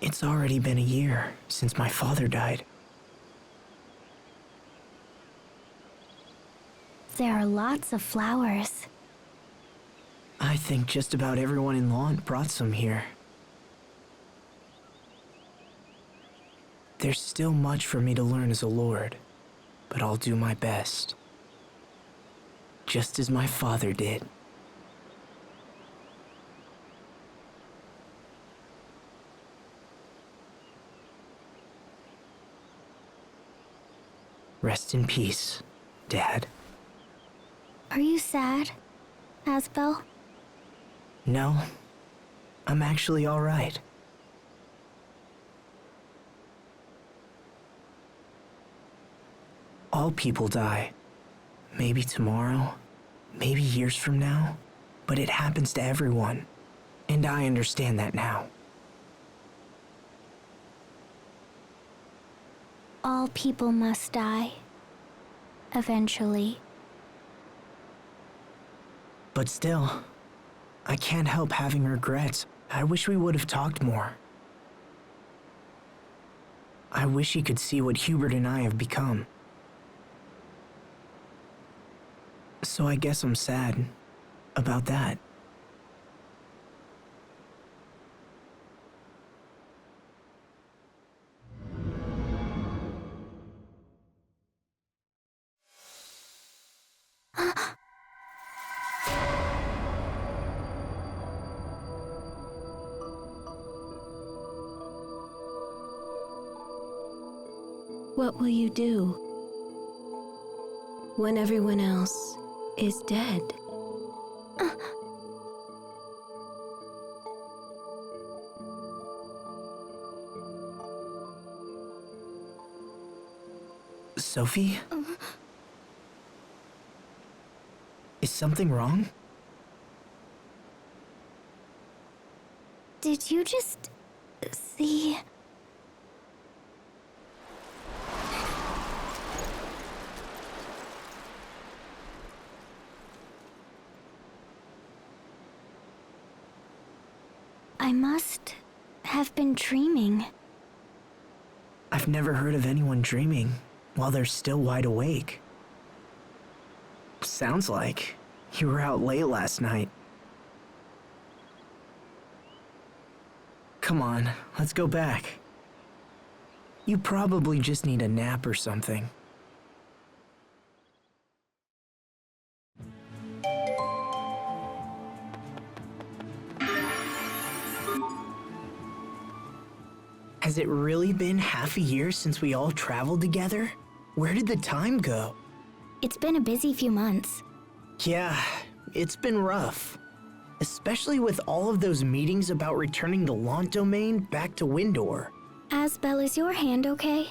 It's already been a year since my father died. There are lots of flowers. I think just about everyone in Lawn brought some here. There's still much for me to learn as a lord, but I'll do my best. Just as my father did. Rest in peace, Dad. Are you sad, Asbel? No, I'm actually all right. All people die. Maybe tomorrow, maybe years from now, but it happens to everyone, and I understand that now. All people must die. Eventually. But still, I can't help having regrets. I wish we would have talked more. I wish he could see what Hubert and I have become. So I guess I'm sad about that. What will you do when everyone else is dead? Sophie? Is something wrong? Did you just see? I must have been dreaming. I've never heard of anyone dreaming while they're still wide awake. Sounds like you were out late last night. Come on, let's go back. You probably just need a nap or something. Has it really been half a year since we all traveled together? Where did the time go? It's been a busy few months. Yeah, it's been rough. Especially with all of those meetings about returning the Lant domain back to Windor. Asbel, is your hand okay?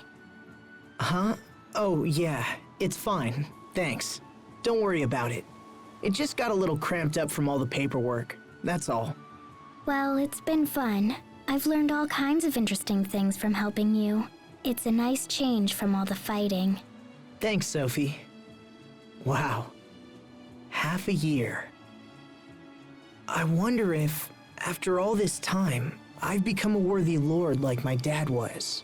Huh? Oh, yeah, it's fine. Thanks. Don't worry about it. It just got a little cramped up from all the paperwork. That's all. Well, it's been fun. I've learned all kinds of interesting things from helping you. It's a nice change from all the fighting. Thanks, Sophie. Wow. Half a year. I wonder if, after all this time, I've become a worthy lord like my dad was.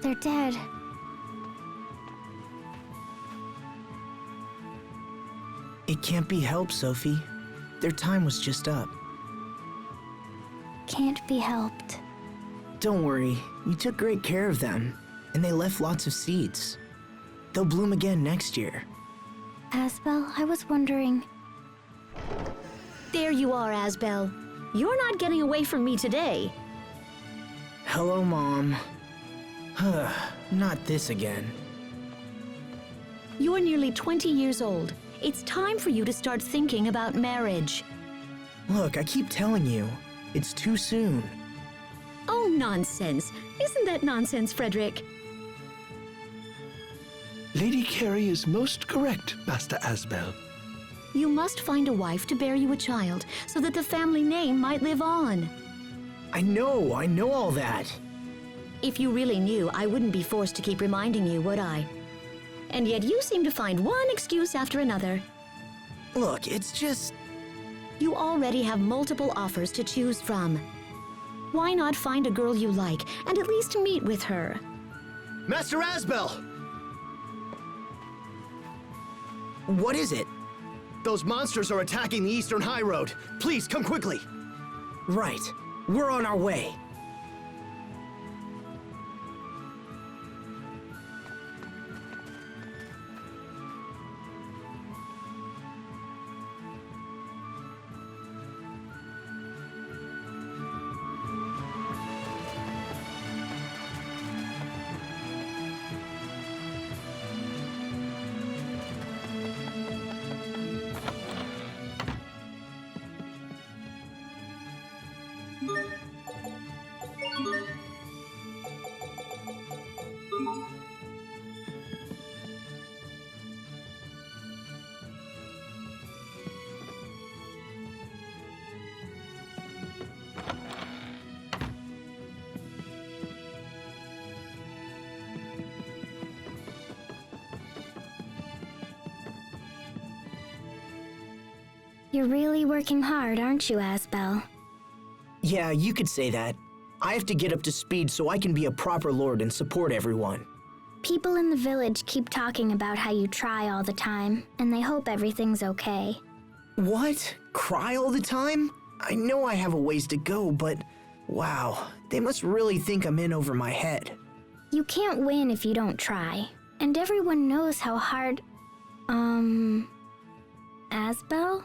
They're dead. It can't be helped, Sophie. Their time was just up. Can't be helped. Don't worry, you took great care of them, and they left lots of seeds. They'll bloom again next year. Asbel, I was wondering... There you are, Asbel. You're not getting away from me today. Hello, Mom. Not this again. You're nearly 20 years old. It's time for you to start thinking about marriage. Look, I keep telling you, it's too soon. Oh, nonsense. Isn't that nonsense, Frederick? Lady Carey is most correct, Master Asbel. You must find a wife to bear you a child, so that the family name might live on. I know all that. If you really knew, I wouldn't be forced to keep reminding you, would I? And yet you seem to find one excuse after another. Look, it's just... You already have multiple offers to choose from. Why not find a girl you like, and at least meet with her? Master Asbel! What is it? Those monsters are attacking the Eastern High Road. Please, come quickly. Right. We're on our way. You're really working hard, aren't you, Asbel? Yeah, you could say that. I have to get up to speed so I can be a proper lord and support everyone. People in the village keep talking about how you try all the time, and they hope everything's okay. What? Cry all the time? I know I have a ways to go, but wow, they must really think I'm in over my head. You can't win if you don't try. And everyone knows how hard... Asbel?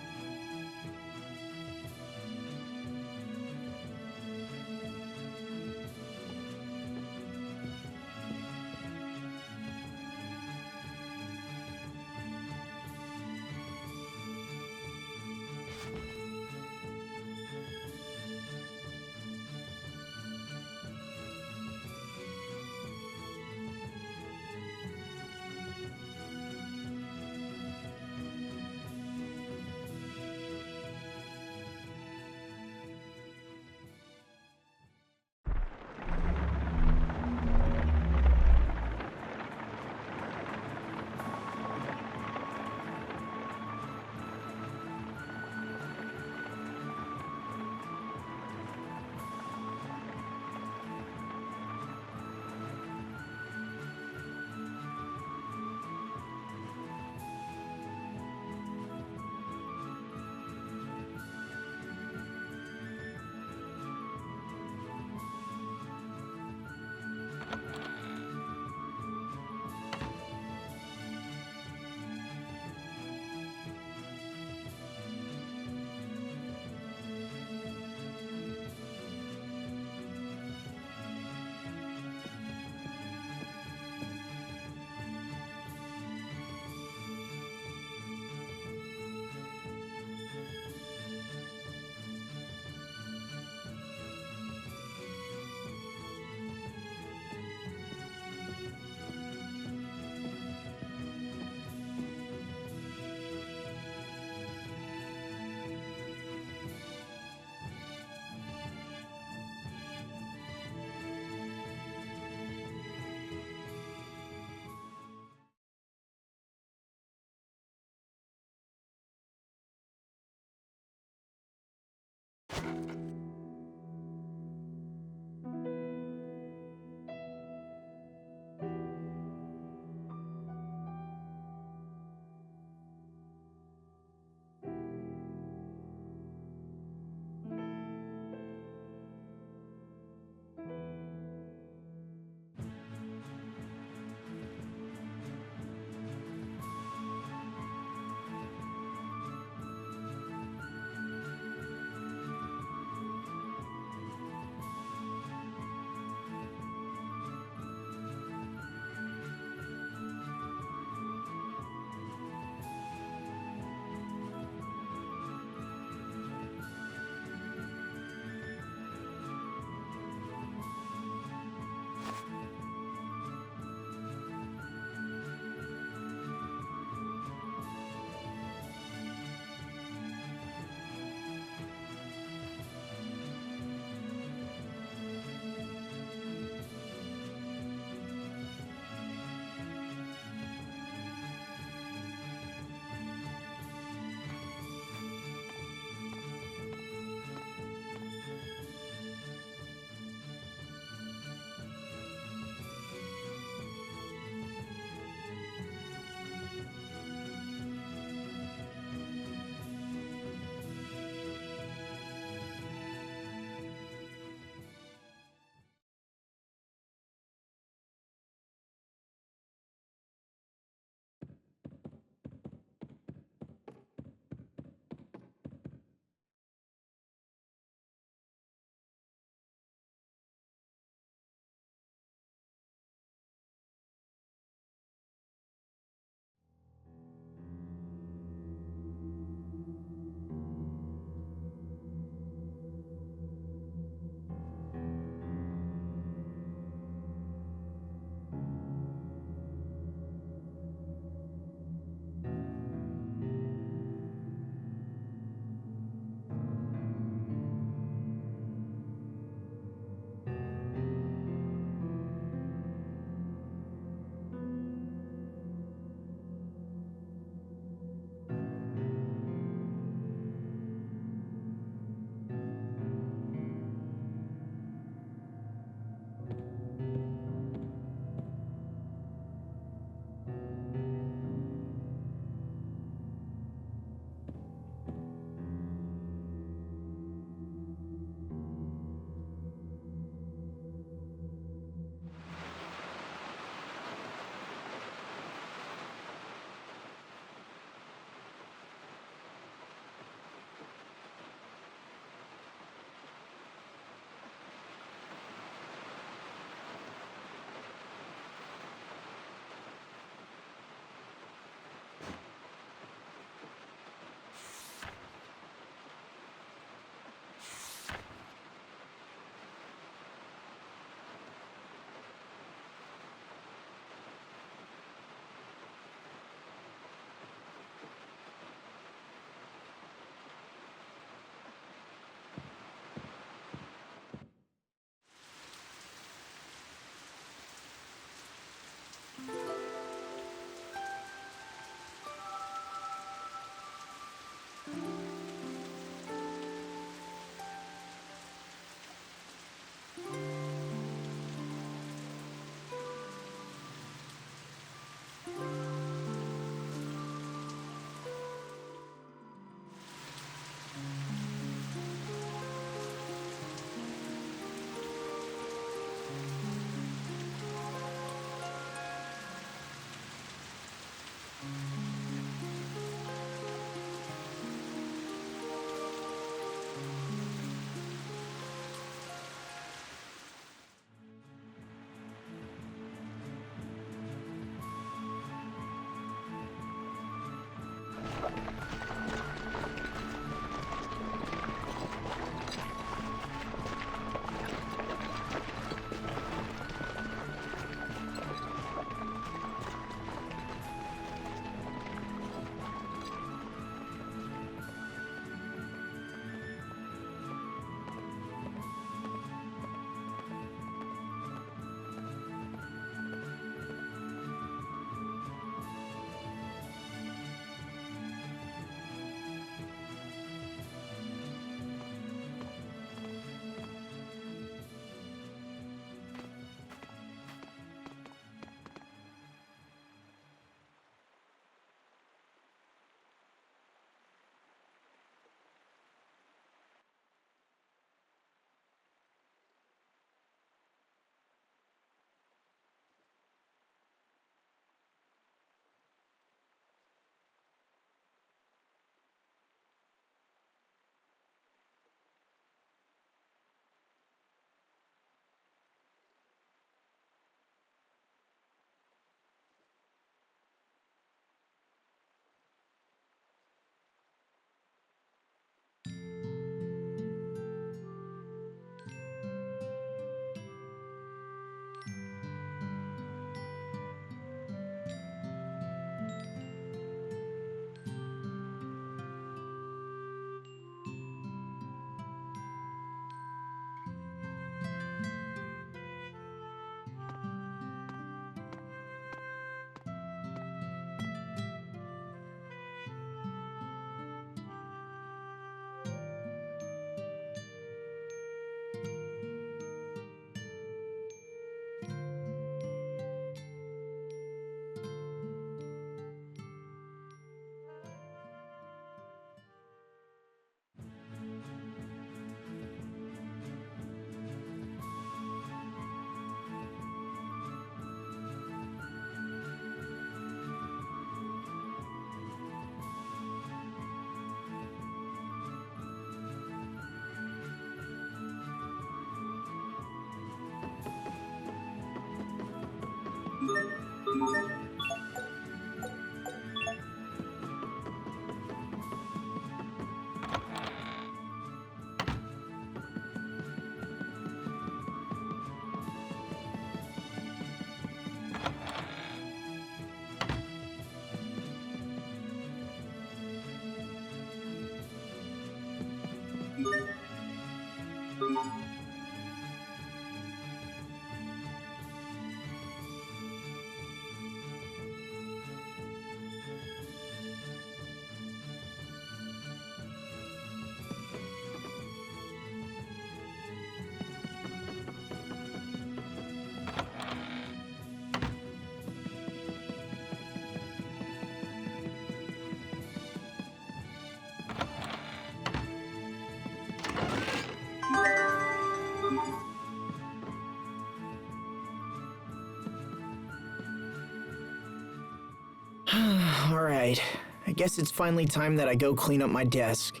Alright, I guess it's finally time that I go clean up my desk.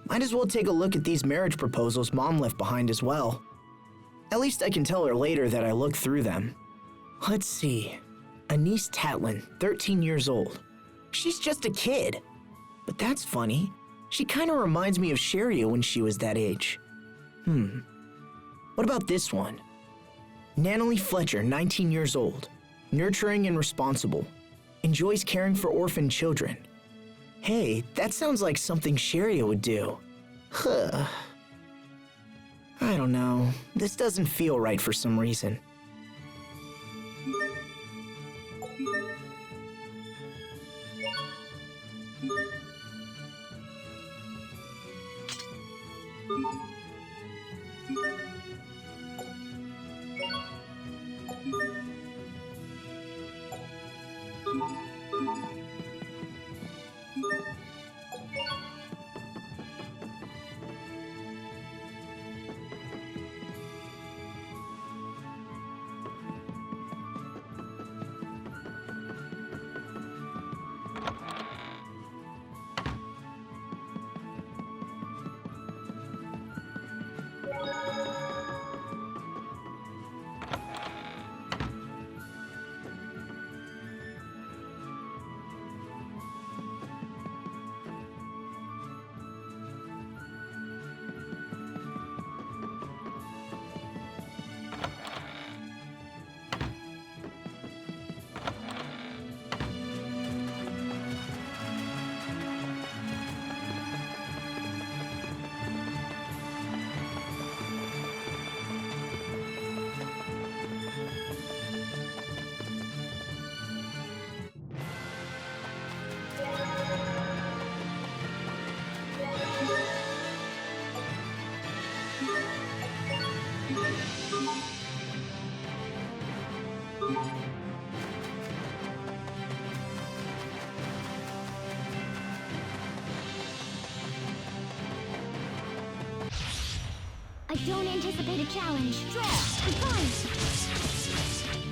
Might as well take a look at these marriage proposals Mom left behind as well. At least I can tell her later that I looked through them. Let's see. Anise Tatlin, 13 years old. She's just a kid. But that's funny. She kinda reminds me of Sharia when she was that age. What about this one? Natalie Fletcher, 19 years old. Nurturing and responsible. Enjoys caring for orphan children. Hey, that sounds like something Sharia would do. Huh. I don't know. This doesn't feel right for some reason. I don't anticipate a challenge. Draw! I'm fine!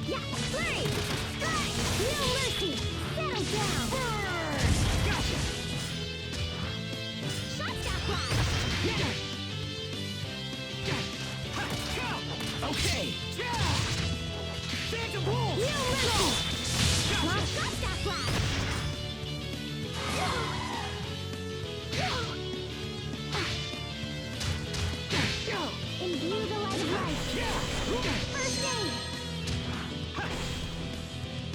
Yeah! Play! Strike! No mercy! Settle down! Burn! Gotcha! Shot stop blast! Yeah! Okay! Phantom pull! No mercy! Shot stop blast! Imbue the light of life. First aid.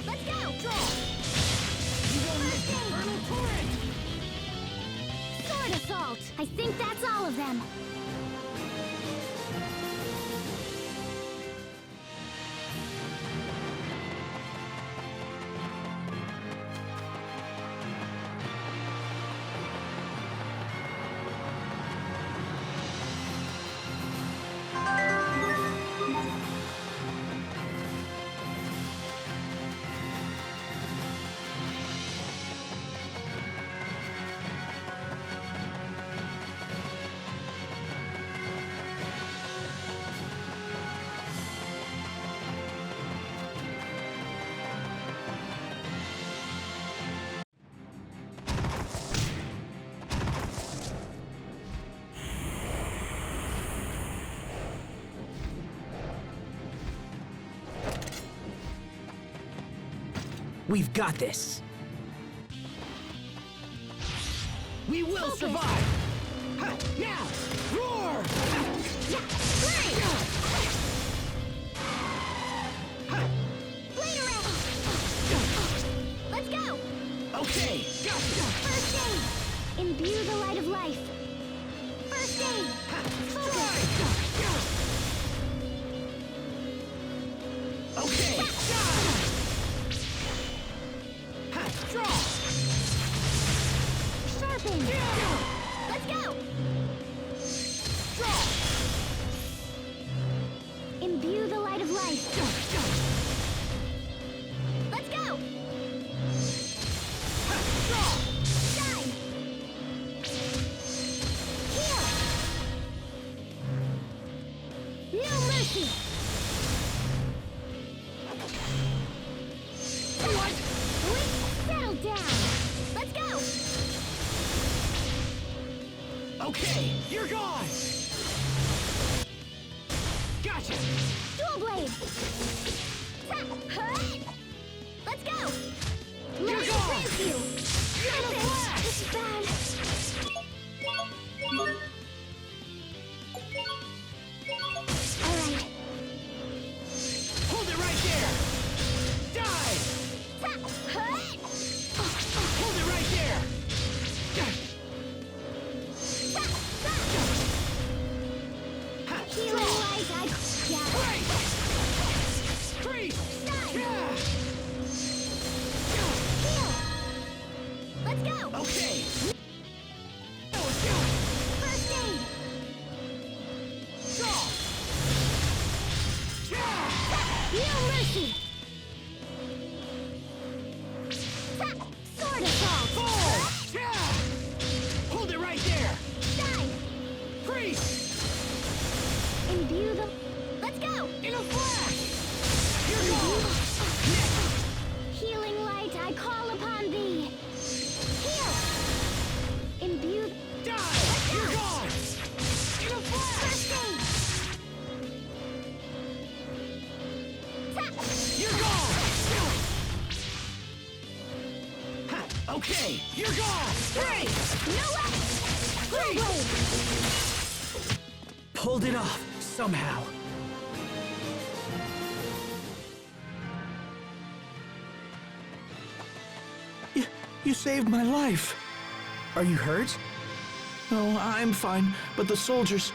Let's go. First aid. Sword assault. I think that's all of them. We've got this. We will survive! Ha, now! Roar! Blade array! Let's go! Okay, gotcha! First aid! Imbue the light of life. First aid! Focus! Okay, ha, draw! Sharpen! Let's go! Draw! Imbue the light of life. Let's go! Ha, draw! Shine! Heal! No mercy! What? Settle down! Let's go! Okay, you're gone! Gotcha! Dual blade! Let's go! You're gone! You! You're the blast! This is bad! Alright. Hold it right there! Die! Hold it right there! Ha, Healing draw! light, yeah. Break! Freeze! Shine! Yeah! Heal! Let's go! Okay! First aid! Draw! Yeah! No mercy! Sword assault! Fall! Yeah! Hold it right there! Shine! Freeze! Imbue the... Let's go! In a flash! You're gone! Healing light, I call upon thee! Heal! Imbue... Die! You're gone! In a flash! First aid! You're gone! Ha, okay, you're gone! Freeze! No way! Freeze! Pulled it off, somehow. You saved my life. Are you hurt? Oh, I'm fine, but the soldiers...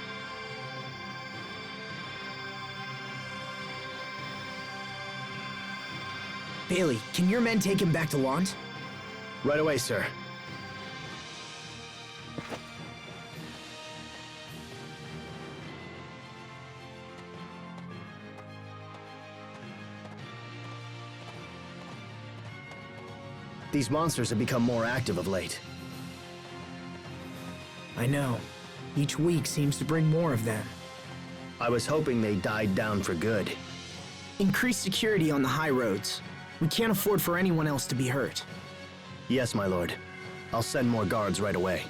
Bailey, can your men take him back to Lant? Right away, sir. These monsters have become more active of late. I know. Each week seems to bring more of them. I was hoping they died down for good. Increase security on the high roads. We can't afford for anyone else to be hurt. Yes, my lord. I'll send more guards right away.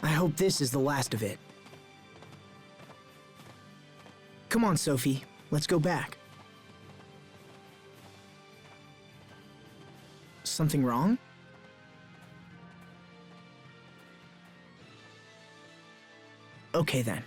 I hope this is the last of it. Come on, Sophie. Let's go back. Something wrong? Okay then.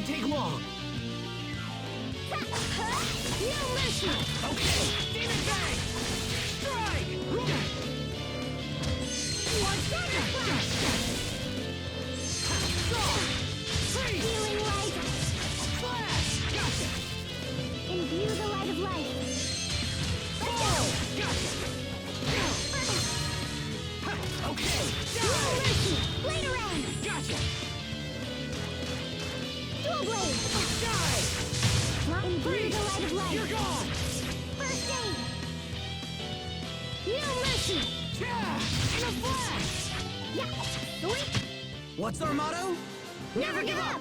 take long. No mercy! Okay, Demon Bang! Strike! Healing light! Flash! Gotcha! Imbue the light of life! Gotcha! Okay! No mercy! Blade around! Gotcha! Dual blade! Die! Imbue the light of life! You're gone! First aid! No mercy! Yeah! In a flash! Yeah! Sweet! What's our motto? Never give up!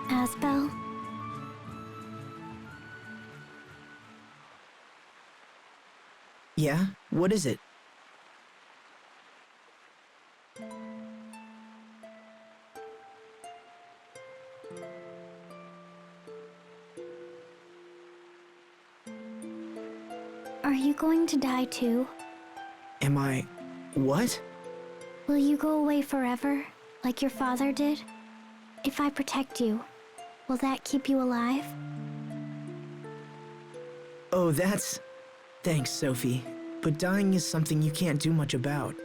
Asbel? Yeah? What is it? Are you going to die too? Am I... what? Will you go away forever, like your father did? If I protect you, will that keep you alive? Oh, that's... Thanks, Sophie. But dying is something you can't do much about.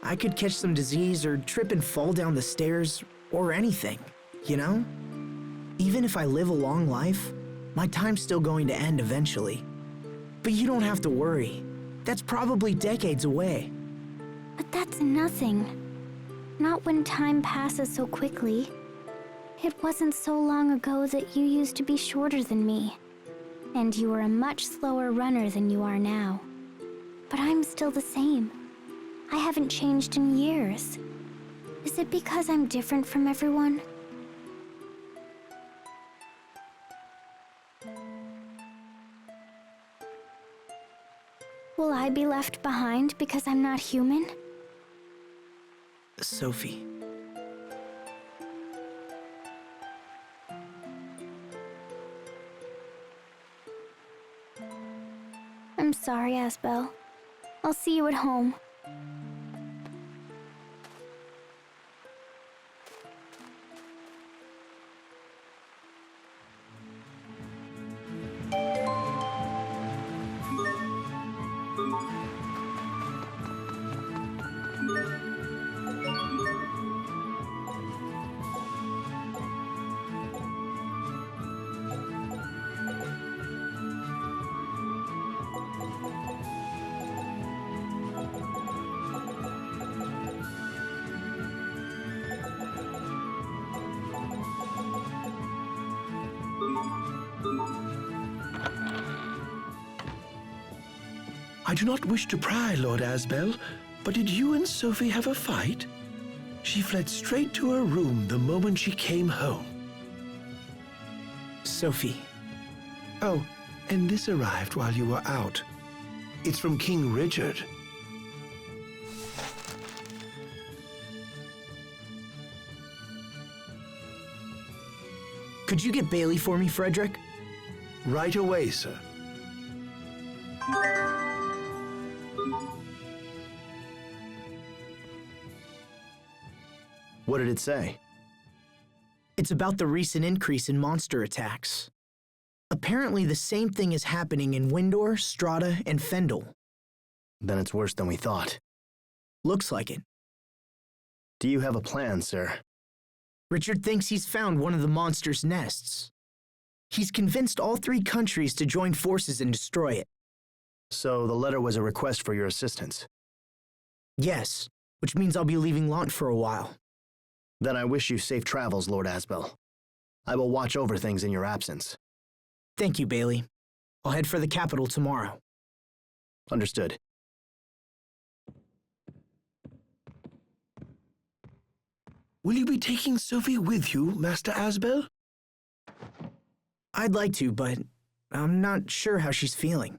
I could catch some disease or trip and fall down the stairs, or anything, you know? Even if I live a long life, my time's still going to end eventually. But you don't have to worry. That's probably decades away. But that's nothing. Not when time passes so quickly. It wasn't so long ago that you used to be shorter than me. And you were a much slower runner than you are now. But I'm still the same. I haven't changed in years. Is it because I'm different from everyone? Will I be left behind because I'm not human? Sophie. I'm sorry, Asbel. I'll see you at home. I do not wish to pry, Lord Asbel, but did you and Sophie have a fight? She fled straight to her room the moment she came home. Sophie. Oh, and this arrived while you were out. It's from King Richard. Could you get Bailey for me, Frederick? Right away, sir. What did it say? It's about the recent increase in monster attacks. Apparently the same thing is happening in Windor, Strata, and Fendel. Then it's worse than we thought. Looks like it. Do you have a plan, sir? Richard thinks he's found one of the monster's nests. He's convinced all 3 countries to join forces and destroy it. So the letter was a request for your assistance. Yes, which means I'll be leaving Lant for a while. Then I wish you safe travels, Lord Asbel. I will watch over things in your absence. Thank you, Bailey. I'll head for the capital tomorrow. Understood. Will you be taking Sophie with you, Master Asbel? I'd like to, but I'm not sure how she's feeling.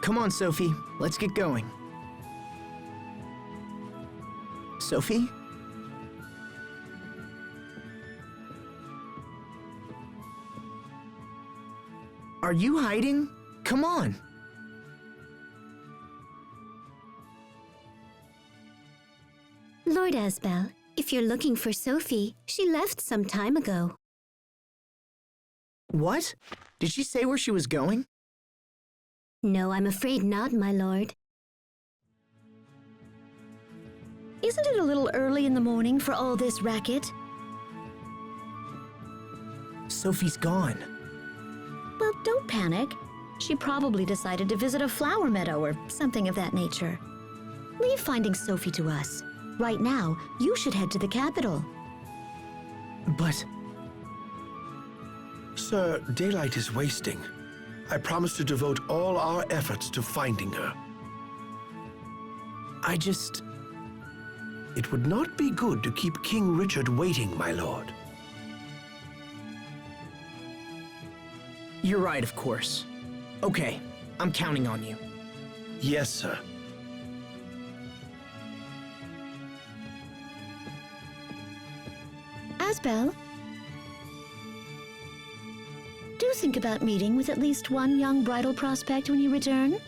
Come on, Sophie. Let's get going. Sophie? Are you hiding? Come on. Lord Asbel, if you're looking for Sophie, she left some time ago. What? Did she say where she was going? No, I'm afraid not, my lord. Isn't it a little early in the morning for all this racket? Sophie's gone. Well, don't panic. She probably decided to visit a flower meadow or something of that nature. Leave finding Sophie to us. Right now, you should head to the capital. But Sir, daylight is wasting. I promise to devote all our efforts to finding her. It would not be good to keep King Richard waiting, my lord. You're right, of course. Okay, I'm counting on you. Yes, sir. Asbel, do think about meeting with at least one young bridal prospect when you return.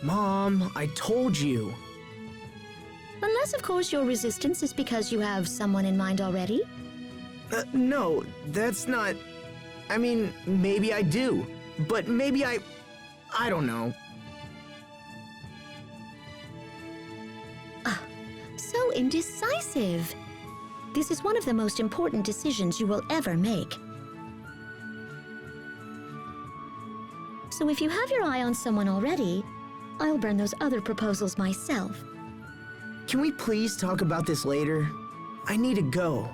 Mom, I told you. Unless, of course, your resistance is because you have someone in mind already. No, that's not... I mean, maybe I do. But maybe I don't know. So indecisive. This is one of the most important decisions you will ever make. So if you have your eye on someone already, I'll burn those other proposals myself. Can we please talk about this later? I need to go.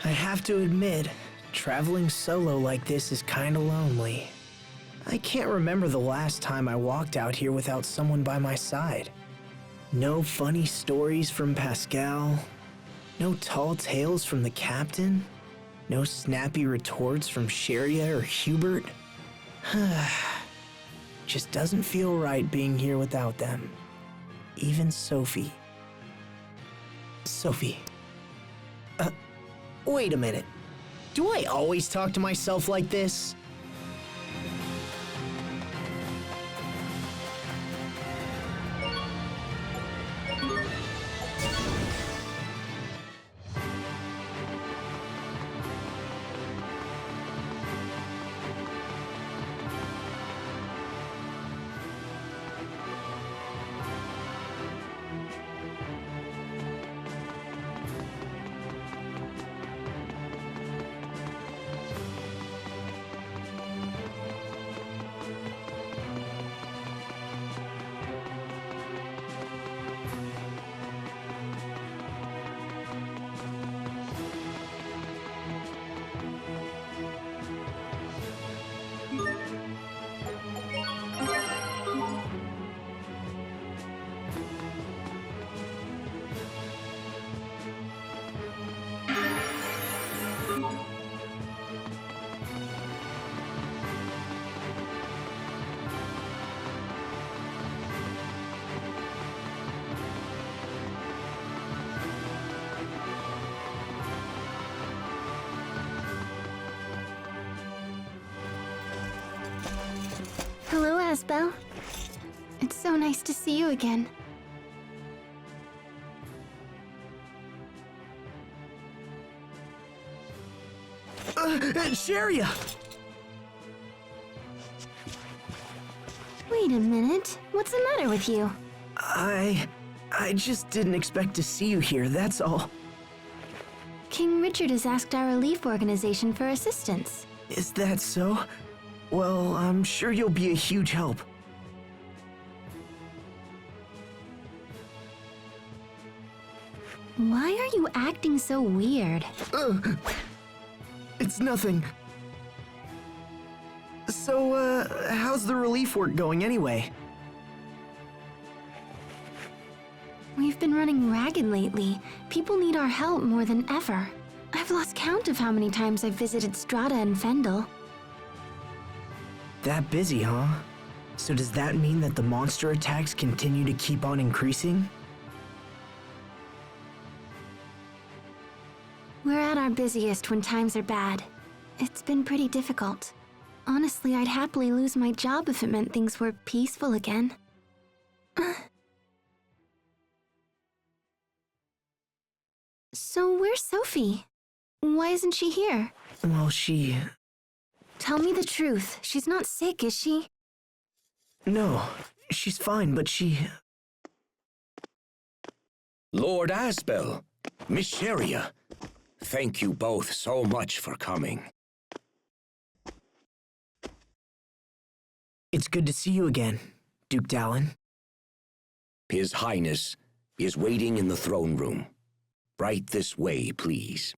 I have to admit, traveling solo like this is kinda lonely. I can't remember the last time I walked out here without someone by my side. No funny stories from Pascal, no tall tales from the captain, no snappy retorts from Sheria or Hubert. Just doesn't feel right being here without them. Even Sophie. Sophie. Wait a minute. Do I always talk to myself like this? Asbel. It's so nice to see you again. Sharia! Wait a minute. What's the matter with you? I just didn't expect to see you here, that's all. King Richard has asked our relief organization for assistance. Is that so? Well, I'm sure you'll be a huge help. Why are you acting so weird? It's nothing. So, how's the relief work going anyway? We've been running ragged lately. People need our help more than ever. I've lost count of how many times I've visited Strata and Fendel. That busy, huh? So does that mean that the monster attacks continue to keep on increasing? We're at our busiest when times are bad. It's been pretty difficult. Honestly, I'd happily lose my job if it meant things were peaceful again. So where's Sophie? Why isn't she here? Well, Tell me the truth. She's not sick, is she? No, she's fine, but Lord Asbel, Miss Sharia, thank you both so much for coming. It's good to see you again, Duke Dallin. His Highness is waiting in the throne room. Right this way, please.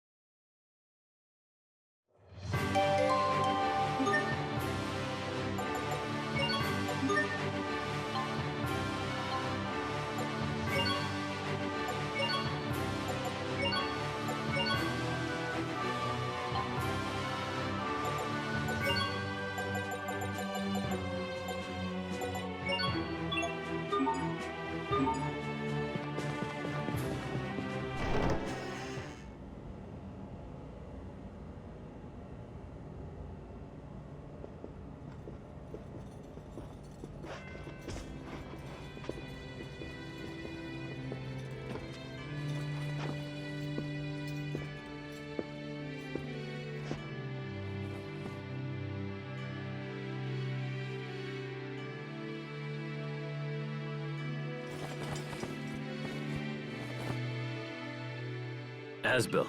Asbel,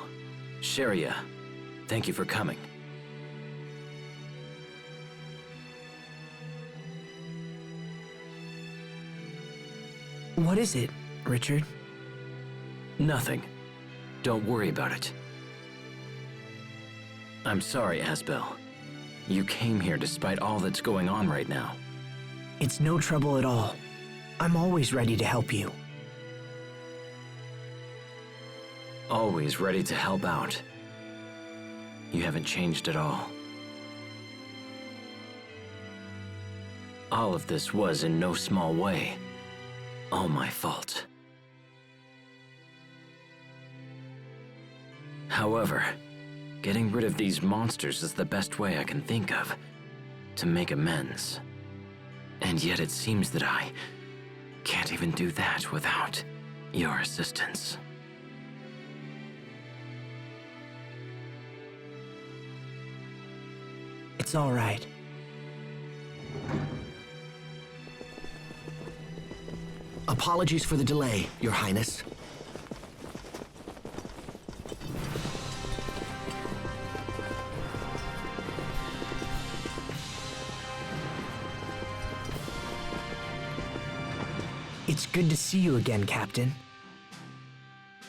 Sharia, thank you for coming. What is it, Richard? Nothing. Don't worry about it. I'm sorry, Asbel. You came here despite all that's going on right now. It's no trouble at all. I'm always ready to help you. Always ready to help out. You haven't changed at all. All of this was, in no small way, all my fault. However, getting rid of these monsters is the best way I can think of to make amends. And yet it seems that I can't even do that without your assistance. It's all right. Apologies for the delay, Your Highness. It's good to see you again, Captain.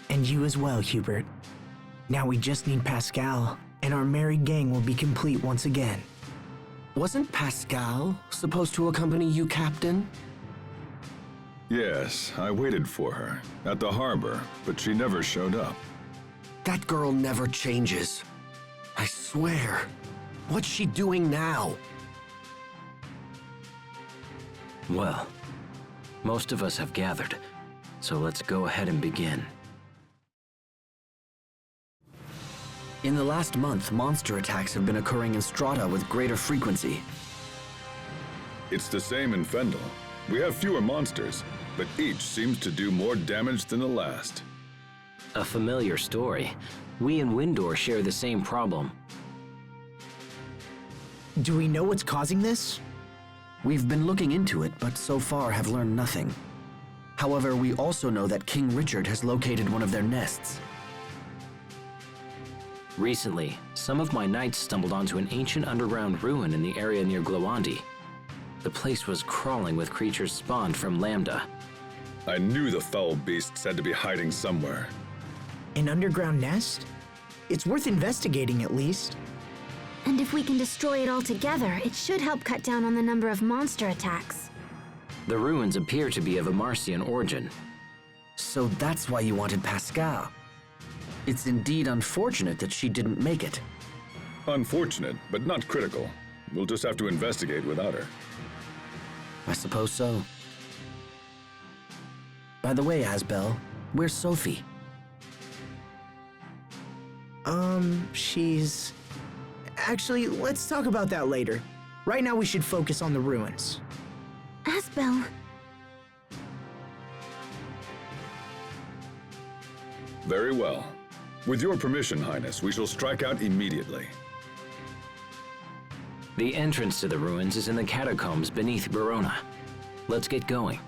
And you as well, Hubert. Now we just need Pascal, and our merry gang will be complete once again. Wasn't Pascal supposed to accompany you, Captain? Yes, I waited for her at the harbor, but she never showed up. That girl never changes. I swear. What's she doing now? Well, most of us have gathered, so let's go ahead and begin. In the last month, monster attacks have been occurring in Strata with greater frequency. It's the same in Fendel. We have fewer monsters, but each seems to do more damage than the last. A familiar story. We and Windor share the same problem. Do we know what's causing this? We've been looking into it, but so far have learned nothing. However, we also know that King Richard has located one of their nests. Recently, some of my knights stumbled onto an ancient underground ruin in the area near Glowandi. The place was crawling with creatures spawned from Lambda. I knew the foul beasts had to be hiding somewhere. An underground nest? It's worth investigating at least. And if we can destroy it altogether, it should help cut down on the number of monster attacks. The ruins appear to be of a Marcian origin. So that's why you wanted Pascal. It's indeed unfortunate that she didn't make it. Unfortunate, but not critical. We'll just have to investigate without her. I suppose so. By the way, Asbel, where's Sophie? She's... Actually, let's talk about that later. Right now we should focus on the ruins. Asbel. Very well. With your permission, Highness, we shall strike out immediately. The entrance to the ruins is in the catacombs beneath Verona. Let's get going.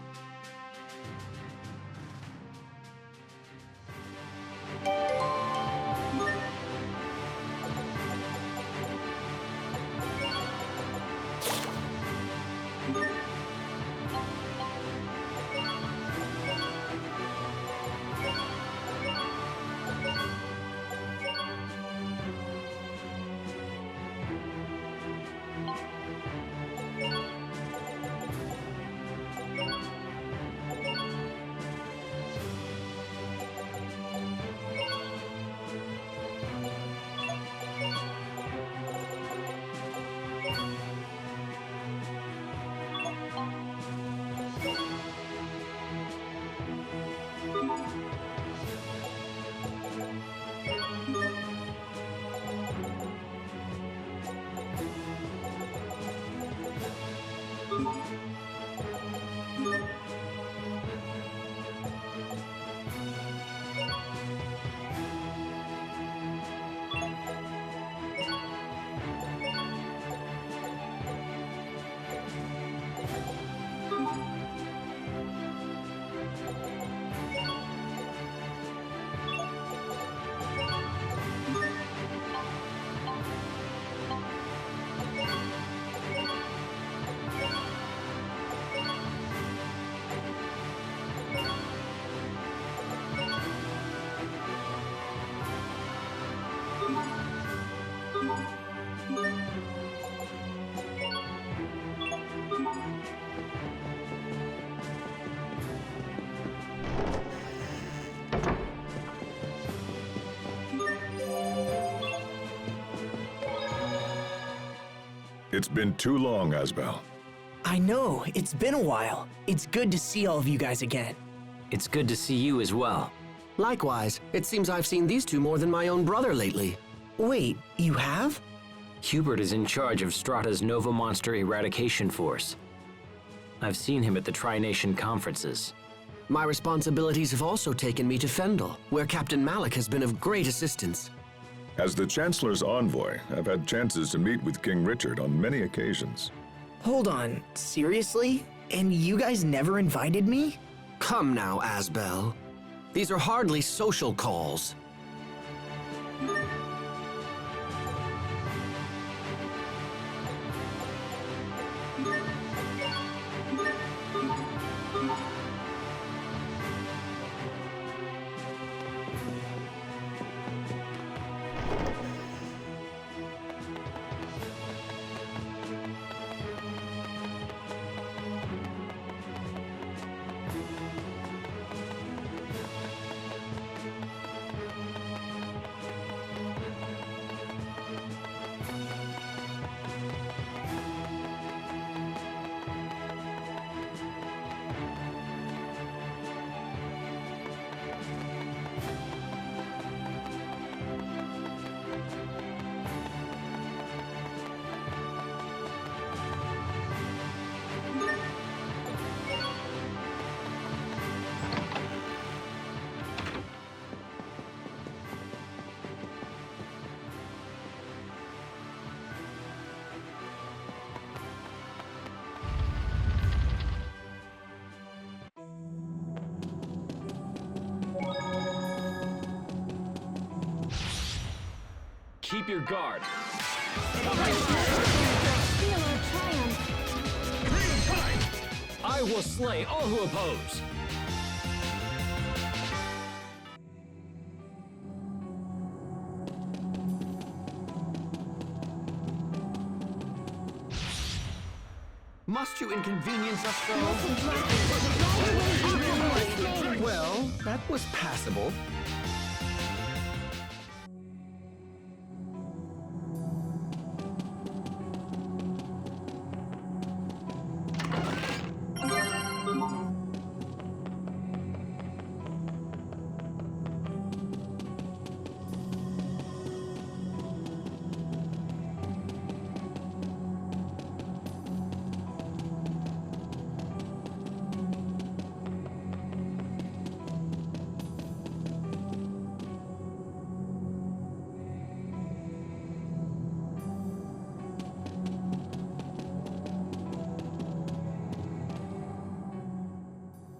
It's been too long, Asbel. I know, it's been a while. It's good to see all of you guys again. It's good to see you as well. Likewise, it seems I've seen these two more than my own brother lately. Wait, you have? Hubert is in charge of Strata's Nova Monster Eradication Force. I've seen him at the Tri-Nation conferences. My responsibilities have also taken me to Fendel, where Captain Malik has been of great assistance. As the Chancellor's envoy, I've had chances to meet with King Richard on many occasions. Hold on, seriously? And you guys never invited me? Come now, Asbel. These are hardly social calls. Keep your guard. I will slay all who oppose. Must you inconvenience us so? Well, that was passable.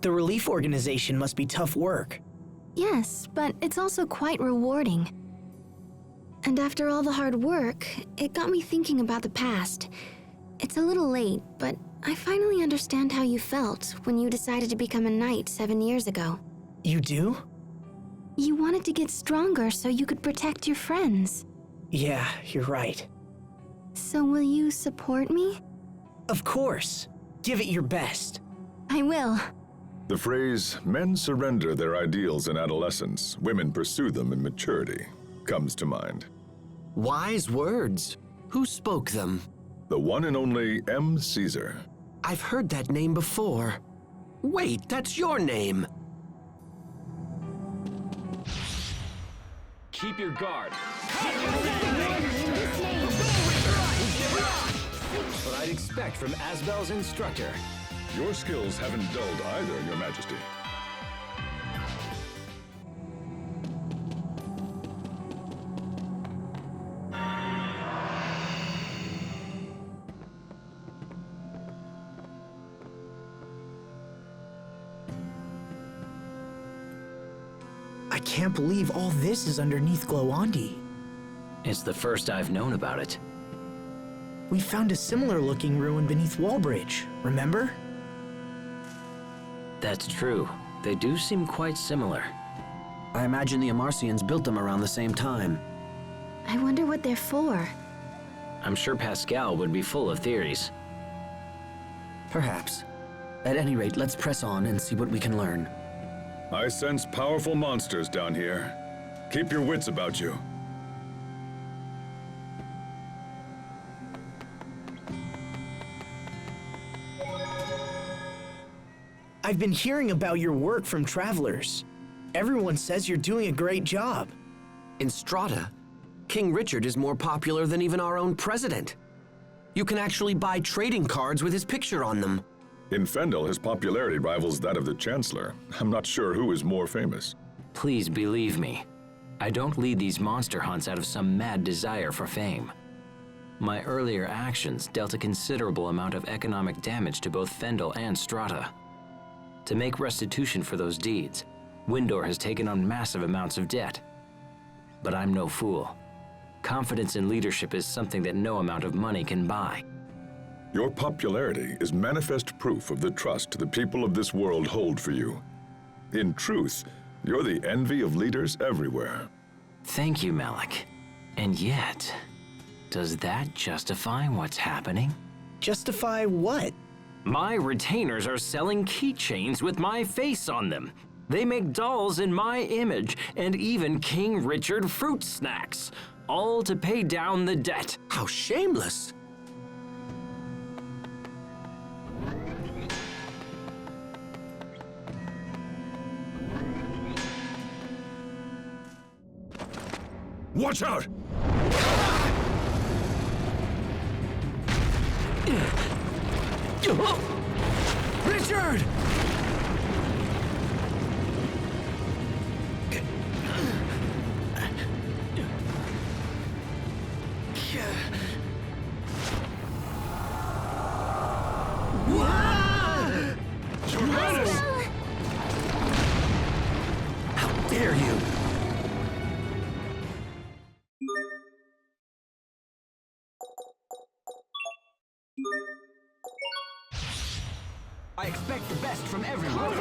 The relief organization must be tough work. Yes, but it's also quite rewarding. And after all the hard work, it got me thinking about the past. It's a little late, but I finally understand how you felt when you decided to become a knight 7 years ago. You do? You wanted to get stronger so you could protect your friends. Yeah, you're right. So will you support me? Of course. Give it your best. I will. The phrase, men surrender their ideals in adolescence, women pursue them in maturity, comes to mind. Wise words. Who spoke them? The one and only M. Caesar. I've heard that name before. Wait, that's your name. Keep your guard. What I'd expect from Asbel's instructor. Your skills haven't dulled either, Your Majesty. I can't believe all this is underneath Glowandi. It's the first I've known about it. We found a similar looking ruin beneath Wallbridge, remember? That's true. They do seem quite similar. I imagine the Amarcians built them around the same time. I wonder what they're for. I'm sure Pascal would be full of theories. Perhaps. At any rate, let's press on and see what we can learn. I sense powerful monsters down here. Keep your wits about you. I've been hearing about your work from travelers. Everyone says you're doing a great job. In Strata, King Richard is more popular than even our own president. You can actually buy trading cards with his picture on them. In Fendel, his popularity rivals that of the Chancellor. I'm not sure who is more famous. Please believe me. I don't lead these monster hunts out of some mad desire for fame. My earlier actions dealt a considerable amount of economic damage to both Fendel and Strata. To make restitution for those deeds, Windor has taken on massive amounts of debt. But I'm no fool. Confidence in leadership is something that no amount of money can buy. Your popularity is manifest proof of the trust the people of this world hold for you. In truth, you're the envy of leaders everywhere. Thank you, Malik. And yet, does that justify what's happening? Justify what? My retainers are selling keychains with my face on them. They make dolls in my image, and even King Richard fruit snacks, all to pay down the debt. How shameless! Watch out! Richard! How dare you! I expect the best from everyone.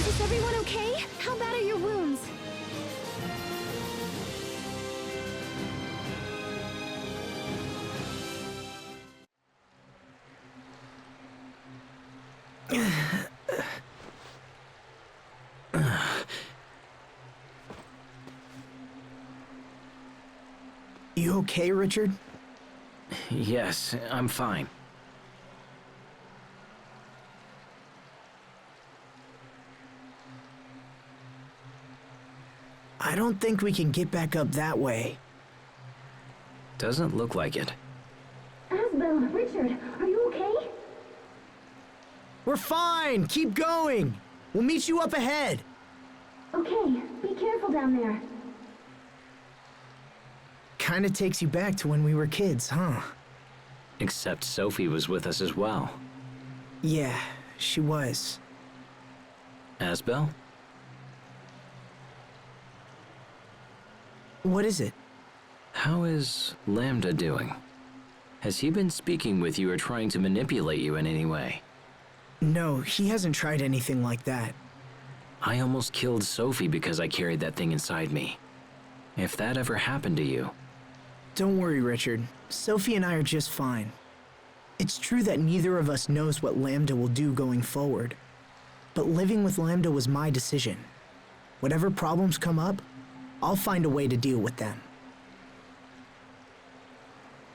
Is everyone okay? How bad are your wounds? You okay, Richard? Yes, I'm fine. I don't think we can get back up that way. Doesn't look like it. Asbel, Richard, are you okay? We're fine! Keep going! We'll meet you up ahead! Okay, be careful down there. Kinda takes you back to when we were kids, huh? Except Sophie was with us as well. Yeah, she was. Asbel? What is it? How is Lambda doing? Has he been speaking with you or trying to manipulate you in any way? No, he hasn't tried anything like that. I almost killed Sophie because I carried that thing inside me. If that ever happened to you... Don't worry, Richard. Sophie and I are just fine. It's true that neither of us knows what Lambda will do going forward. But living with Lambda was my decision. Whatever problems come up, I'll find a way to deal with them.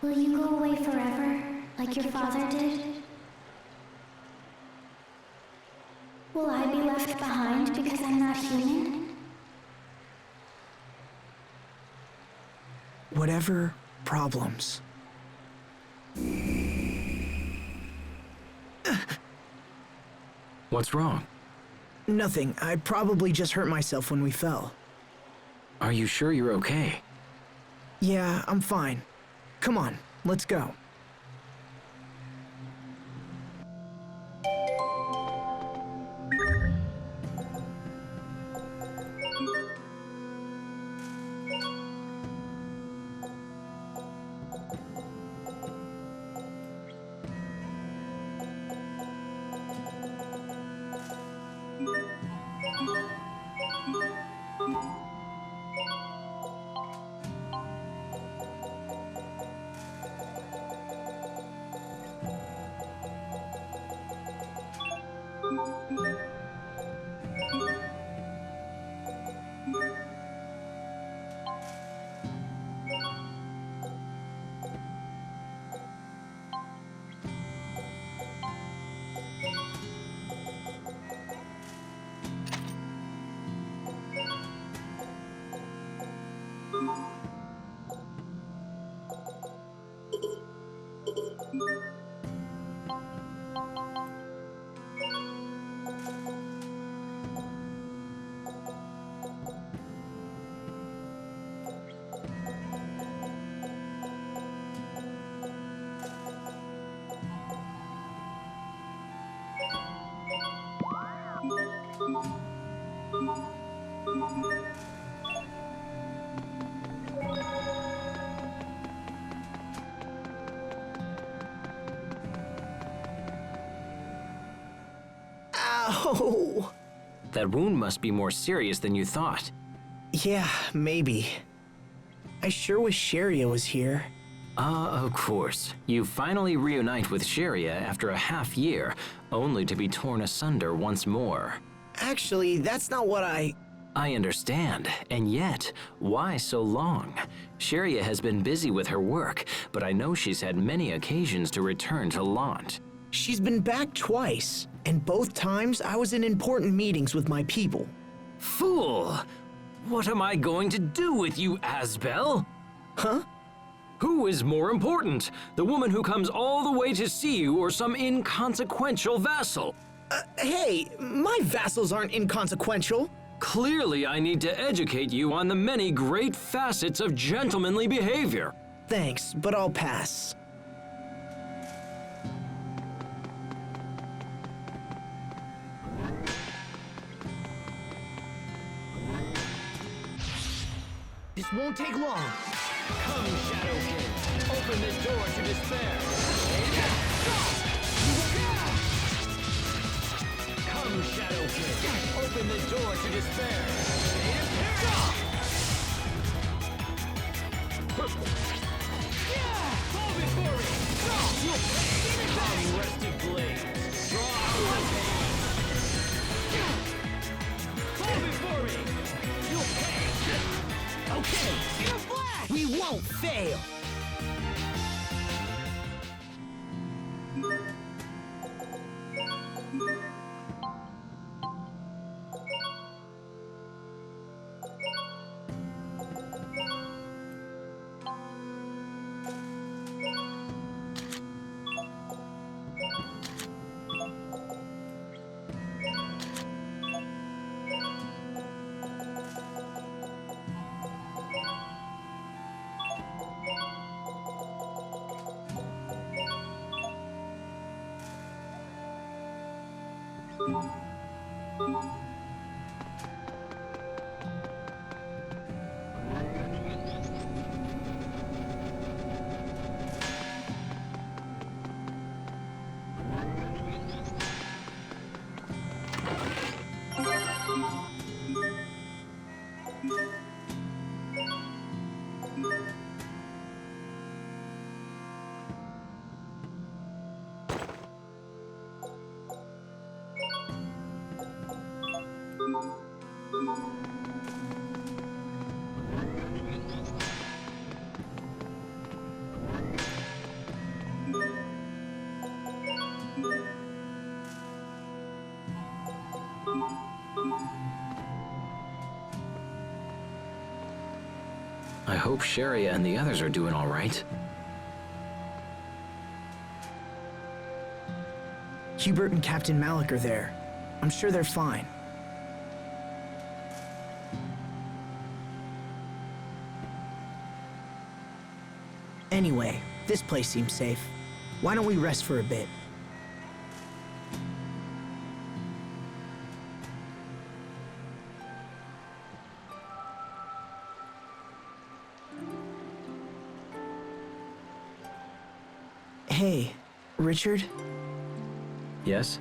Will you go away forever, like your father did? Will I be left behind because I'm not human? Whatever problems. What's wrong? Nothing. I probably just hurt myself when we fell. Are you sure you're okay? Yeah, I'm fine. Come on, let's go. No! That wound must be more serious than you thought. Yeah, maybe. I sure wish Sharia was here. Of course. You finally reunite with Sharia after a half year, only to be torn asunder once more. Actually, that's not what I understand, and yet, why so long? Sharia has been busy with her work, but I know she's had many occasions to return to Lant. She's been back twice, and both times I was in important meetings with my people. Fool! What am I going to do with you, Asbel? Huh? Who is more important, the woman who comes all the way to see you or some inconsequential vassal? Hey, my vassals aren't inconsequential. Clearly, I need to educate you on the many great facets of gentlemanly behavior. Thanks, but I'll pass. This won't take long. Come, Shadow King. Open this door to despair. Come, Shadow King. Open this door to despair. Fall before me. Come, Rested Blade. Draw out the pain. Fall before me. You'll pay. Okay, we won't fail. I hope Sharia and the others are doing all right. Hubert and Captain Malik are there. I'm sure they're fine. Anyway, this place seems safe. Why don't we rest for a bit? Hey, Richard? Yes?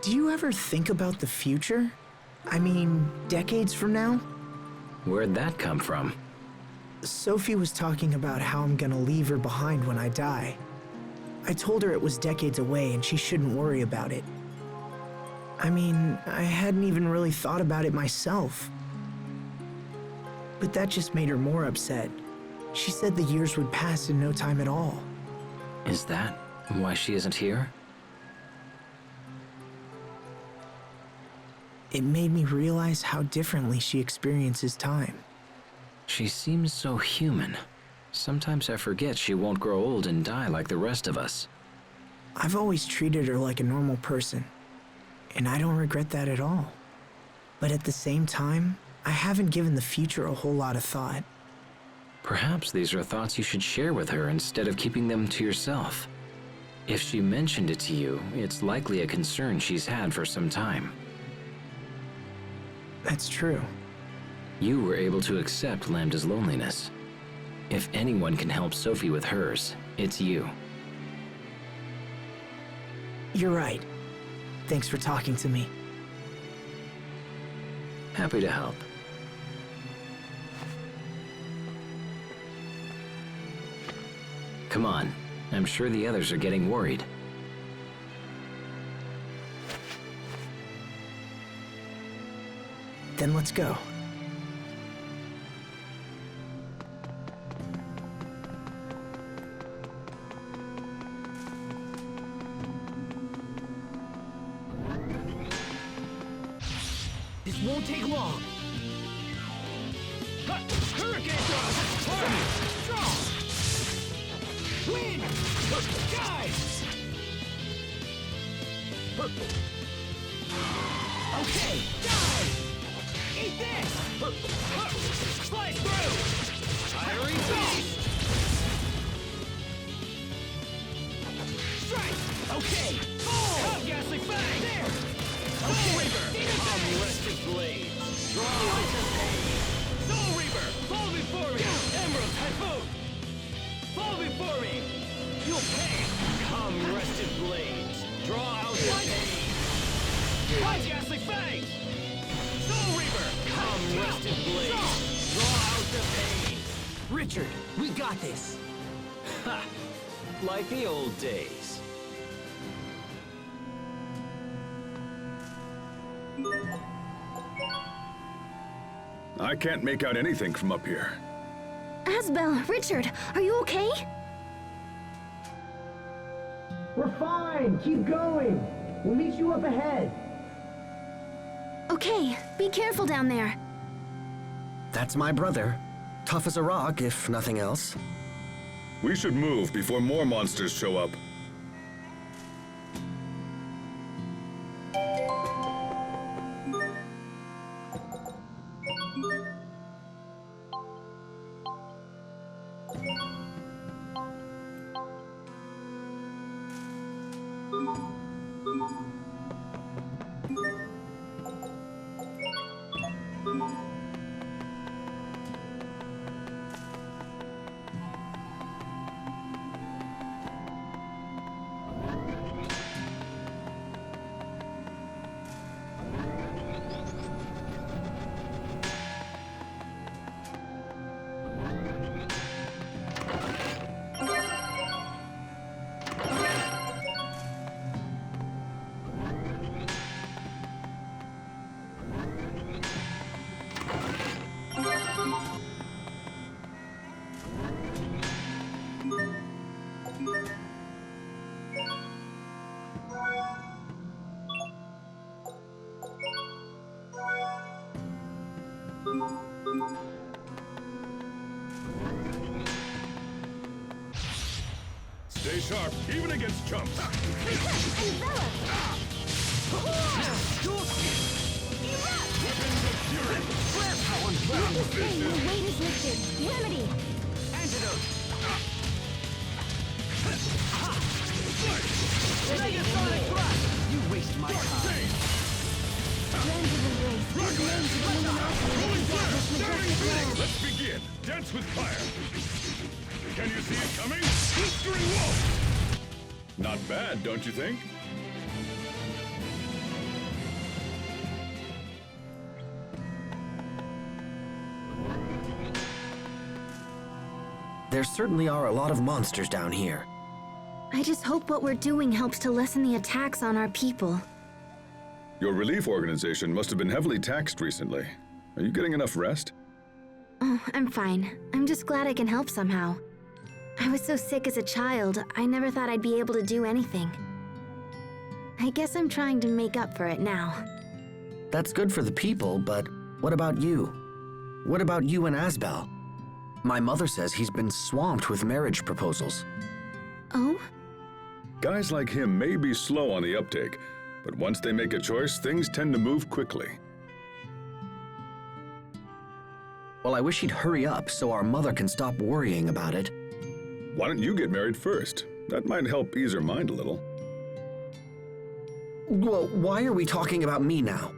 Do you ever think about the future? I mean, decades from now? Where'd that come from? Sophie was talking about how I'm gonna leave her behind when I die. I told her it was decades away and she shouldn't worry about it. I mean, I hadn't even really thought about it myself. But that just made her more upset. She said the years would pass in no time at all. Is that why she isn't here? It made me realize how differently she experiences time. She seems so human. Sometimes I forget she won't grow old and die like the rest of us. I've always treated her like a normal person, and I don't regret that at all. But at the same time, I haven't given the future a whole lot of thought. Perhaps these are thoughts you should share with her instead of keeping them to yourself. If she mentioned it to you, it's likely a concern she's had for some time. That's true. You were able to accept Lambda's loneliness. If anyone can help Sophie with hers, it's you. You're right. Thanks for talking to me. Happy to help. Come on. I'm sure the others are getting worried. Then let's go. This won't take long. Hurricane thrust! Strong! Wind! Dive! Okay, dive! Eat this! Slice through! Fiery beast! Strike! Okay! Come, ghastly fang! There! Okay! Reaper! Unrested blade! Draw out the pain! Soul Reaper! Fall before me! Emerald Typhoon! Fall before me! You'll pay! Come, rested blades! Draw out the pain! Come, ghastly fangs! Soul Reaper! Come, rested blades! Draw out the pain! Richard, we got this! Ha! Like the old days. I can't make out anything from up here. Asbel, Richard, are you okay? We're fine! Keep going! We'll meet you up ahead! Okay, be careful down there. That's my brother. Tough as a rock, if nothing else. We should move before more monsters show up. Stay sharp, even against chumps. Weapons of fury. The weight is lifted. Remedy. Antidote. Megasonic thrust. You waste my time. Lens of embrace. These names of illuminati. Let's begin. Dance with fire. Can you see it coming? Blistering wall. Not bad, don't you think? There certainly are a lot of monsters down here. I just hope what we're doing helps to lessen the attacks on our people. Your relief organization must have been heavily taxed recently. Are you getting enough rest? Oh, I'm fine. I'm just glad I can help somehow. I was so sick as a child, I never thought I'd be able to do anything. I guess I'm trying to make up for it now. That's good for the people, but what about you? What about you and Asbel? My mother says he's been swamped with marriage proposals. Oh? Guys like him may be slow on the uptake, but once they make a choice, things tend to move quickly. Well, I wish he'd hurry up so our mother can stop worrying about it. Why don't you get married first? That might help ease her mind a little. Well, why are we talking about me now?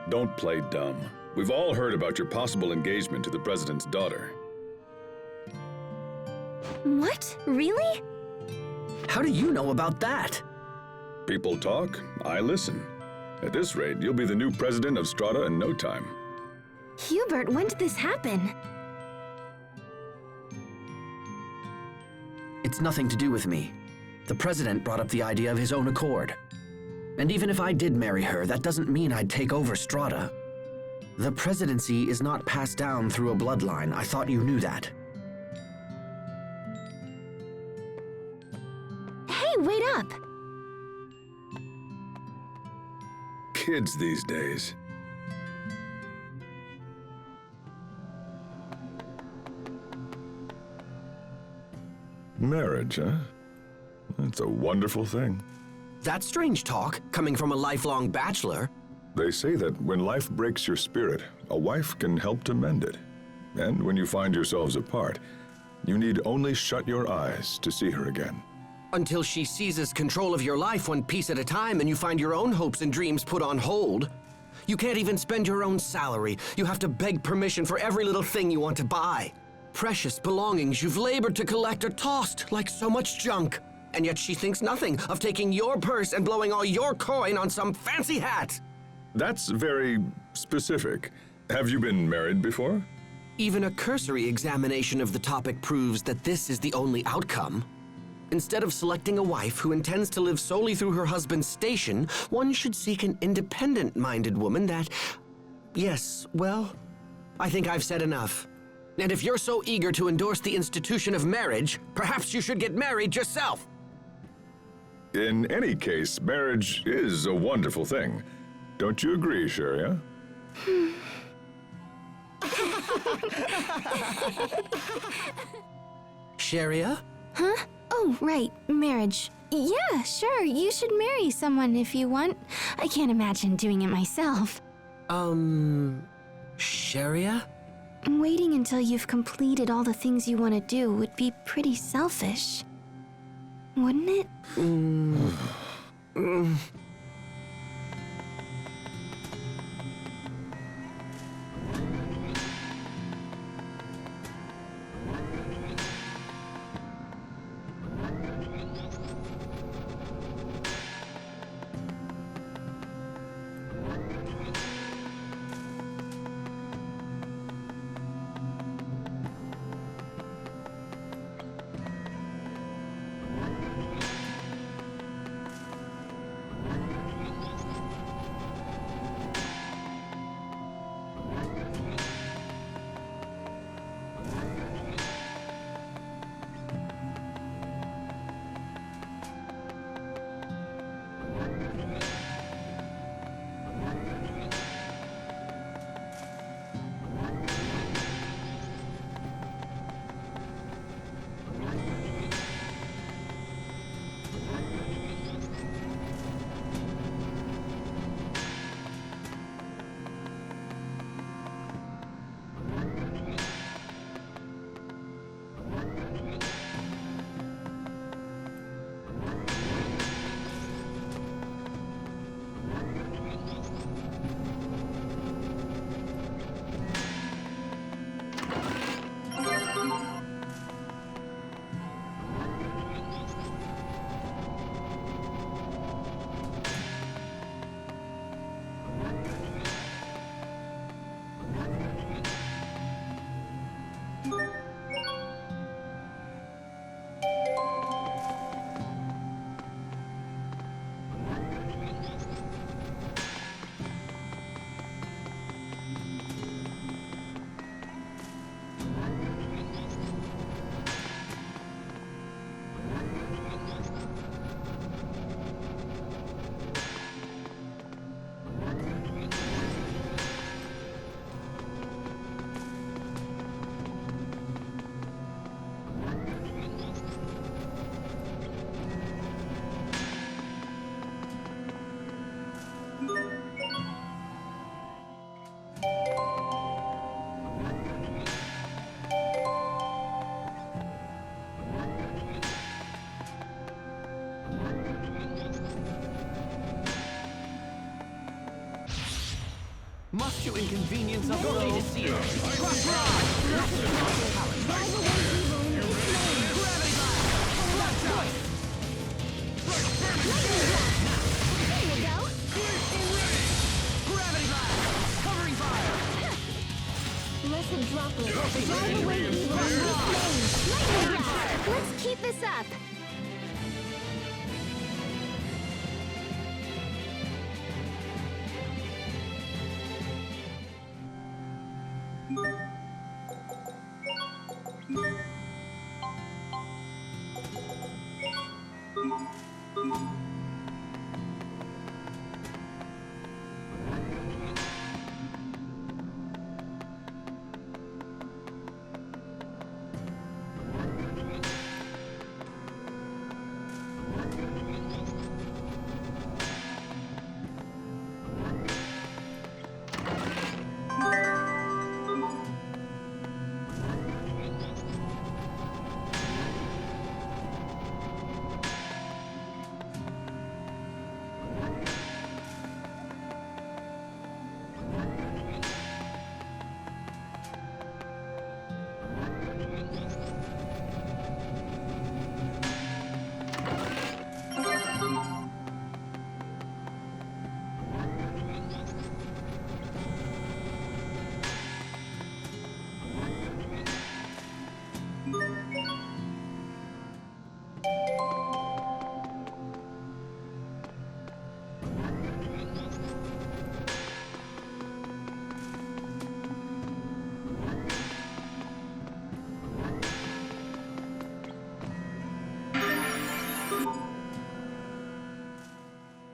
Don't play dumb. We've all heard about your possible engagement to the president's daughter. What? Really? How do you know about that? People talk, I listen. At this rate, you'll be the new president of Strata in no time. Hubert, when did this happen? It's nothing to do with me. The president brought up the idea of his own accord. And even if I did marry her, that doesn't mean I'd take over Strata. The presidency is not passed down through a bloodline. I thought you knew that. Hey, wait up! Kids these days. Marriage, huh? It's a wonderful thing. That's strange talk, coming from a lifelong bachelor. They say that when life breaks your spirit, a wife can help to mend it. And when you find yourselves apart, you need only shut your eyes to see her again. Until she seizes control of your life one piece at a time and you find your own hopes and dreams put on hold. You can't even spend your own salary. You have to beg permission for every little thing you want to buy. Precious belongings you've labored to collect are tossed like so much junk. And yet she thinks nothing of taking your purse and blowing all your coin on some fancy hat. That's very specific. Have you been married before? Even a cursory examination of the topic proves that this is the only outcome. Instead of selecting a wife who intends to live solely through her husband's station, one should seek an independent-minded woman that... Yes, well, I think I've said enough. And if you're so eager to endorse the institution of marriage, perhaps you should get married yourself. In any case, marriage is a wonderful thing. Don't you agree, Sharia? Sharia? Huh? Oh, right, marriage. Yeah, sure, you should marry someone if you want. I can't imagine doing it myself. Sharia? Waiting until you've completed all the things you want to do would be pretty selfish. Wouldn't it? Must you inconvenience us all to see it? Gravity blast! Drive away evil in this lane! Lightning blast! Let's keep this up!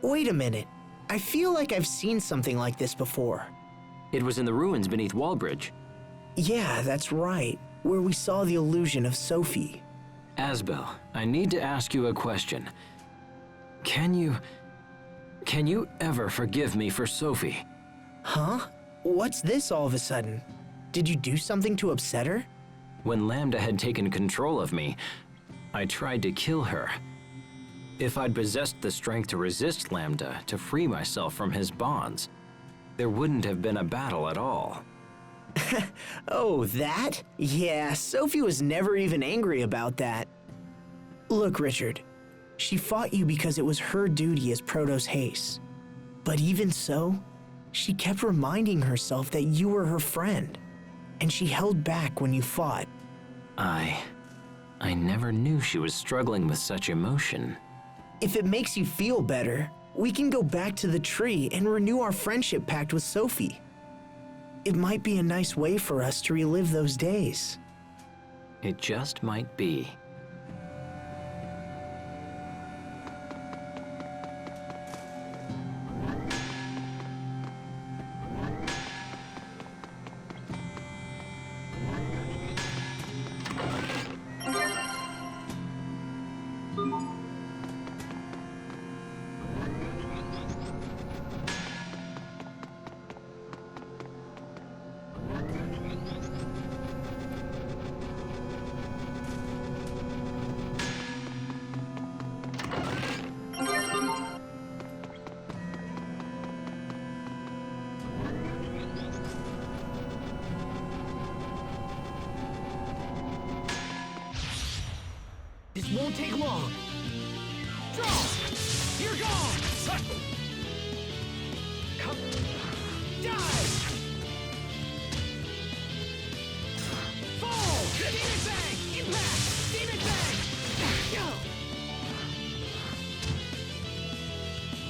Wait a minute. I feel like I've seen something like this before. It was in the ruins beneath Wallbridge. Yeah, that's right. Where we saw the illusion of Sophie. Asbel, I need to ask you a question. Can you ever forgive me for Sophie? Huh? What's this all of a sudden? Did you do something to upset her? When Lambda had taken control of me, I tried to kill her. If I'd possessed the strength to resist Lambda, to free myself from his bonds, there wouldn't have been a battle at all. Oh, that? Yeah, Sophie was never even angry about that. Look, Richard, she fought you because it was her duty as Protoss Haste. But even so, she kept reminding herself that you were her friend, and she held back when you fought. I never knew she was struggling with such emotion. If it makes you feel better, we can go back to the tree and renew our friendship pact with Sophie. It might be a nice way for us to relive those days. It just might be. This won't take long. Draw! You're gone! Come. Die! Fall! Demon Bang! Impact! Demon Bang!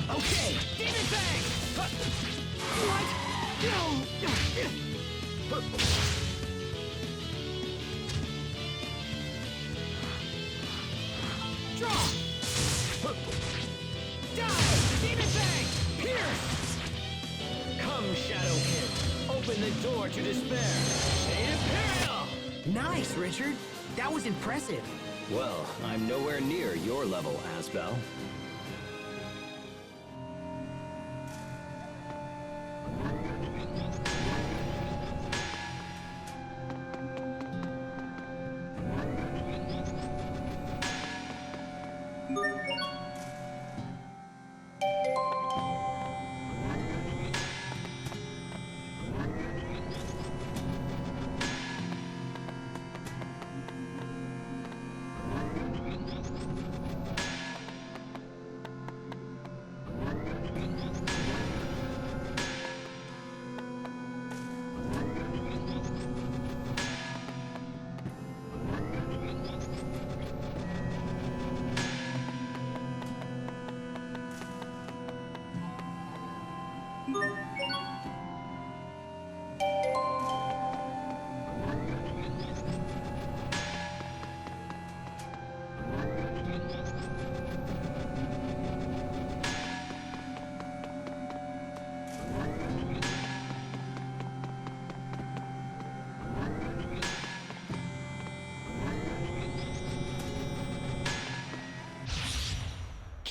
Okay! Demon Bang! What? No! Draw! Die! Demon Bang! Pierce! Come, Shadowkin. Open the door to despair. Shade Imperial! Nice, Richard. That was impressive. Well, I'm nowhere near your level, Asbel.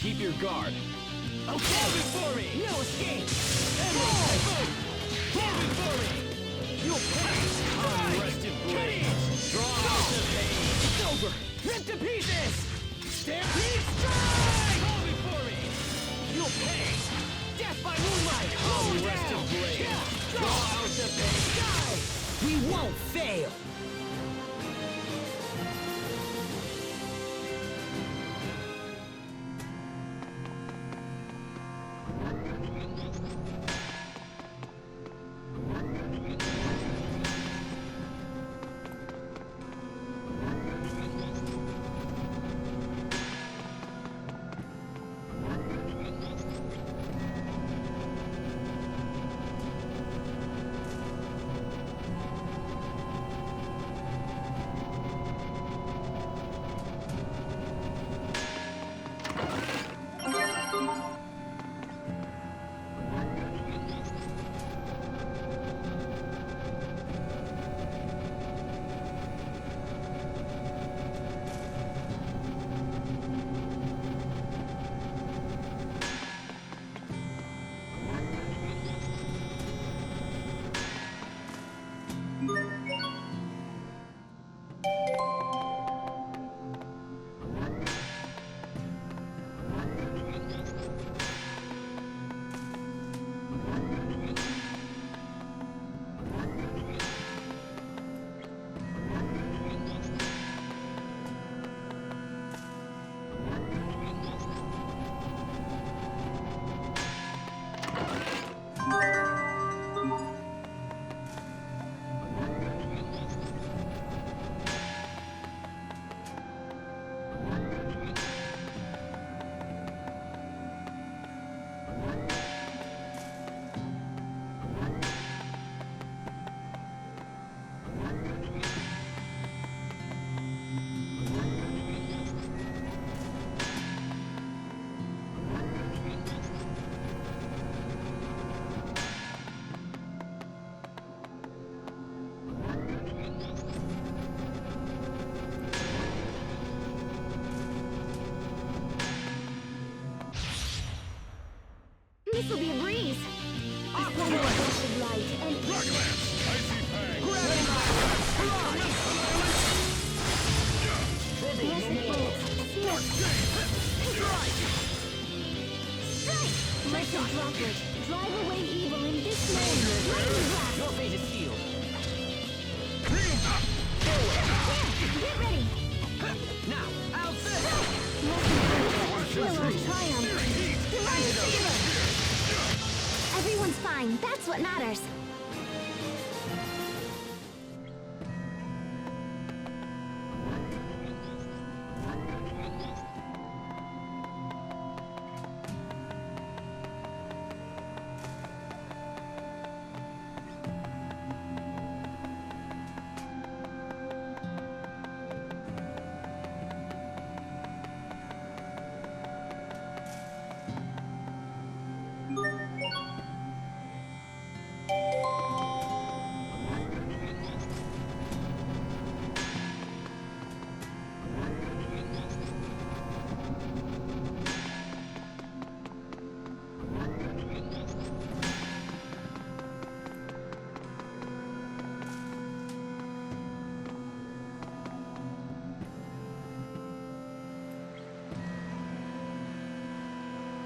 Keep your guard. Okay. Fall before me! No escape! Emerald Typhoon! Fall before me! You'll pay! Unrested blade! Draw out the pain! It's over! Rip to pieces! Stampede strike! Fall before me! You'll pay! Death by moonlight! Unrested blade! Draw out the pain! Die! We won't fail! This'll be a breeze. Aquaman, light, and Rock Lance! Icy Fang! blessed bolts. Strike! Blessed droplet. Drive away evil in this moment. Lightning blast. Your fate is sealed. Get ready. Now, out there! Will of triumph. Divine favor. Everyone's fine. That's what matters.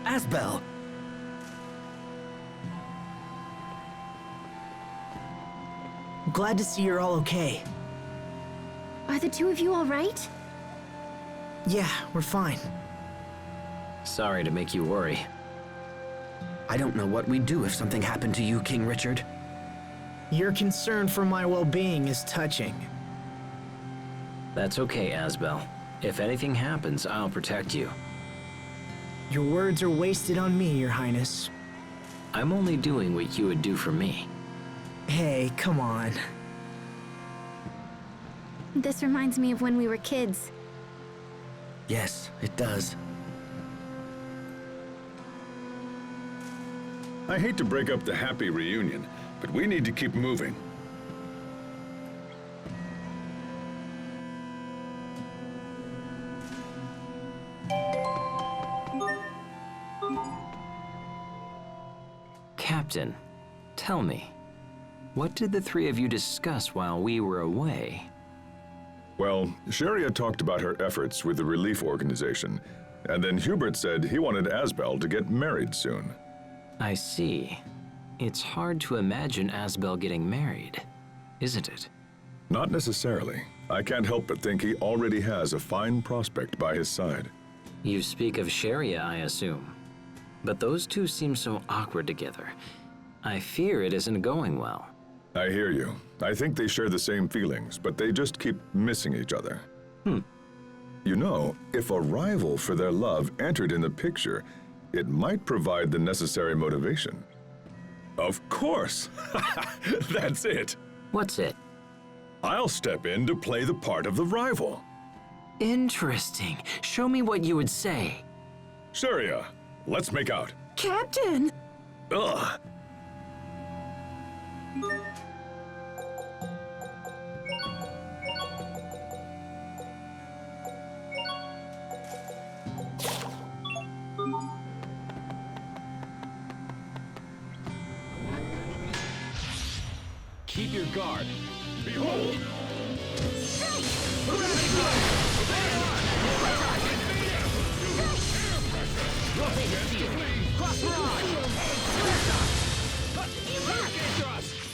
Asbel! Glad to see you're all okay. Are the two of you all right? Yeah, we're fine. Sorry to make you worry. I don't know what we'd do if something happened to you, King Richard. Your concern for my well-being is touching. That's okay, Asbel. If anything happens, I'll protect you. Your words are wasted on me, Your Highness. I'm only doing what you would do for me. Hey, come on. This reminds me of when we were kids. Yes, it does. I hate to break up the happy reunion, but we need to keep moving. Captain, tell me, what did the three of you discuss while we were away? Well, Sharia talked about her efforts with the relief organization, and then Hubert said he wanted Asbel to get married soon. I see. It's hard to imagine Asbel getting married, isn't it? Not necessarily. I can't help but think he already has a fine prospect by his side. You speak of Sharia, I assume. But those two seem so awkward together. I fear it isn't going well. I hear you. I think they share the same feelings, but they just keep missing each other. You know, if a rival for their love entered in the picture, it might provide the necessary motivation. Of course! That's it! What's it? I'll step in to play the part of the rival. Interesting. Show me what you would say. Sharia, let's make out. Captain! Ugh! Keep your guard. Behold!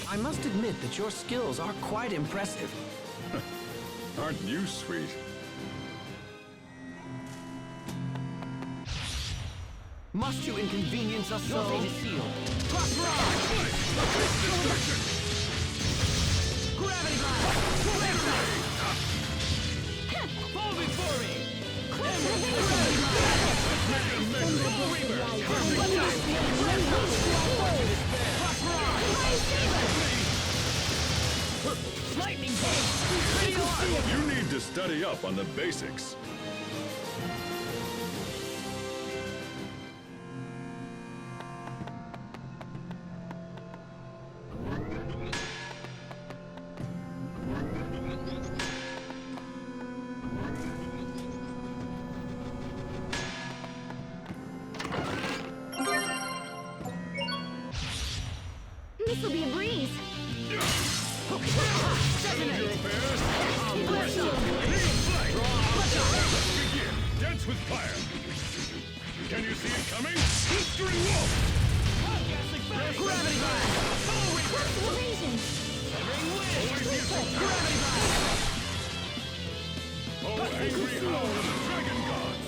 I must admit that your skills are quite impressive. Aren't you sweet? Must you inconvenience us so? Your fate is sealed. Gravity blast! Fall before me! Lightning bolt! You need to study up on the basics. This'll be a breeze. Dance with fire. Can you see it coming? Blistering wolf. Gravity blast! Evasion. Gravity blast! Oh, angry hour of the dragon gods.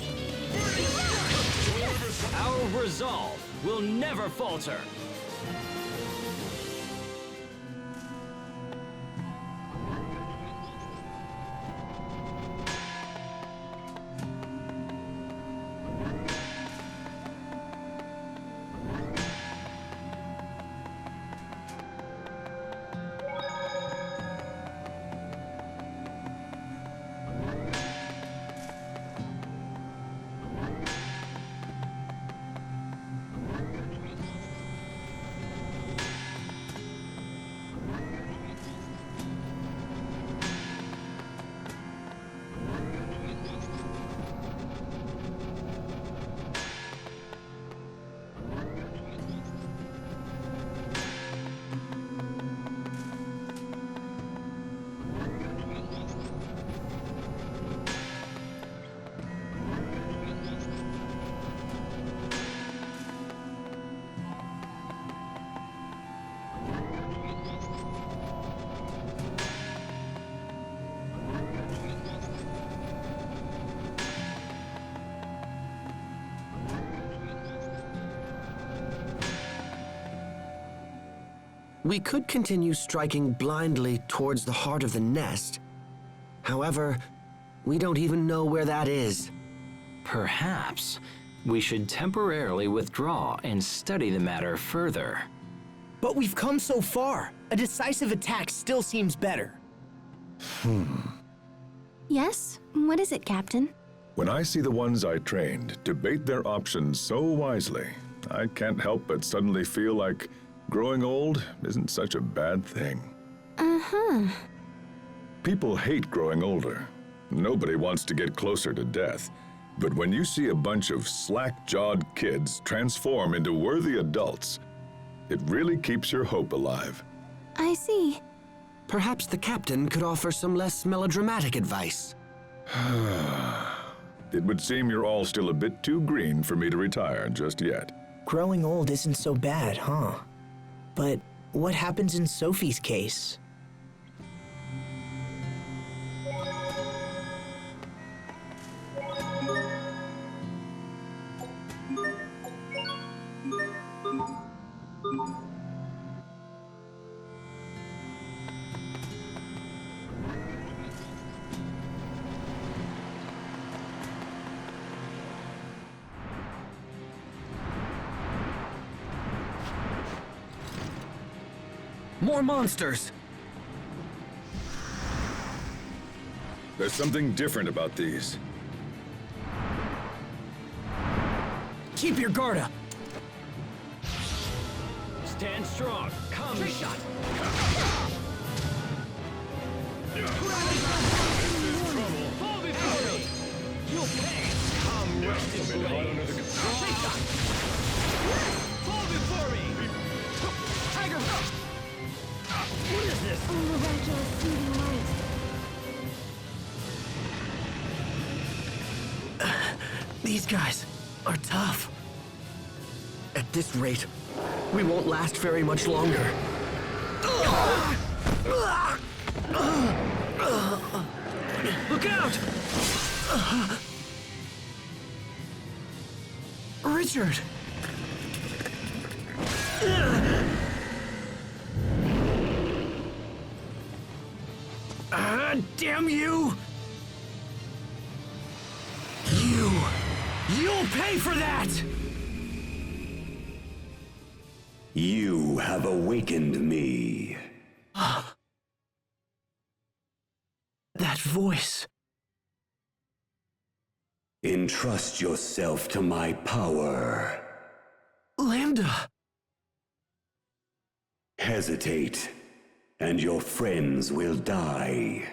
Our resolve will never falter. We could continue striking blindly towards the heart of the nest. However, we don't even know where that is. Perhaps we should temporarily withdraw and study the matter further. But we've come so far. A decisive attack still seems better. Yes? What is it, Captain? When I see the ones I trained debate their options so wisely, I can't help but suddenly feel like growing old isn't such a bad thing. Uh-huh. People hate growing older. Nobody wants to get closer to death. But when you see a bunch of slack-jawed kids transform into worthy adults, It really keeps your hope alive. I see. Perhaps the captain could offer some less melodramatic advice. It would seem you're all still a bit too green for me to retire just yet. Growing old isn't so bad, huh? But what happens in Sophie's case? More monsters! There's something different about these. Keep your guard up! Stand strong. Come shot. This is trouble. Fall before me. You'll pay. Come rest in blades. Fall before me. Tiger. What is this? Miraculous soothing light. These guys are tough. At this rate, we won't last very much longer. Look out! Richard! Damn you! You'll pay for that! You have awakened me. That voice. Entrust yourself to my power. Lambda! Hesitate, and your friends will die.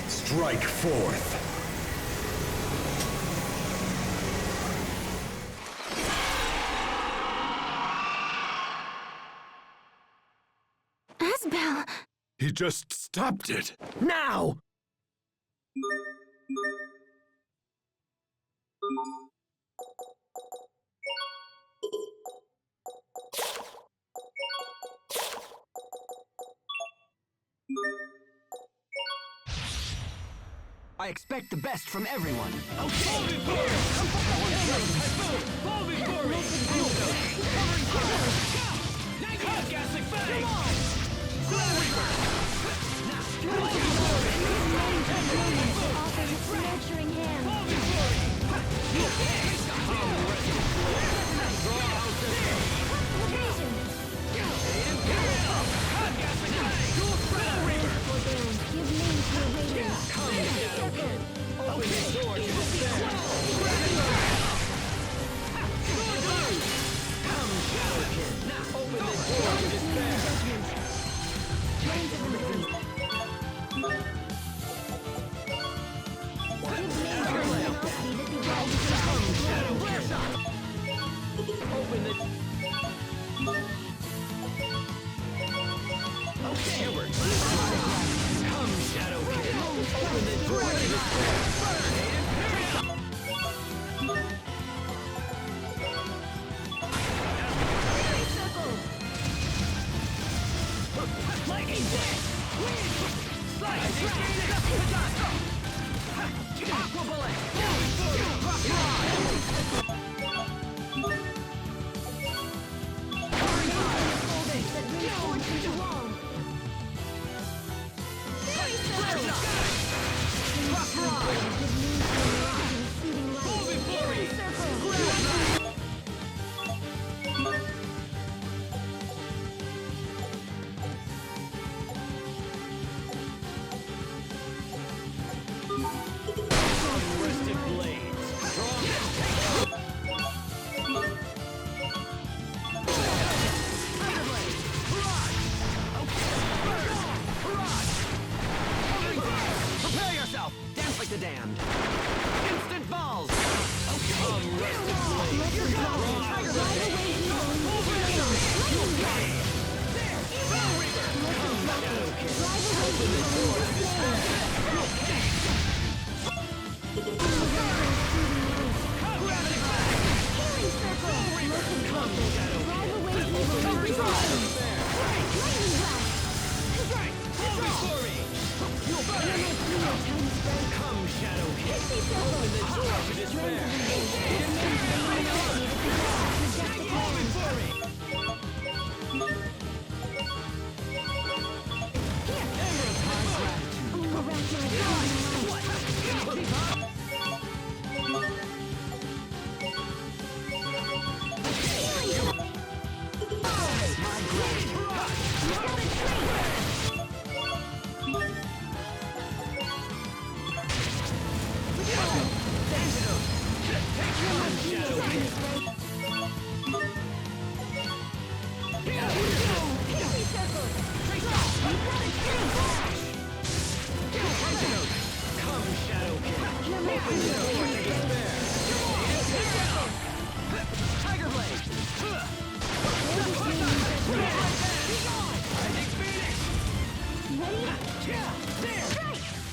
Strike forth. Asbel! He just stopped it. Now! I expect the best from everyone. Okay. Fall before me. Fall before me. Covering fire. Hot gassing fang. Slow Reaper. Fall before me. Offers its nurturing hand. Fall before me. Come rest in blades. Draw out the Evasion. Imperial. Hot gassing fang. Slow Reaper. Give name to your waiting. Come Shadow Kid. Open the door to despair. Come Shadow Kid. Now open the door to despair. Come Shadow Kid. Open the... Okay. Edward. Come Shadow Kid. Open the door to despair. Lightning Dash! Slice! Aqua Bullet!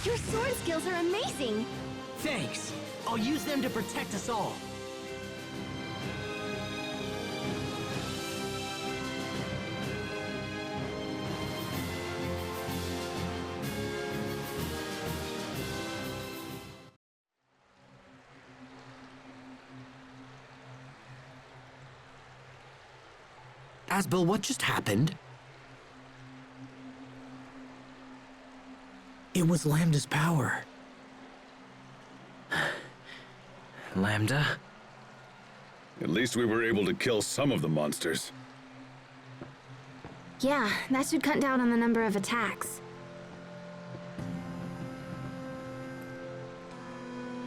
Your sword skills are amazing! Thanks. I'll use them to protect us all. Asbel, what just happened? It was Lambda's power. Lambda? At least we were able to kill some of the monsters. Yeah, that should cut down on the number of attacks.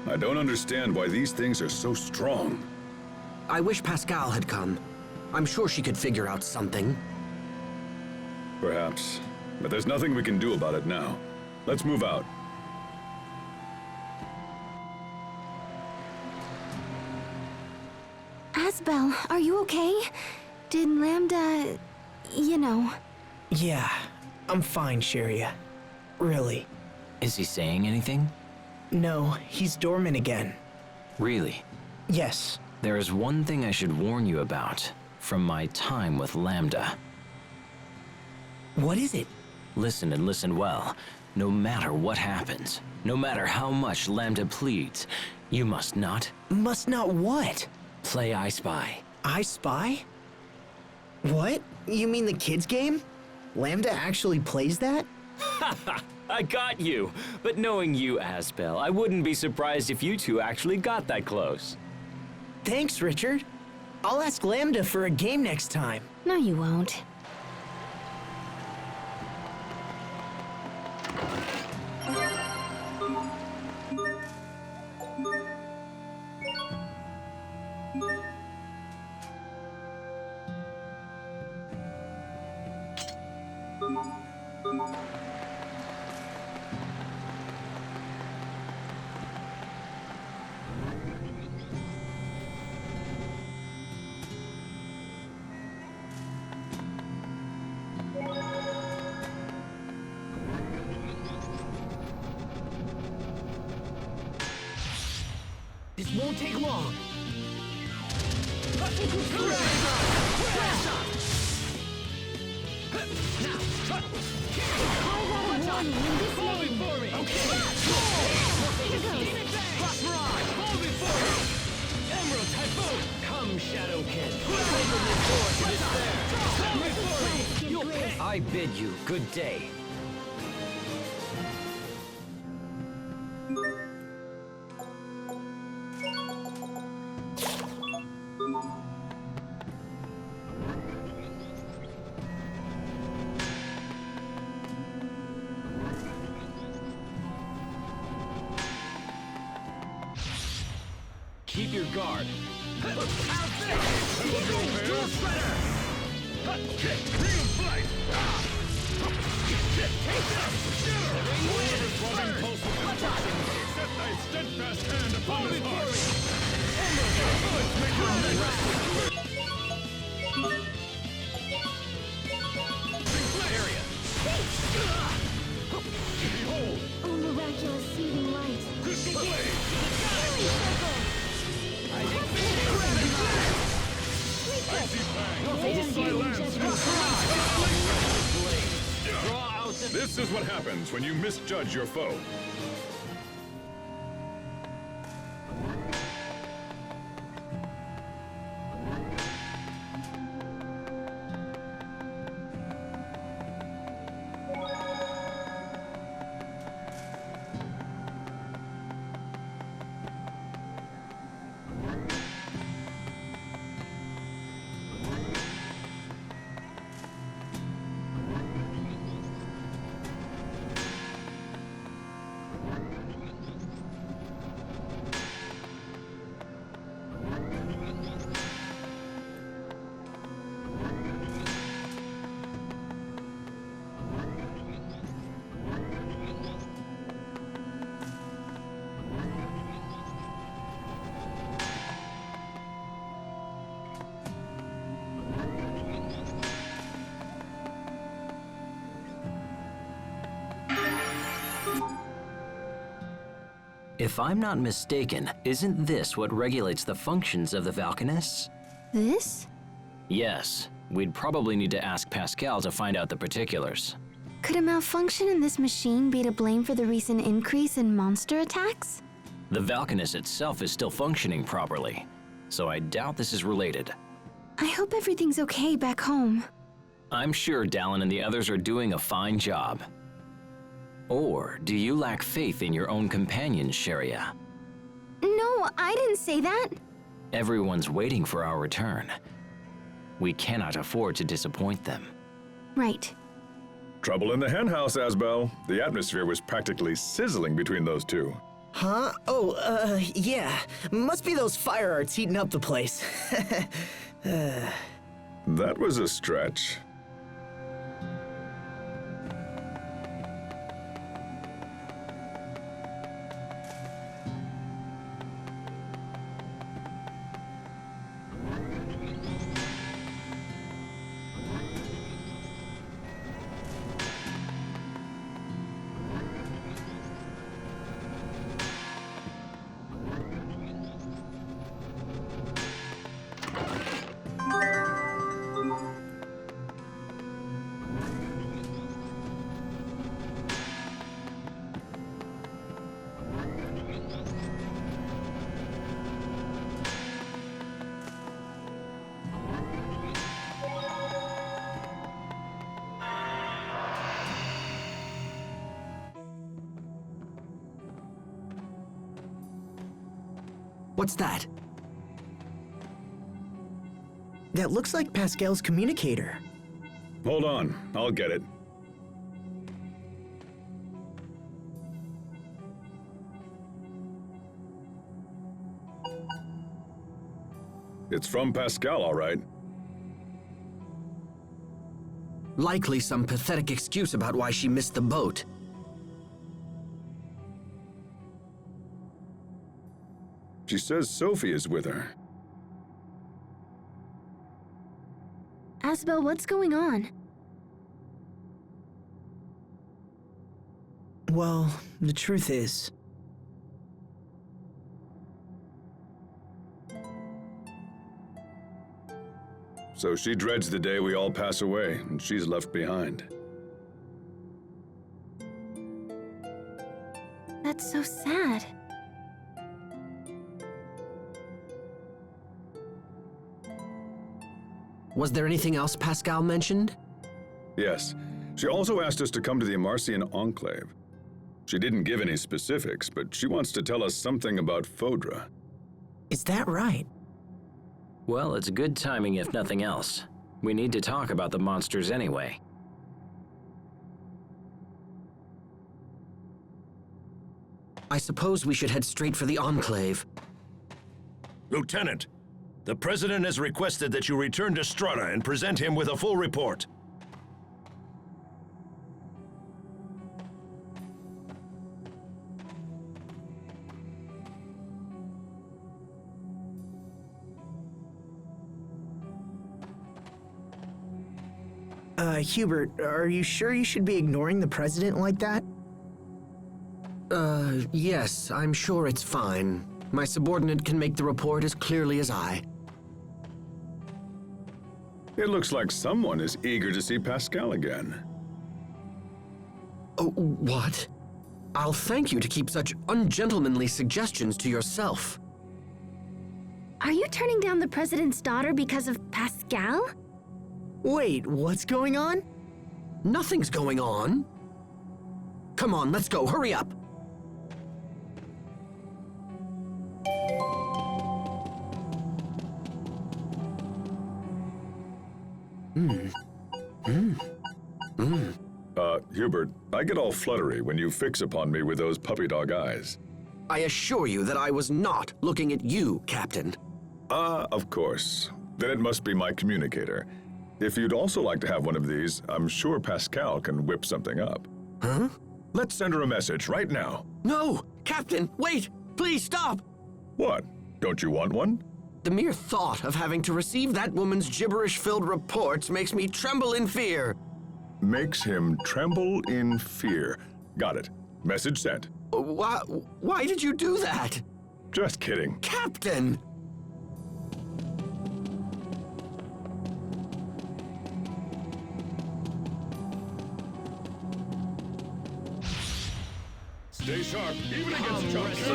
I don't understand why these things are so strong. I wish Pascal had come. I'm sure she could figure out something. Perhaps. But there's nothing we can do about it now. Let's move out. Asbel, are you okay? Did Lambda... you know... Yeah, I'm fine, Sharia. Really. Is he saying anything? No, he's dormant again. Really? Yes. There is one thing I should warn you about from my time with Lambda. What is it? Listen and listen well. No matter what happens, no matter how much Lambda pleads, you must not... Must not what? Play I Spy. I Spy? What? You mean the kids game? Lambda actually plays that? I got you! But knowing you, Asbel, I wouldn't be surprised if you two actually got that close. Thanks, Richard. I'll ask Lambda for a game next time. No, you won't. This won't take long. I bid you good day. Keep your guard. Set thy steadfast hand upon his heart. This is what happens when you misjudge your foe. If I'm not mistaken, isn't this what regulates the functions of the Valkanists? This? Yes. We'd probably need to ask Pascal to find out the particulars. Could a malfunction in this machine be to blame for the recent increase in monster attacks? The Valkanist itself is still functioning properly, so I doubt this is related. I hope everything's okay back home. I'm sure Dallin and the others are doing a fine job. Or do you lack faith in your own companions, Sharia? No, I didn't say that. Everyone's waiting for our return. We cannot afford to disappoint them. Right. Trouble in the henhouse, Asbel. The atmosphere was practically sizzling between those two. Huh? Oh, yeah. Must be those fire arts heating up the place. That was a stretch. What's that? That looks like Pascal's communicator. Hold on, I'll get it. It's from Pascal, all right. Likely some pathetic excuse about why she missed the boat. She says Sophie is with her. Asbel, what's going on? Well, the truth is, So she dreads the day we all pass away, and she's left behind. That's so sad. Was there anything else Pascal mentioned? Yes. She also asked us to come to the Amarcian Enclave. She didn't give any specifics, but she wants to tell us something about Fodra. is that right? Well, it's good timing if nothing else. We need to talk about the monsters anyway. I suppose we should head straight for the Enclave. Lieutenant, the President has requested that you return to Strata and present him with a full report. Hubert, are you sure you should be ignoring the President like that? Yes, I'm sure it's fine. My subordinate can make the report as clearly as I. It looks like someone is eager to see Pascal again. Oh, what? I'll thank you to keep such ungentlemanly suggestions to yourself. Are you turning down the president's daughter because of Pascal? Wait, what's going on? Nothing's going on. Come on, let's go. Hurry up. Hubert, I get all fluttery when you fix upon me with those puppy dog eyes. I assure you that I was not looking at you, Captain. Of course. Then it must be my communicator. If you'd also like to have one of these, I'm sure Pascal can whip something up. Huh? Let's send her a message right now. No! Captain, wait! Please stop! What? Don't you want one? The mere thought of having to receive that woman's gibberish-filled reports makes me tremble in fear. Makes him tremble in fear. Got it. Message sent. Why did you do that? Just kidding. Captain! Stay sharp, even against jumps.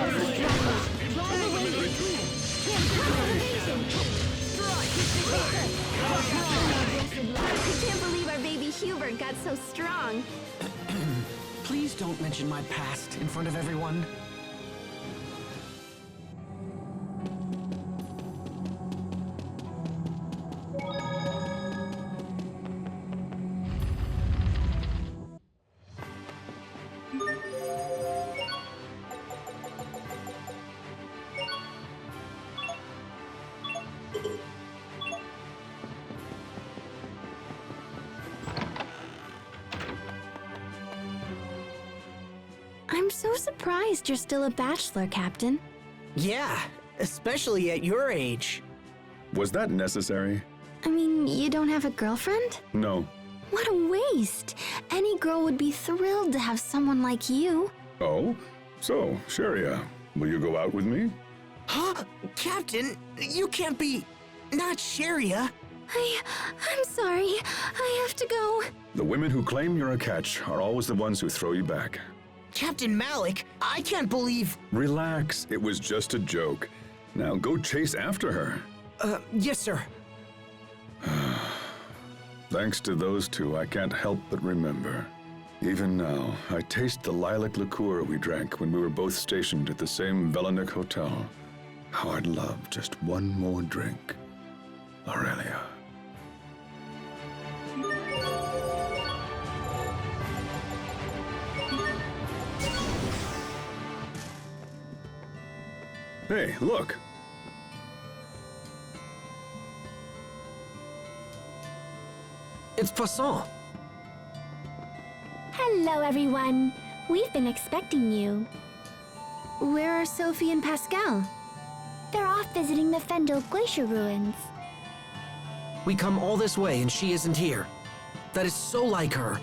I can't believe our baby Hubert got so strong. Please don't mention my past in front of everyone. I'm so surprised you're still a bachelor, Captain. Yeah, especially at your age. Was that necessary? I mean, you don't have a girlfriend? No. What a waste! Any girl would be thrilled to have someone like you. Oh? So, Sharia, will you go out with me? Huh? Captain, you can't be... not Sharia. I'm sorry. I have to go. The women who claim you're a catch are always the ones who throw you back. Captain Malik, I can't believe... Relax, it was just a joke. Now go chase after her. Yes, sir. Thanks to those two, I can't help but remember. Even now, I taste the lilac liqueur we drank when we were both stationed at the same Velanik hotel. How I'd love just one more drink. Aurelia. Hey, look. It's Poisson. Hello, everyone. We've been expecting you. Where are Sophie and Pascal? They're off visiting the Fendel Glacier ruins. We come all this way and she isn't here. That is so like her.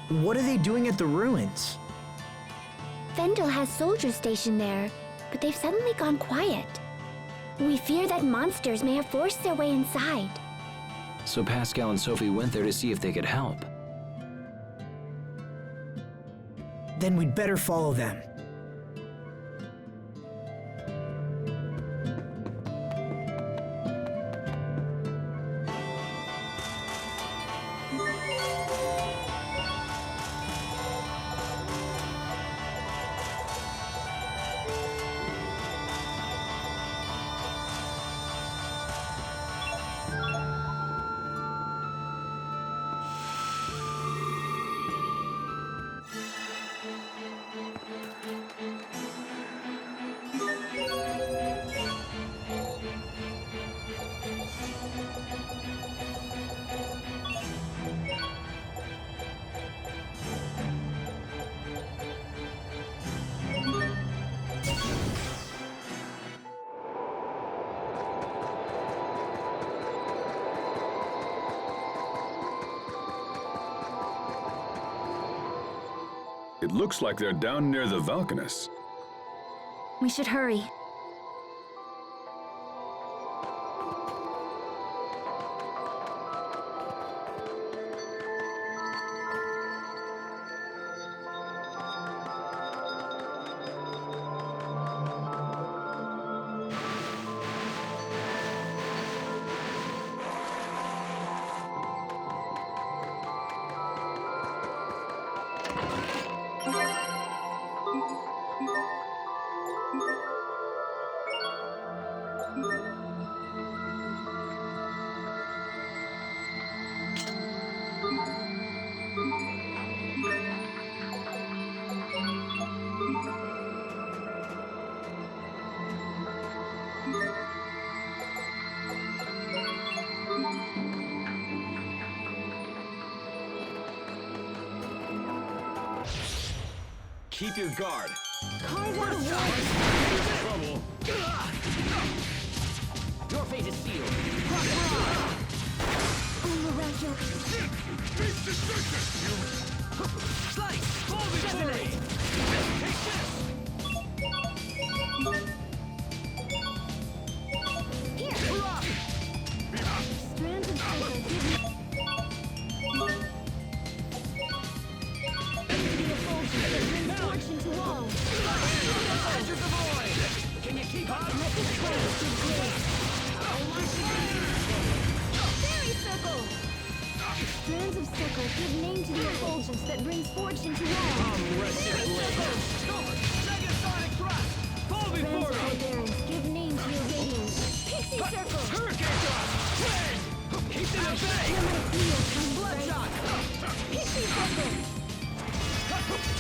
What are they doing at the ruins? Fendel has soldiers stationed there, but they've suddenly gone quiet. We fear that monsters may have forced their way inside. So Pascal and Sophie went there to see if they could help. Then we'd better follow them. It looks like they're down near the Valkanus. We should hurry. Keep your guard. Carve out a way. Trouble. Your fate is sealed. Overwhelm. Face destruction! Slice! Fall before me! Take this! Here. Strands of cycle give me... Fortune to all. Enter the void! Can you keep up? Let this place give grace. Fairy circle! Strands of circle give name to the effulgence that brings fortune to all. Fairy circle! Negasonic thrust! Fall before Strands of me! forbearance give name to your radiance. Pixie circle! Hurricane thrust! Wind! Keep them at bay! Bloodshot! Pixie circle!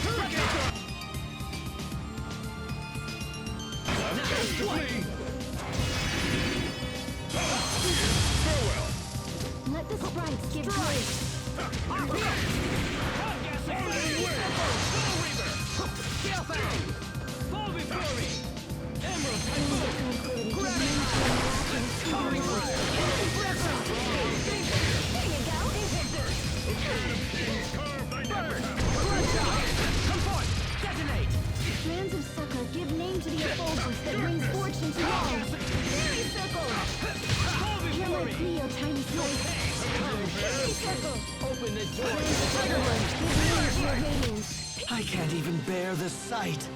Hurricane thrust! Farewell! Let the sprites give grace. Fall before me! Emerald Typhoon! Here you go. Bird! Bloodshot! Come forth! Detonate! Strands of succor give name to the effulgence that brings fortune to all. Fairy circle! Fall Hear before my me! plea, O tiny snake. Fairy circle! Open the door! Strands of firelight give name to your radiance. I can't even bear the sight.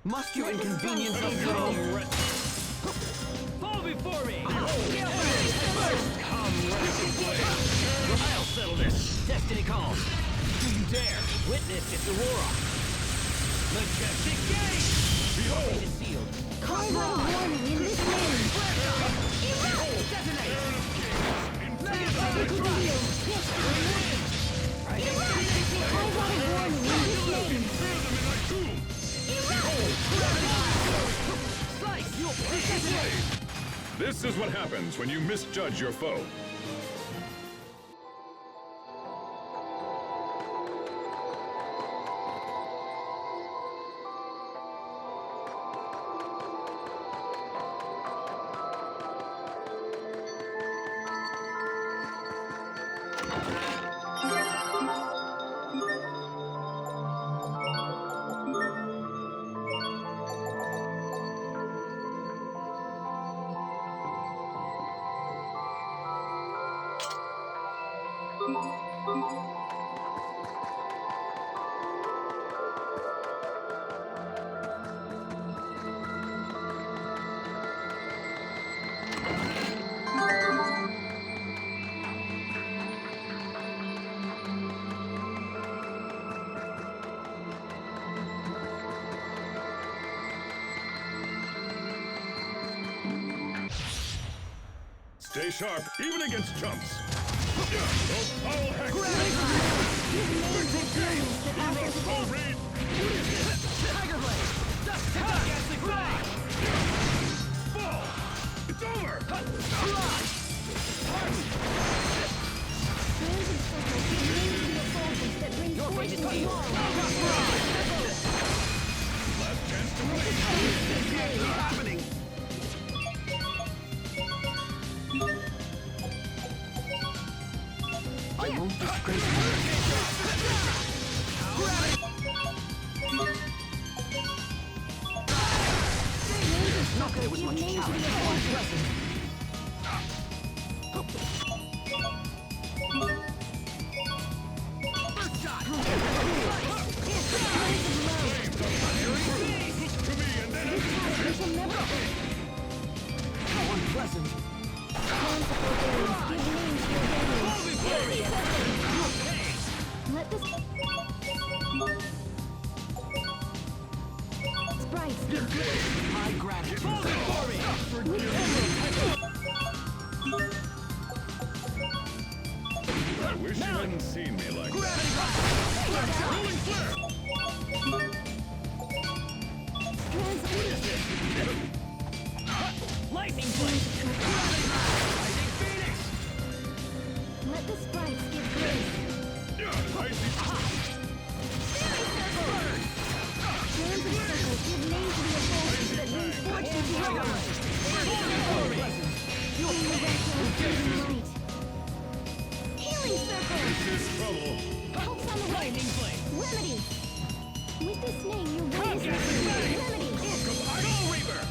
Must you inconvenience us so? Fall before me! Come, I'll settle this! Destiny calls! Do you dare witness its aurora? Majestic gate! Behold! It is sealed! Carve out a warning in this name. Detonate! Negasonic thrust! Carve out a warning in this name. This is what happens when you misjudge your foe. Stay sharp, even against chumps. Those foul hacks! Tiger Blade! Ghastly Fang! Fall! It's over! Strands of succor give name to the effulgence that brings fortune to all. Last chance to play! This can't keep happening! I won't disgrace you. Not that it was much challenge. Unpleasant! Let this sprites give My gratitude. Fall before me! I wish you hadn't seen me like that. Rolling flare! Lightning blade! Lightning phoenix! Let the sprites give grace. Strands of circles give name to the opponents that bring fortune to your life. Feel the red glow fading light. Healing circle! Helps on the way. Lightning blade! Remedy! With this name, your way is remedy! Soul Reaper!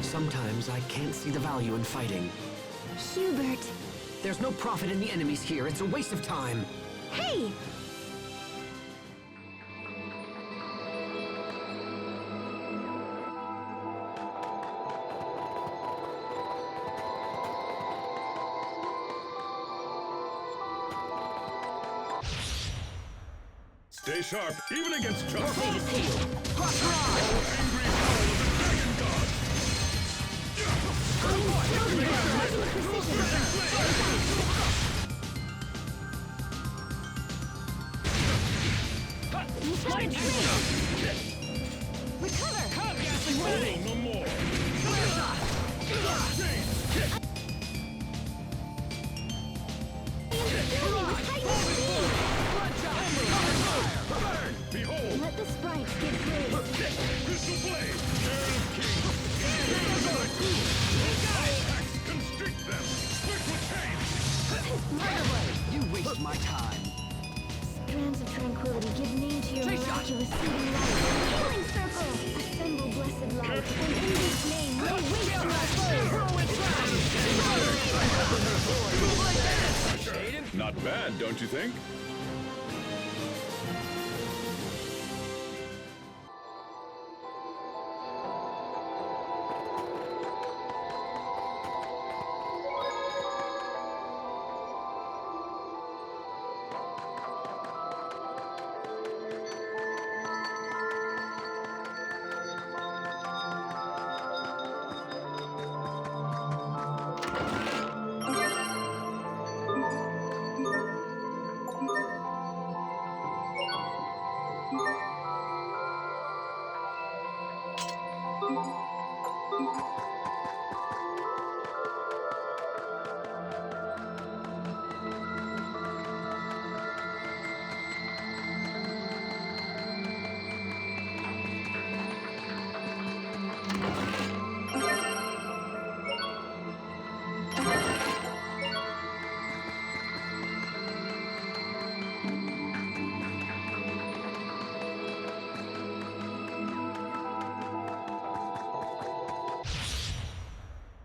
Sometimes I can't see the value in fighting. Hubert. There's no profit in the enemies here. It's a waste of time. Hey! Stay sharp, even against chumps. Angry soul of the dragon god! Lightning Recover! Ghastly no more! Behold! Let the sprites give grace. Crystal blade! Sheriff King! Axe, constrict them! Quick with chains! You waste my time. Strands of tranquility give name to your miraculous seeding light. Healing circle! Assemble blessed light, and in this name, lay waste to our foes. Not bad, don't you think?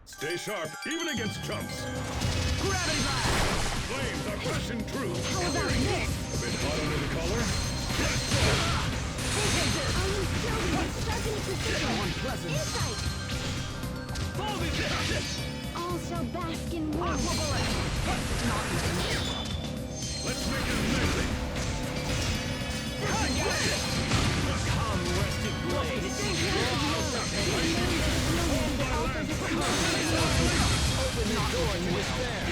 Stay sharp, even against chumps. Gravity blast! Flames are fresh and true. How about this? A bit hot under the collar. I am still with sharpened precision. Unpleasant. Insight! All shall bask in warmth. Let's make it amazing. Come, rested blade! Open the door to despair!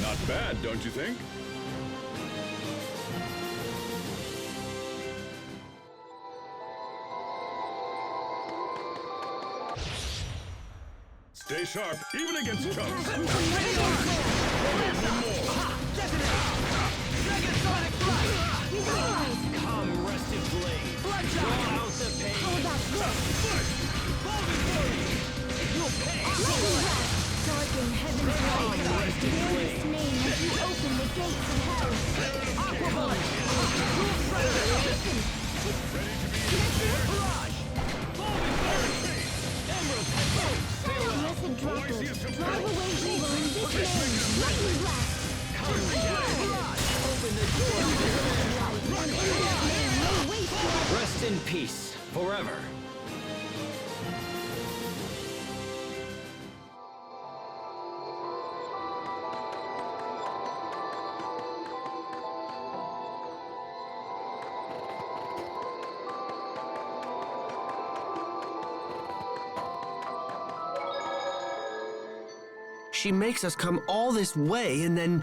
Not bad, don't you think? Stay sharp, even against chumps. Come, rested blade! Draw out the pain! How about this? You'll pay! Darken heaven's light. Bear this name as you open the gates of hell. Aquabullet! Listen! Blessed droplets, drive away evil in this name. Lightning blast! Open the door! And in this name, lay waste your Rest in peace, forever. she makes us come all this way and then...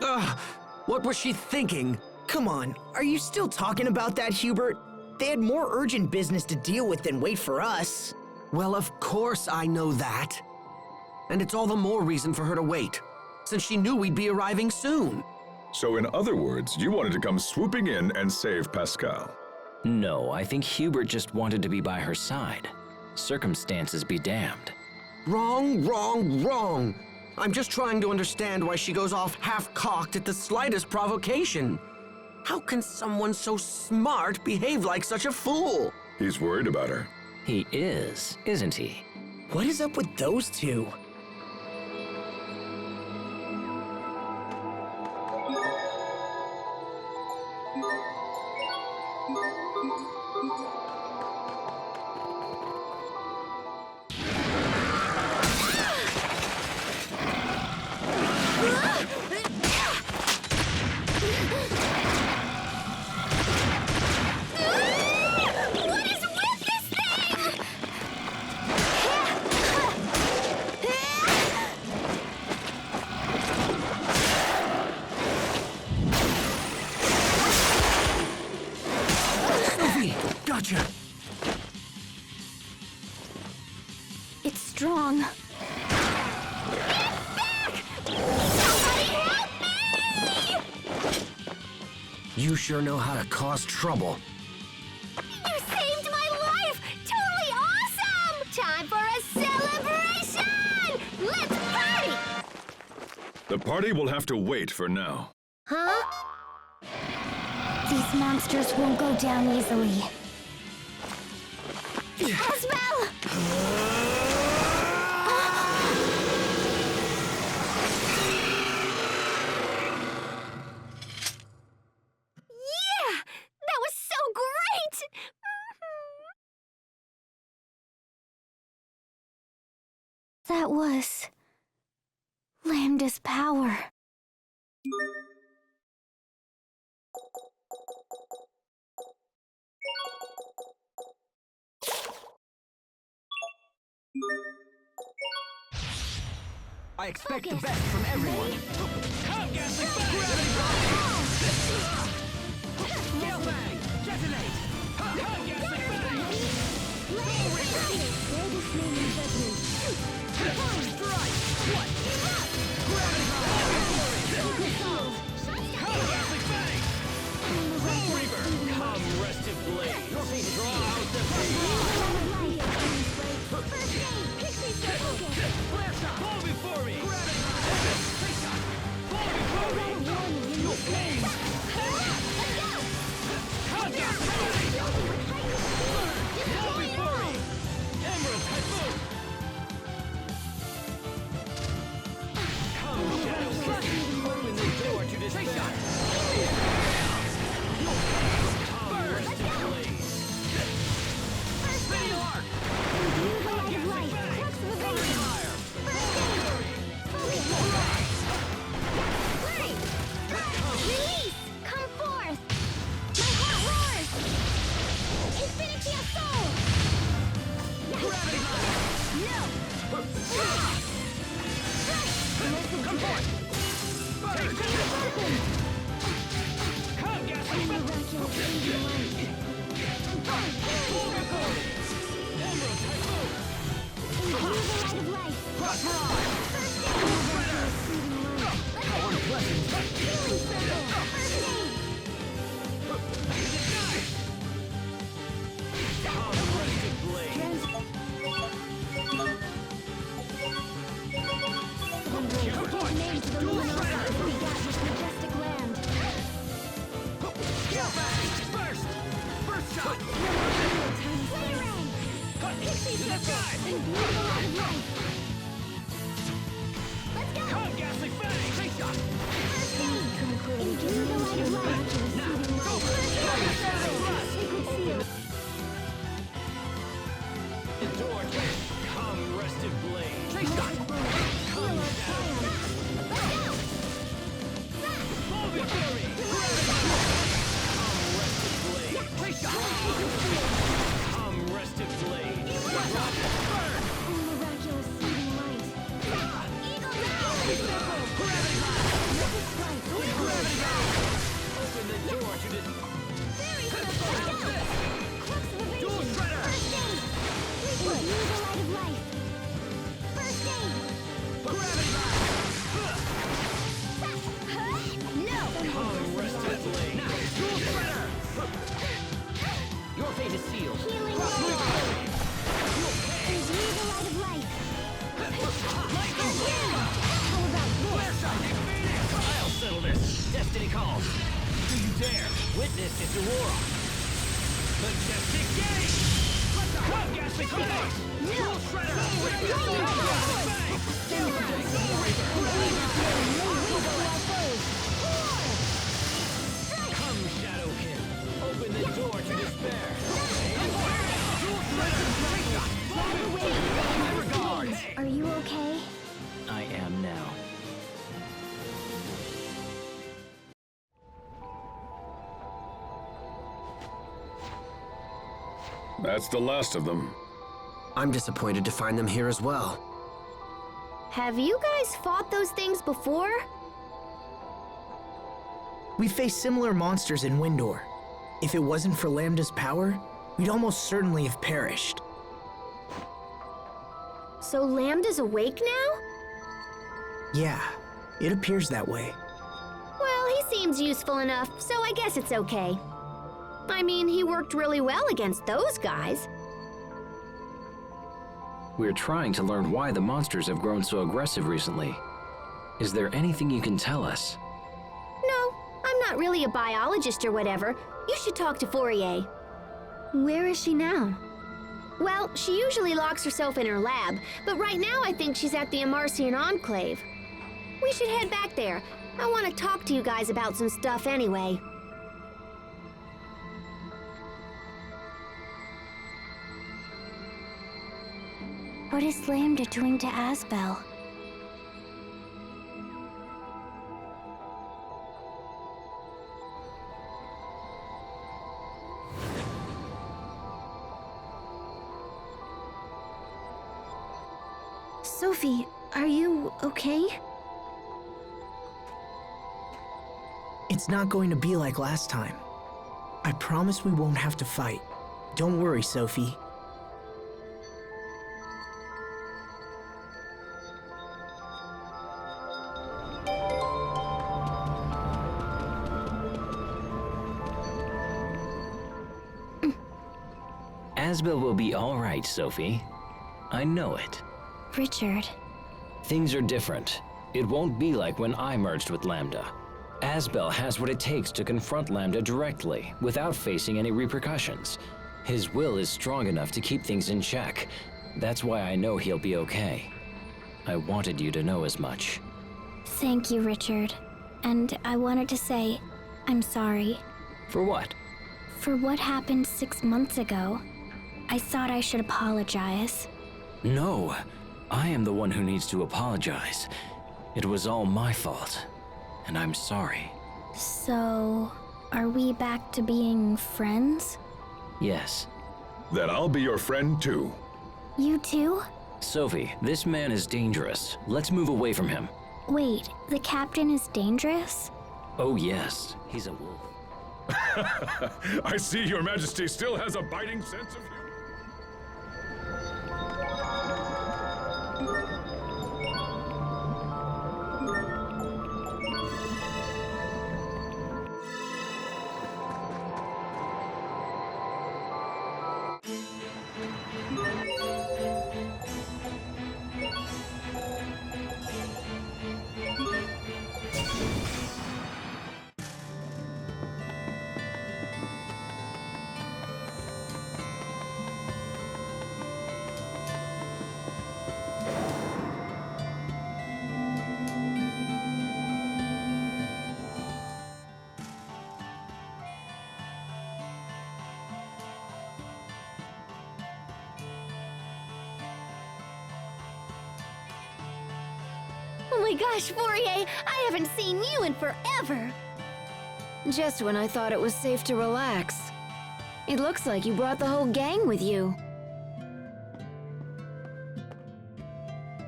Ugh, what was she thinking? Come on, are you still talking about that, Hubert? They had more urgent business to deal with than wait for us. Well, of course I know that. And it's all the more reason for her to wait, since she knew we'd be arriving soon. So in other words, you wanted to come swooping in and save Pascal. No, I think Hubert just wanted to be by her side. Circumstances be damned. Wrong, wrong, wrong. I'm just trying to understand why she goes off half-cocked at the slightest provocation. How can someone so smart behave like such a fool? He's worried about her. He is, isn't he? What is up with those two? Gotcha. It's strong. You sure know how to cause trouble. You saved my life! Totally awesome! Time for a celebration! Let's party! The party will have to wait for now. Huh? These monsters won't go down easily. Asbel! Yeah! That was so great! That was... Lambda's power. I expect the best from everyone. Come, Ghastly Fang! Gale Fang! Detonate! Come, Ghastly Fang! Strike! What? Gravity! Come, Ghastly Fang! Soul Reaver! Come, Rested Blade! Draw out the beam! Blast off! Fall before me! Take shot! Fall before me! You'll pay! Come, Ghastly Fang! Fall before me! Emerald Typhoon! Come, Shadow Wizard! Open the door to despair! You'll pay! Come, Rested Blade! Spinning Arc! Come, Ghastly Fang! Fire! Release! Come forth! My heart roars! Infinity of soul! Gravity No! Come forth! Come, Ghastly Fang! Emerald Typhoon! Cross Mirage! How unpleasant! Come, Rested Blade! Come forth! Dual Shredder! Gale Fang! Burst! Burst shot! To the sky! Come, Ghastly Fang! Take shot! Now, go for it! The door to Come, Rested Blade! Take shot! Come down! Fall before me! Come, Rested Blade! Take shot! Come, Rested Blade! Burn! shield. Healing Rock word. victory. Imbue the light of life. Lightning storm. How about this? Flare shining Phoenix. I'll settle this. Destiny calls. Do you dare witness its aurora? Majestic gate. Come, Ghastly Cloud. Soul Shredder. Come, Ghastly Fang. Soul Reaper. Come, Shadow Kin. Open the door to despair. Soul Shredder. My regards. Are you okay? I am now. That's the last of them. I'm disappointed to find them here as well. Have you guys fought those things before? We faced similar monsters in Windor. If it wasn't for Lambda's power, we'd almost certainly have perished. So Lambda's awake now? Yeah, it appears that way. Well, he seems useful enough, so I guess it's okay. I mean, he worked really well against those guys. We're trying to learn why the monsters have grown so aggressive recently. Is there anything you can tell us? No, I'm not really a biologist or whatever. You should talk to Fourier. Where is she now? Well, she usually locks herself in her lab, but right now I think she's at the Amarcian Enclave. We should head back there. I want to talk to you guys about some stuff anyway. What is Lambda doing to Asbel? Sophie, are you okay? It's not going to be like last time. I promise we won't have to fight. Don't worry, Sophie. Asbel will be all right, Sophie. I know it. Richard. Things are different. It won't be like when I merged with Lambda. Asbel has what it takes to confront Lambda directly, without facing any repercussions. His will is strong enough to keep things in check. That's why I know he'll be okay. I wanted you to know as much. Thank you, Richard. And I wanted to say, I'm sorry. For what? For what happened 6 months ago. I thought I should apologize. No, I am the one who needs to apologize. It was all my fault, and I'm sorry. So, are we back to being friends? Yes. Then I'll be your friend too. You too? Sophie, this man is dangerous. Let's move away from him. Wait, the captain is dangerous? Oh yes, he's a wolf. I see your majesty still has a biting sense of humor. Oh my gosh, Fourier! I haven't seen you in forever! Just when I thought it was safe to relax. It looks like you brought the whole gang with you.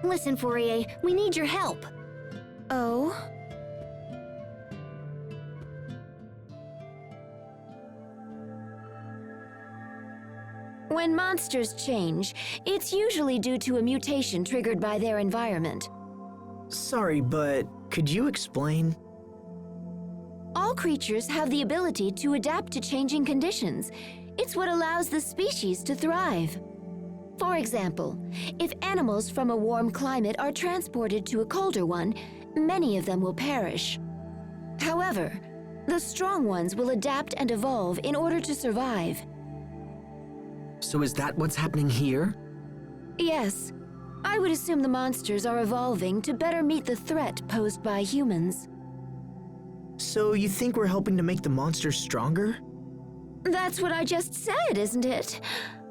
Listen, Fourier, we need your help. Oh? When monsters change, it's usually due to a mutation triggered by their environment. Sorry, but could you explain? All creatures have the ability to adapt to changing conditions. It's what allows the species to thrive. For example, if animals from a warm climate are transported to a colder one, many of them will perish. However, the strong ones will adapt and evolve in order to survive. So is that what's happening here? Yes, I would assume the monsters are evolving to better meet the threat posed by humans. So you think we're helping to make the monsters stronger? That's what I just said, isn't it?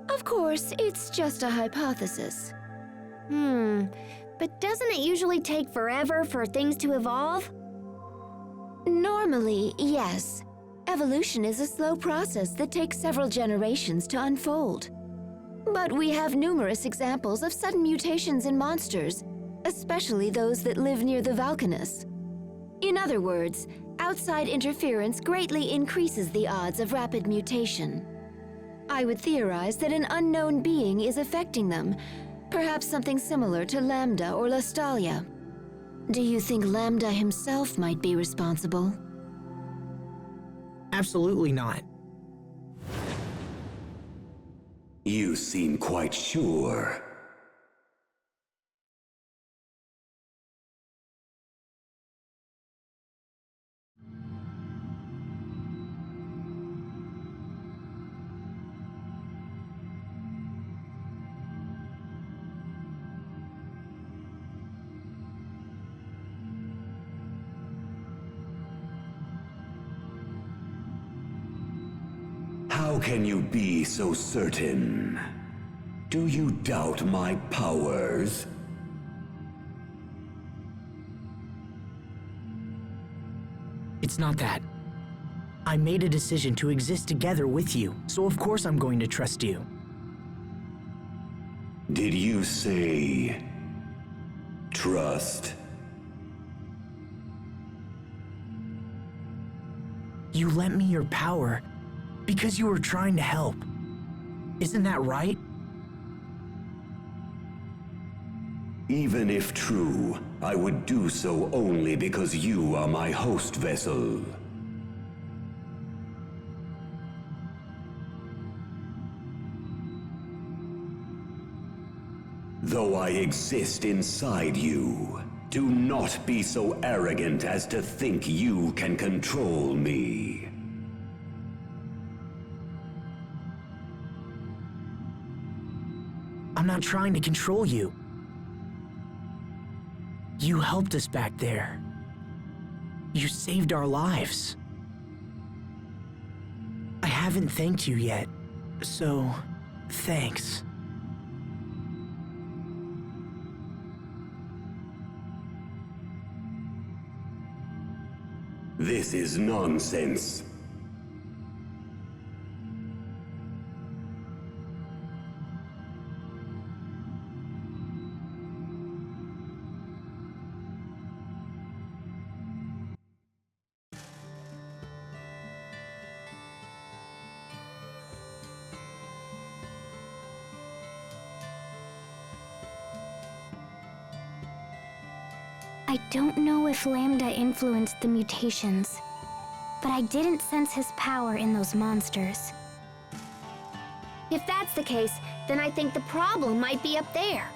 Of course, it's just a hypothesis. But doesn't it usually take forever for things to evolve? Normally, yes. Evolution is a slow process that takes several generations to unfold. But we have numerous examples of sudden mutations in monsters, especially those that live near the Valkanus. In other words, outside interference greatly increases the odds of rapid mutation. I would theorize that an unknown being is affecting them, perhaps something similar to Lambda or Lastalia. Do you think Lambda himself might be responsible? Absolutely not. You seem quite sure. How can you be so certain? Do you doubt my powers? It's not that. I made a decision to exist together with you, so of course I'm going to trust you. Did you say trust? You lent me your power because you were trying to help. Isn't that right? Even if true, I would do so only because you are my host vessel. Though I exist inside you, do not be so arrogant as to think you can control me. I'm not trying to control you. You helped us back there. You saved our lives. I haven't thanked you yet, so thanks. This is nonsense. I don't know if Lambda influenced the mutations, but I didn't sense his power in those monsters. If that's the case, then I think the problem might be up there.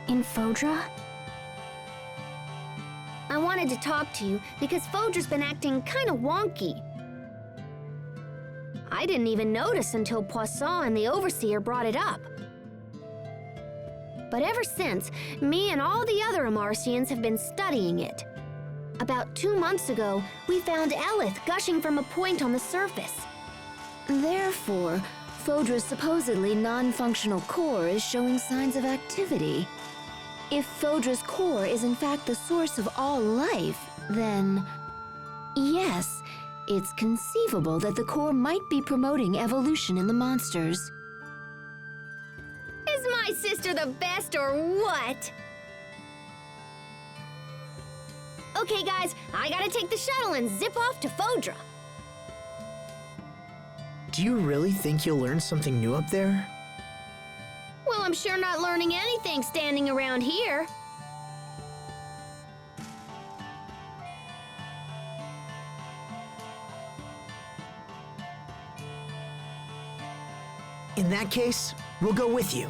In Fodra? I wanted to talk to you because Fodra's been acting kinda wonky. I didn't even notice until Poisson and the Overseer brought it up. But ever since, me and all the other Amarcians have been studying it. About 2 months ago, we found Elith gushing from a point on the surface. Therefore, Fodra's supposedly non-functional core is showing signs of activity. If Fodra's core is in fact the source of all life, then yes, it's conceivable that the core might be promoting evolution in the monsters. Is my sister the best or what? Okay guys, I gotta take the shuttle and zip off to Fodra. Do you really think you'll learn something new up there? Well, I'm sure not learning anything standing around here. In that case, we'll go with you.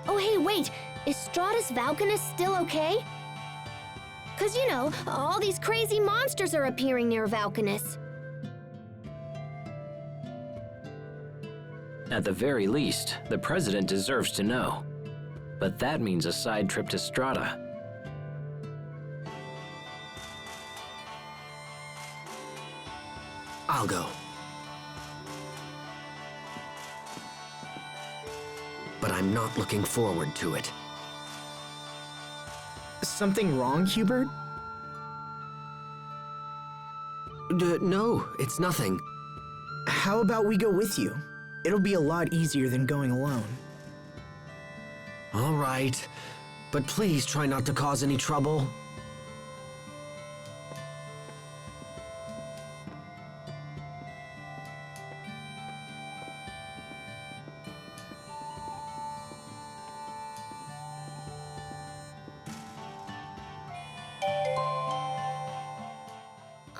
Oh, hey, wait! Is Stratus Valkanus still okay? 'Cause, you know, all these crazy monsters are appearing near Valkanus. At the very least, the president deserves to know. But that means a side trip to Strata. I'll go. But I'm not looking forward to it. Something wrong, Hubert? No, it's nothing. How about we go with you? It'll be a lot easier than going alone. All right, but please try not to cause any trouble.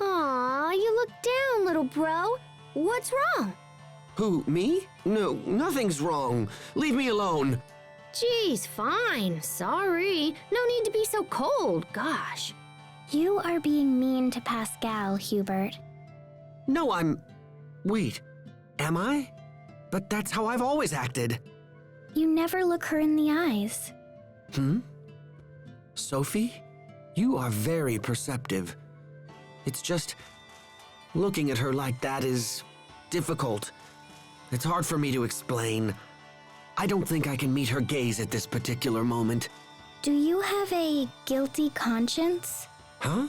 Aw, you look down, little bro. What's wrong? Who, me? No, nothing's wrong. Leave me alone. Geez, fine. Sorry. No need to be so cold, gosh. You are being mean to Pascal, Hubert. No, Wait, am I? But that's how I've always acted. You never look her in the eyes. Sophie? You are very perceptive. It's just, looking at her like that is difficult. It's hard for me to explain. I don't think I can meet her gaze at this particular moment. Do you have a guilty conscience? Huh?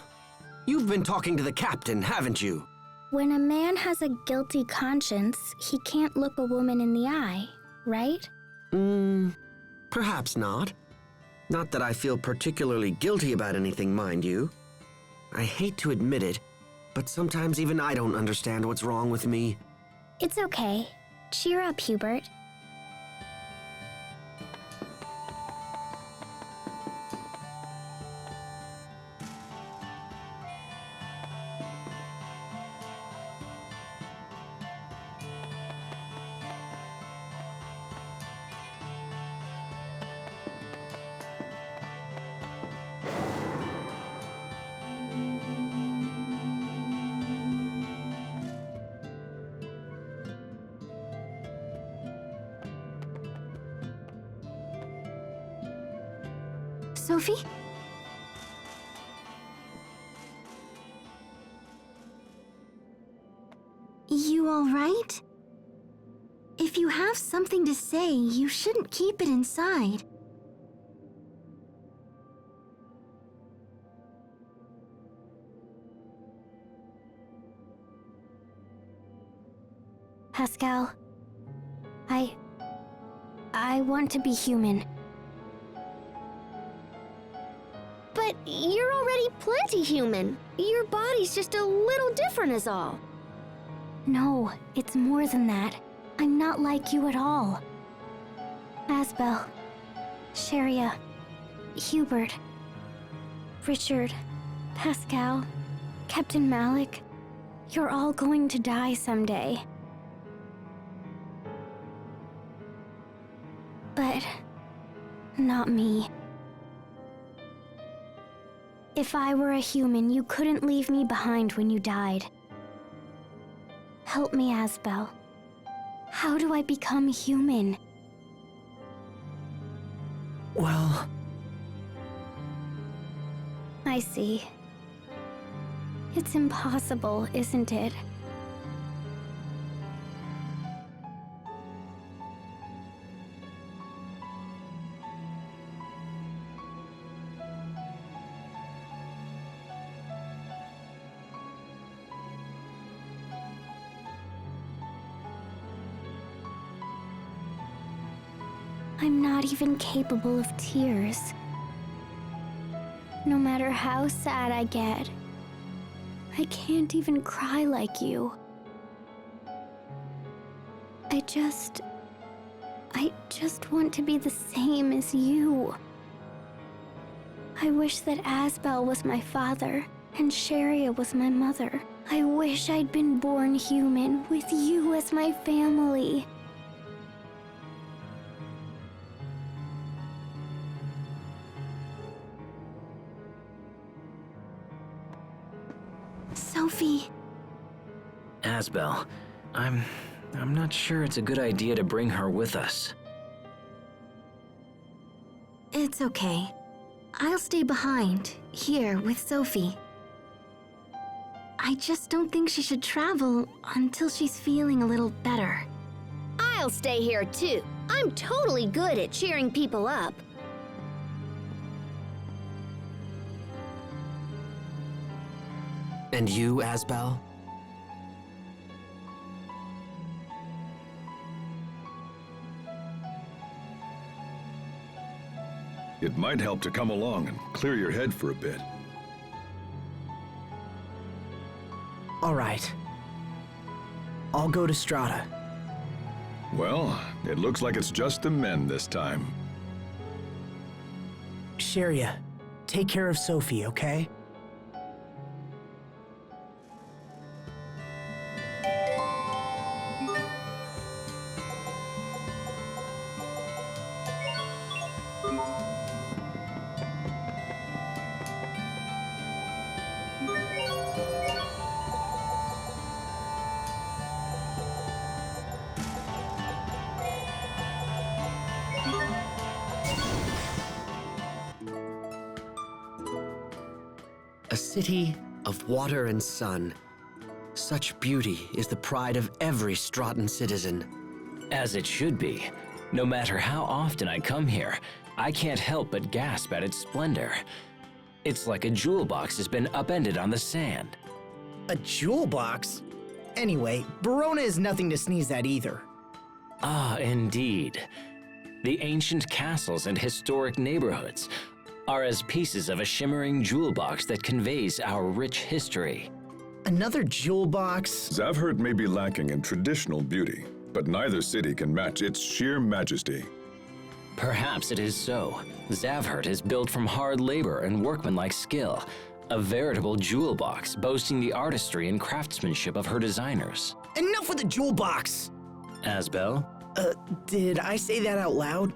You've been talking to the captain, haven't you? When a man has a guilty conscience, he can't look a woman in the eye, right? Perhaps not. Not that I feel particularly guilty about anything, mind you. I hate to admit it, but sometimes even I don't understand what's wrong with me. It's okay. Cheer up, Hubert. Sophie? You all right? If you have something to say, you shouldn't keep it inside. Pascal, I want to be human. But you're already plenty human. Your body's just a little different is all. No, it's more than that. I'm not like you at all. Asbel, Sharia, Hubert, Richard, Pascal, Captain Malik, you're all going to die someday. But not me. If I were a human, you couldn't leave me behind when you died. Help me, Asbel. How do I become human? Well... I see. It's impossible, isn't it? I'm not even capable of tears. No matter how sad I get, I can't even cry like you. I just want to be the same as you. I wish that Asbel was my father and Sharia was my mother. I wish I'd been born human with you as my family. Sophie. Asbel, I'm not sure it's a good idea to bring her with us. It's okay. I'll stay behind, here with Sophie. I just don't think she should travel until she's feeling a little better. I'll stay here too. I'm totally good at cheering people up. And you, Asbel? It might help to come along and clear your head for a bit. All right. I'll go to Strata. Well, it looks like it's just the men this time. Sheria, take care of Sophie, okay? A city of water and sun. Such beauty is the pride of every Stratan citizen. As it should be. No matter how often I come here, I can't help but gasp at its splendor. It's like a jewel box has been upended on the sand. A jewel box? Anyway, Verona is nothing to sneeze at either. Ah, indeed. The ancient castles and historic neighborhoods are as pieces of a shimmering jewel box that conveys our rich history. Another jewel box? Zavhert may be lacking in traditional beauty, but neither city can match its sheer majesty. Perhaps it is so. Zavhert is built from hard labor and workmanlike skill, a veritable jewel box boasting the artistry and craftsmanship of her designers. Enough with the jewel box! Asbel? Did I say that out loud?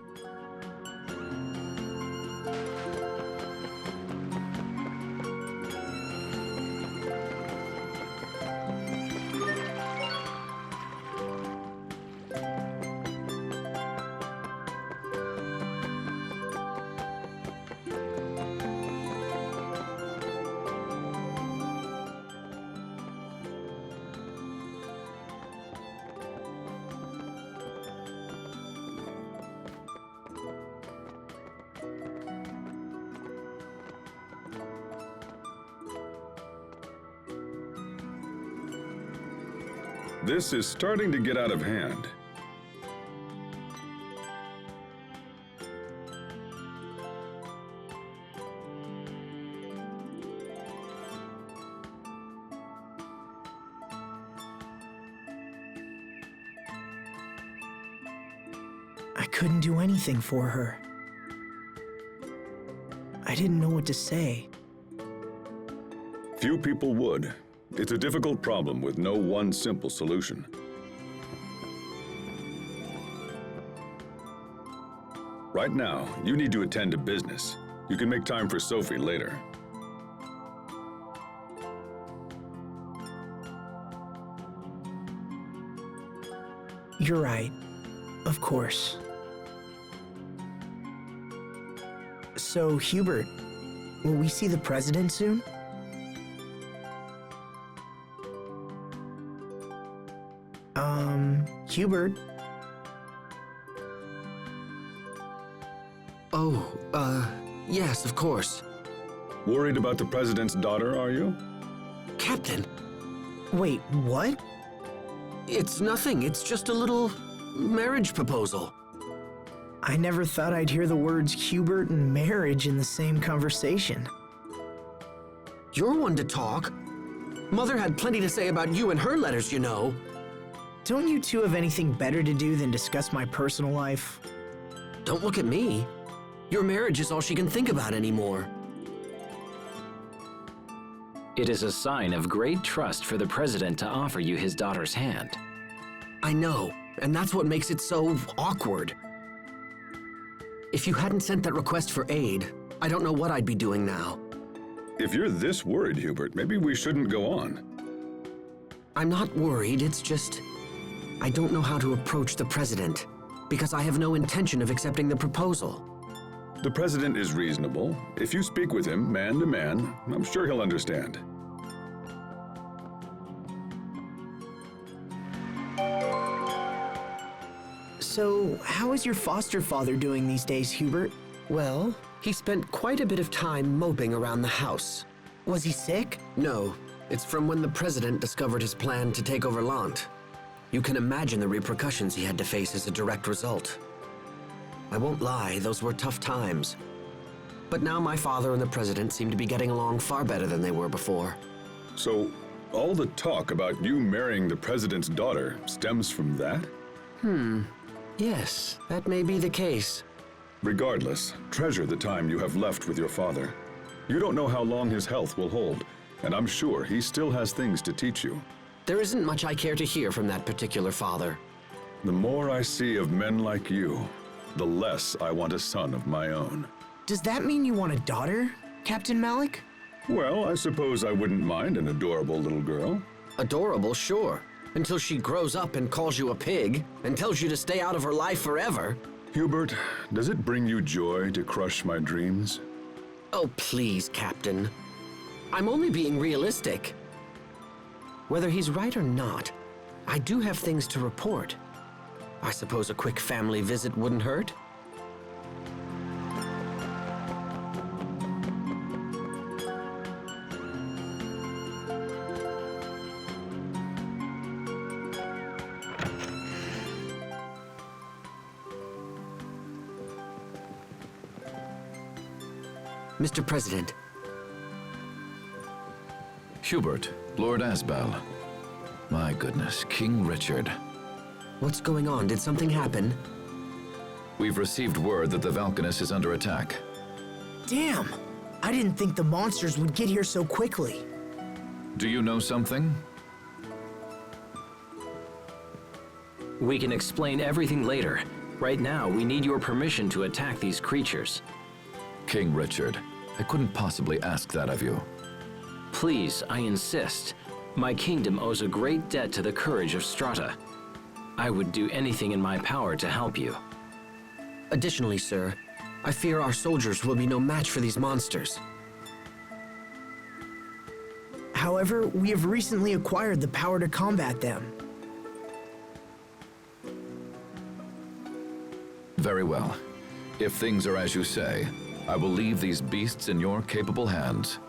This is starting to get out of hand. I couldn't do anything for her. I didn't know what to say. Few people would. It's a difficult problem with no one simple solution. Right now, you need to attend to business. You can make time for Sophie later. You're right. Of course. So, Hubert, will we see the president soon? Hubert? Oh, yes, of course. Worried about the president's daughter, are you? Captain! Wait, what? It's nothing. It's just a little marriage proposal. I never thought I'd hear the words Hubert and marriage in the same conversation. You're one to talk. Mother had plenty to say about you in her letters, you know. Don't you two have anything better to do than discuss my personal life? Don't look at me. Your marriage is all she can think about anymore. It is a sign of great trust for the president to offer you his daughter's hand. I know, and that's what makes it so awkward. If you hadn't sent that request for aid, I don't know what I'd be doing now. If you're this worried, Hubert, maybe we shouldn't go on. I'm not worried, it's just... I don't know how to approach the president, because I have no intention of accepting the proposal. The president is reasonable. If you speak with him, man to man, I'm sure he'll understand. So, how is your foster father doing these days, Hubert? Well, he spent quite a bit of time moping around the house. Was he sick? No, it's from when the president discovered his plan to take over Lant. You can imagine the repercussions he had to face as a direct result. I won't lie, those were tough times. But now my father and the president seem to be getting along far better than they were before. So, all the talk about you marrying the president's daughter stems from that? Yes, that may be the case. Regardless, treasure the time you have left with your father. You don't know how long his health will hold, and I'm sure he still has things to teach you. There isn't much I care to hear from that particular father. The more I see of men like you, the less I want a son of my own. Does that mean you want a daughter, Captain Malik? Well, I suppose I wouldn't mind an adorable little girl. Adorable, sure. Until she grows up and calls you a pig, and tells you to stay out of her life forever. Hubert, does it bring you joy to crush my dreams? Oh, please, Captain. I'm only being realistic. Whether he's right or not, I do have things to report. I suppose a quick family visit wouldn't hurt? Mr. President. Hubert, Lord Asbel. My goodness, King Richard. What's going on? Did something happen? We've received word that the Valkanus is under attack. Damn! I didn't think the monsters would get here so quickly. Do you know something? We can explain everything later. Right now, we need your permission to attack these creatures. King Richard, I couldn't possibly ask that of you. Please, I insist. My kingdom owes a great debt to the courage of Strata. I would do anything in my power to help you. Additionally, sir, I fear our soldiers will be no match for these monsters. However, we have recently acquired the power to combat them. Very well. If things are as you say, I will leave these beasts in your capable hands.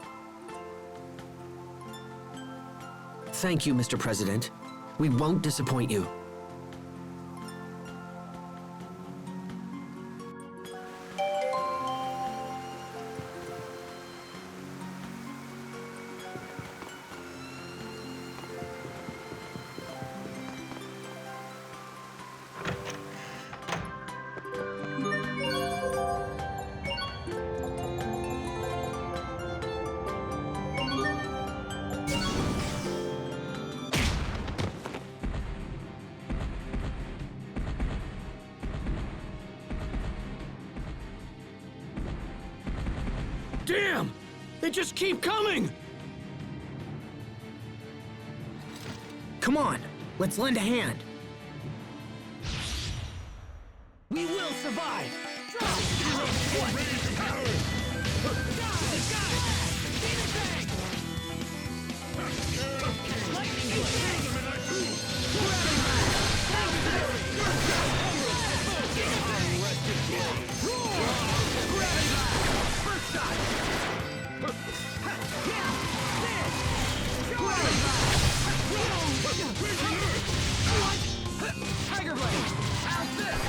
Thank you, Mr. President. We won't disappoint you. Damn! They just keep coming! Come on, let's lend a hand. We will survive! Drop! What? Tiger Blade! How's this?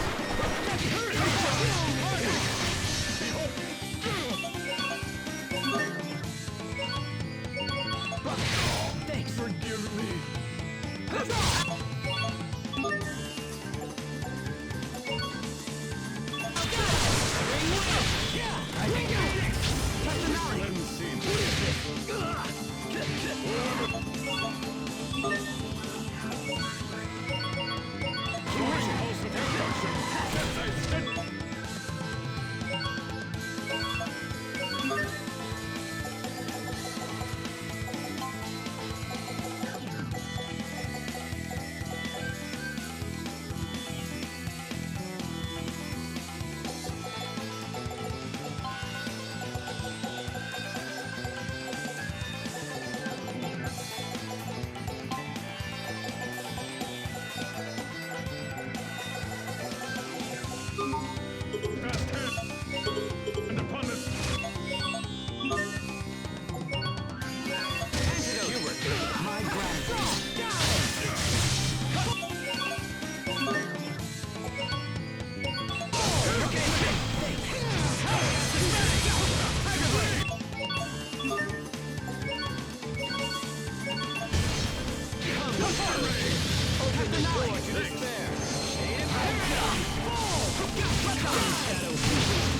door to despair.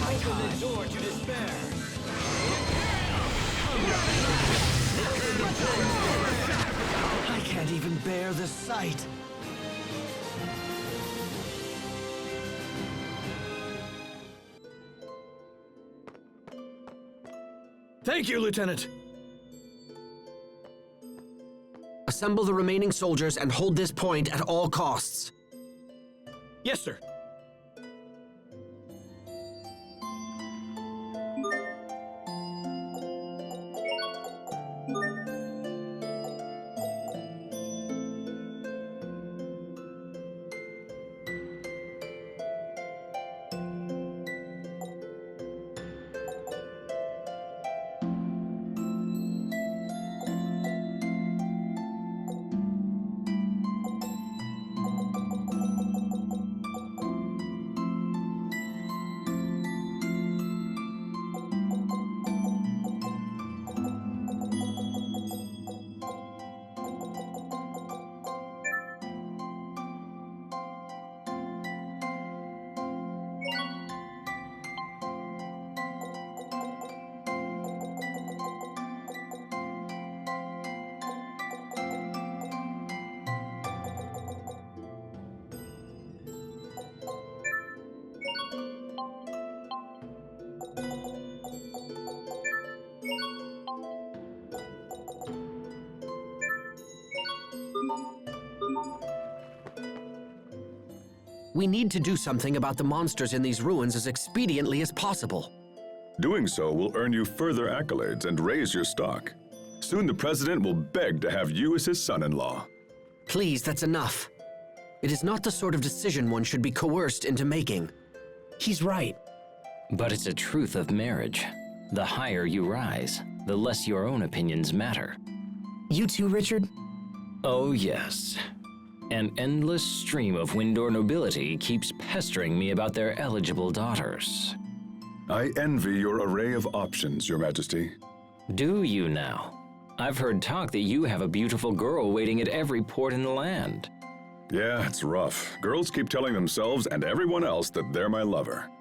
Open the door to despair. I can't even bear the sight. Thank you, Lieutenant. Assemble the remaining soldiers and hold this point at all costs. Yes, sir. We need to do something about the monsters in these ruins as expediently as possible. Doing so will earn you further accolades and raise your stock. Soon the president will beg to have you as his son-in-law. Please, that's enough. It is not the sort of decision one should be coerced into making. He's right. But it's a truth of marriage. The higher you rise, the less your own opinions matter. You too, Richard? Oh, yes. An endless stream of Windor nobility keeps pestering me about their eligible daughters. I envy your array of options, Your Majesty. Do you now? I've heard talk that you have a beautiful girl waiting at every port in the land. Yeah, it's rough. Girls keep telling themselves and everyone else that they're my lover.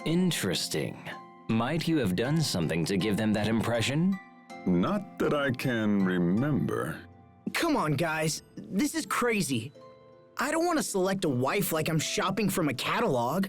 Interesting. Might you have done something to give them that impression? Not that I can remember. Come on, guys. This is crazy. I don't want to select a wife like I'm shopping from a catalog.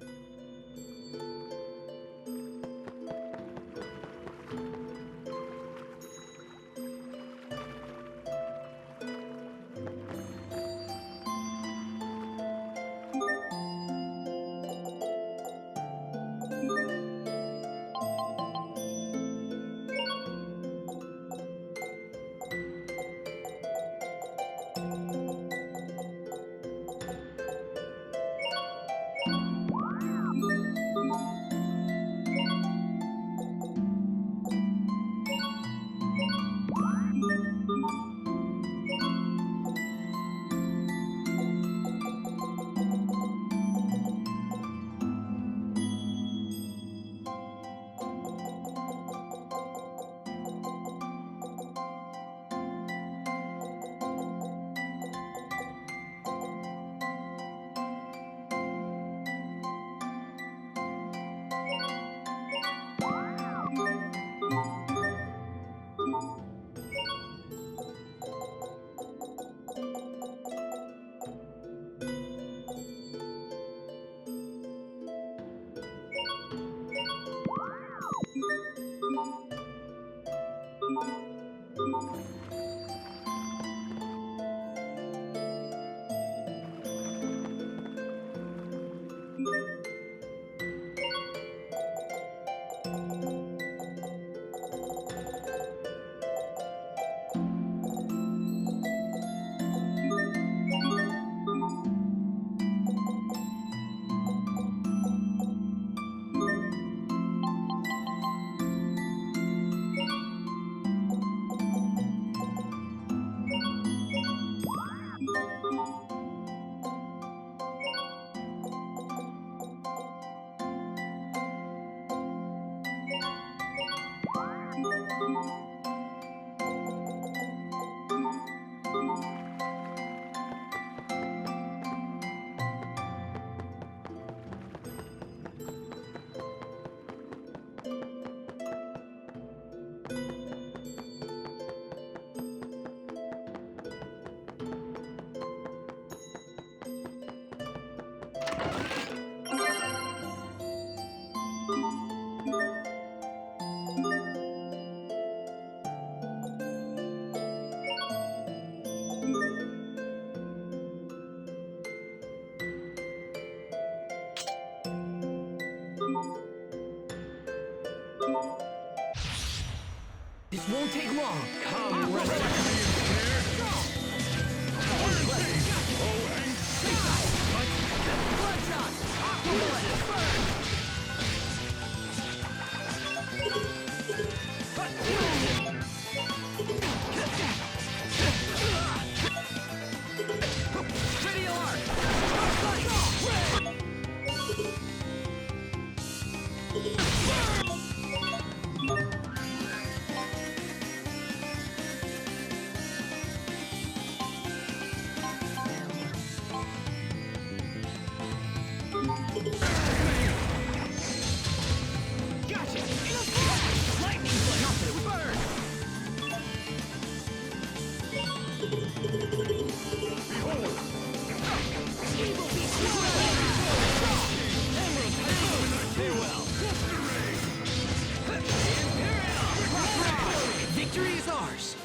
won't take long. Come, rest of Victory is ours.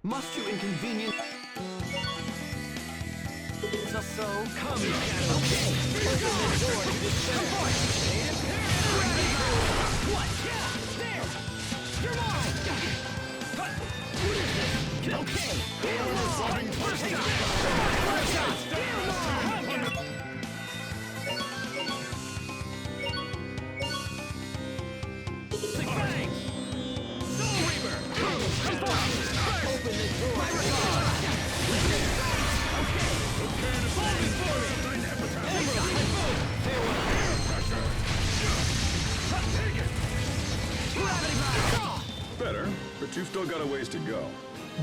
Must you inconvenience us so? Come, Shadow. Okay. Open the door to despair. What? Yeah, there. You're mine. What is this? Okay. First shot. Bang. Soul Reaper. Come forth. Open the door. Okay. Falling for me. Better, but you've still got a ways to go.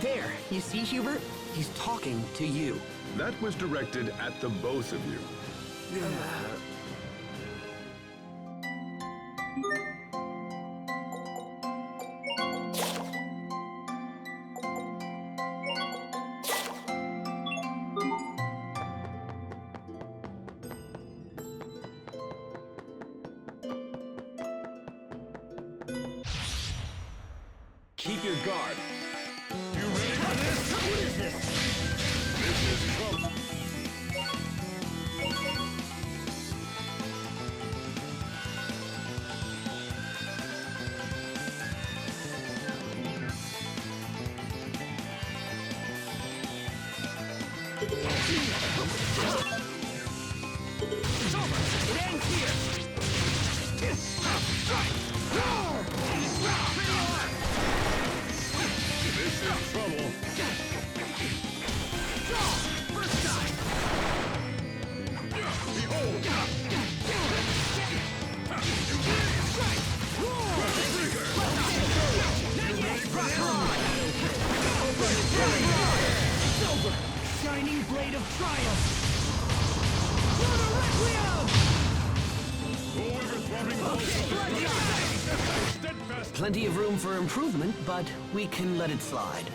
There, you see, Hubert? He's talking to you. That was directed at the both of you. Keep your guard. You ready for this? What is this? This is trouble. It's over. It ends here. This is trouble. First time. Behold. It's over. Shining blade of triumph. Plenty of room for improvement, but we can let it slide.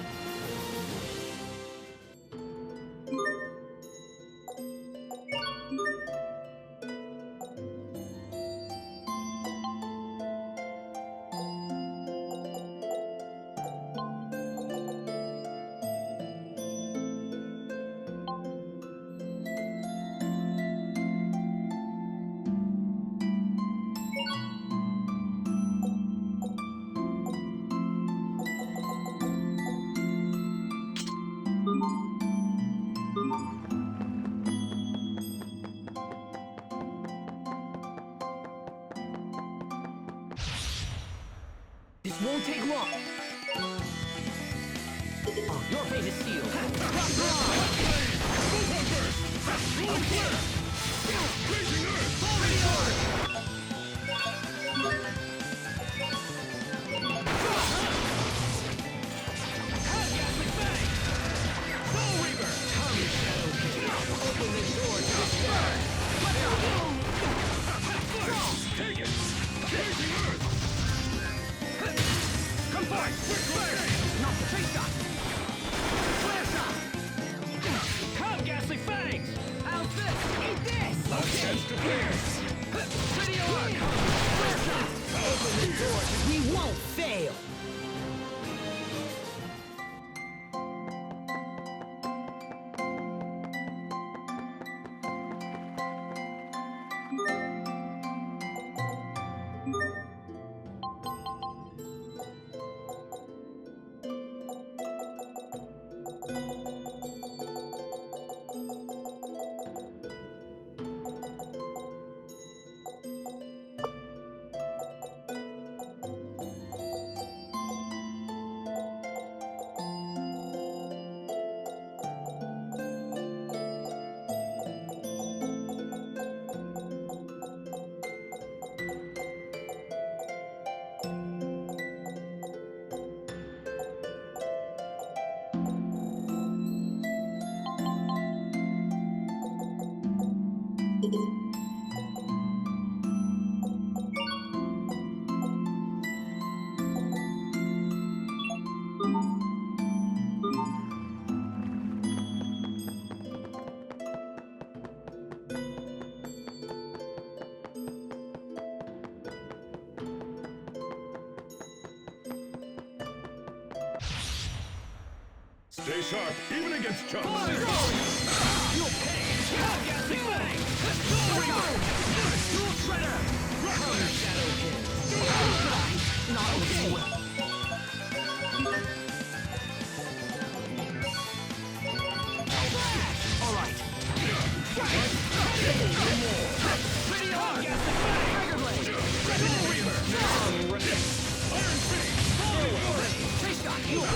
This won't take long. Oh, your fate is sealed. Open the door to the sky. Take it. Chasing Earth. Come fight! Quick fire! Not the face shot! Flare shot! Come, Ghastly Fangs! How's this? chance to pierce. Ready on! Open the door. We won't fail. Stay sharp, even against chumps. You'll pay! Gassing bang! Soul Reaper! Dual Shredder! Counter Shadow King! Not okay! Alright! Pretty hard! Gassing bang! Trigger Blade! Soul Reaper! I'm ready! Iron Fist! Face Shot! You'll pay!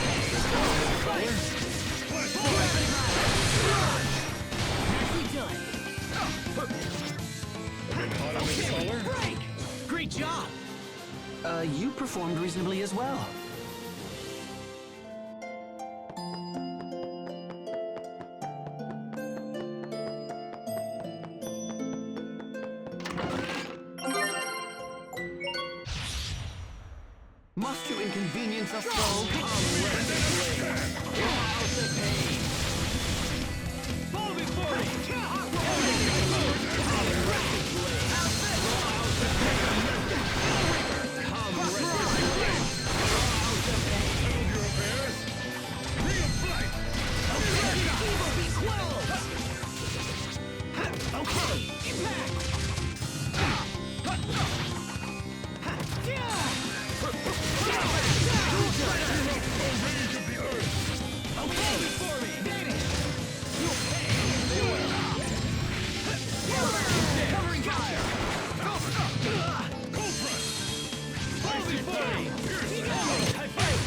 Break! Great job! You performed reasonably as well. Must you inconvenience us so? Fall before me!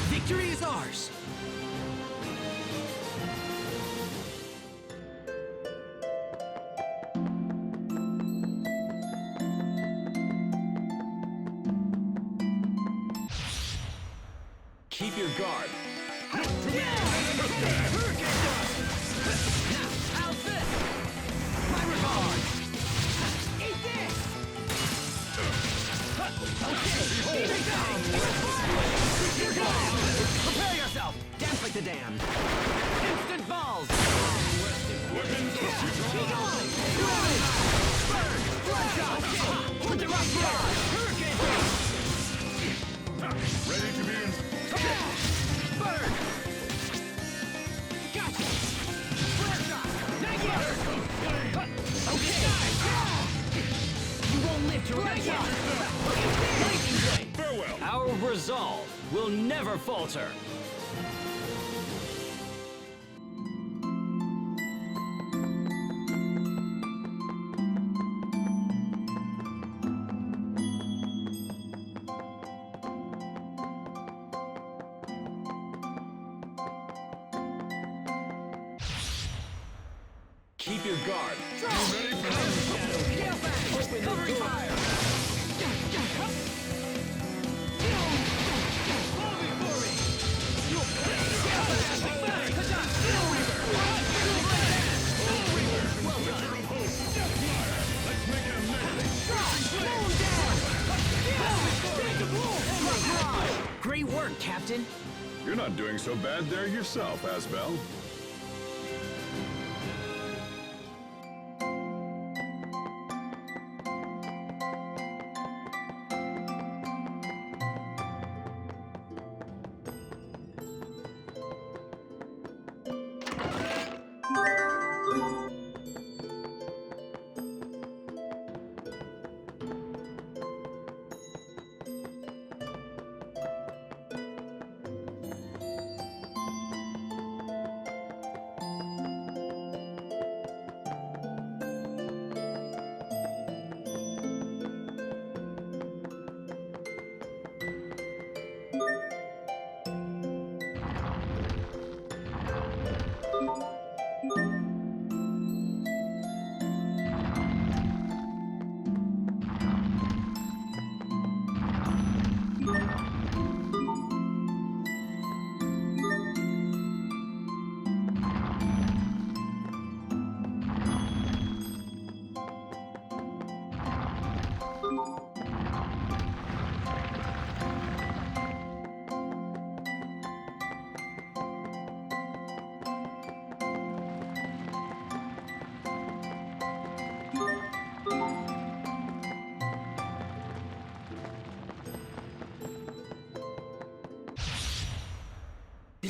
Victory is ours! Keep your guard. How's this? My regard! Eat this! Prepare yourself! Dance like the damned! Instant balls! Put the rock guard! Hurricane Ready to be in... Bird! Gotcha! Flare shot! Not yet! Okay! You won't live to rise up! Lightning blade! Farewell! Our resolve will never falter. Keep your guard. You ready for this? Open the door. Fall before me. You'll pay. Well done. Let's make it a melee. Great work, Captain! You're not doing so bad there yourself, Asbel.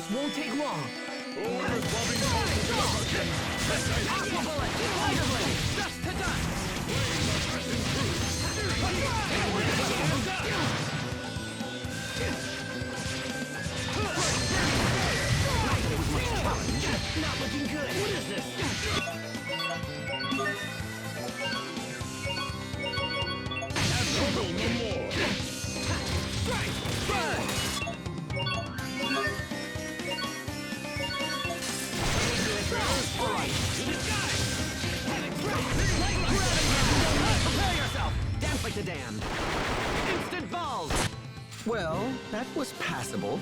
This won't take long. Aqua bullet! Fire blade! Dust to dust! Not looking good. What is this? Trouble no more. Strike! Fire! Prepare yourself! Dance like the damned! Instant balls! Well, that was passable.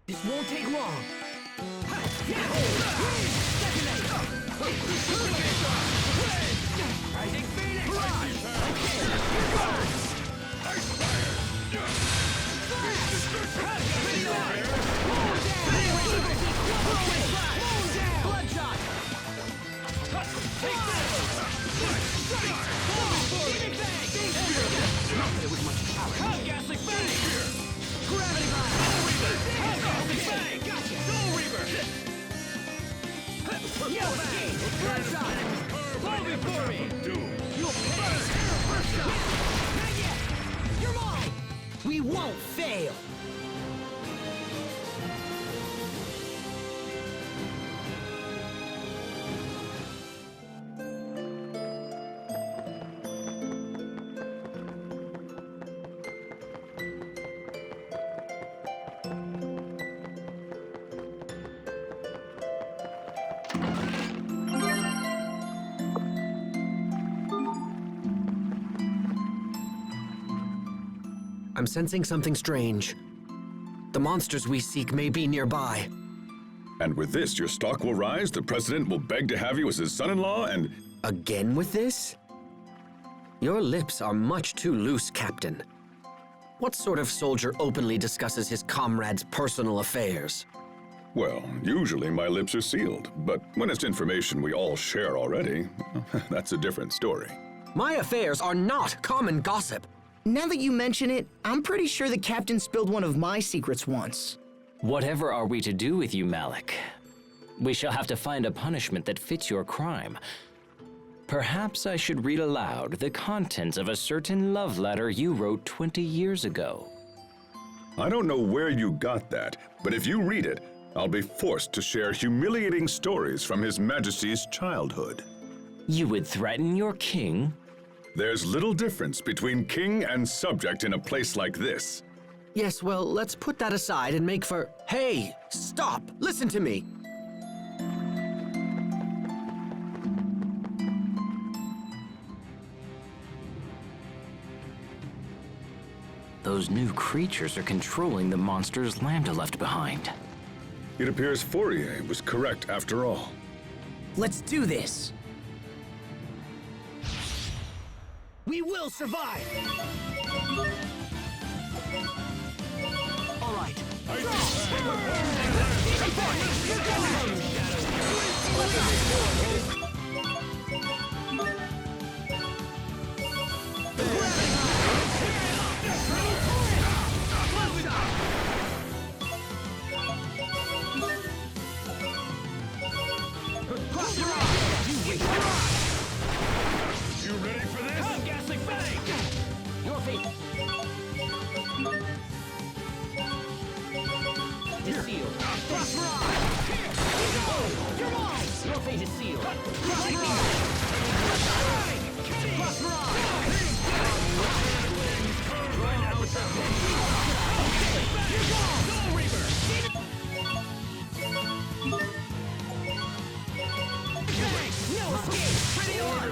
This won't take long. Rising Phoenix! Bloodshot! It was much power. Ghastly Fang! Gravity Bomb! Ghastly Fang! Gotcha! Soul Reaver! Yell Bang! Bloodshot! Fall before me! You'll pay! First shot! Not yet! You're mine! We won't fail! I'm sensing something strange. The monsters we seek may be nearby. And with this, your stock will rise, the president will beg to have you as his son-in-law, and... Again with this? Your lips are much too loose, Captain. What sort of soldier openly discusses his comrades' personal affairs? Well, usually my lips are sealed, but when it's information we all share already, that's a different story. My affairs are not common gossip. Now that you mention it, I'm pretty sure the captain spilled one of my secrets once. Whatever are we to do with you, Malik? We shall have to find a punishment that fits your crime. Perhaps I should read aloud the contents of a certain love letter you wrote 20 years ago. I don't know where you got that, but if you read it, I'll be forced to share humiliating stories from His Majesty's childhood. You would threaten your king? There's little difference between king and subject in a place like this. Yes, well, let's put that aside and make for... Hey, stop! Listen to me! Those new creatures are controlling the monsters Lambda left behind. It appears Fourier was correct after all. Let's do this! We will survive! All right. You ready for this? Come, Ghastly Fang! Your feet. Is sealed. Cross Rod! Here! You're mine! Your fate is sealed. Cross Rod! Cross Rod! Right now it's up. You're gone! Soul Reaper! No escape! Pretty on!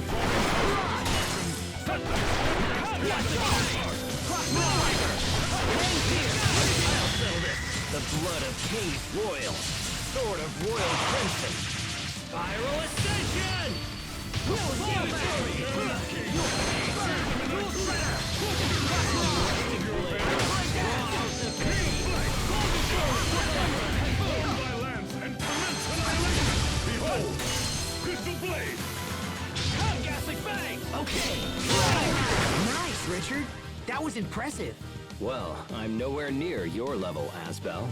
The blood of King's Royal, Sword of Royal Crimson, Spiral Ascension! No Behold! Crystal Blade! Come, Ghastly Fang! Okay. Nice, Richard. That was impressive. Well, I'm nowhere near your level, Asbel.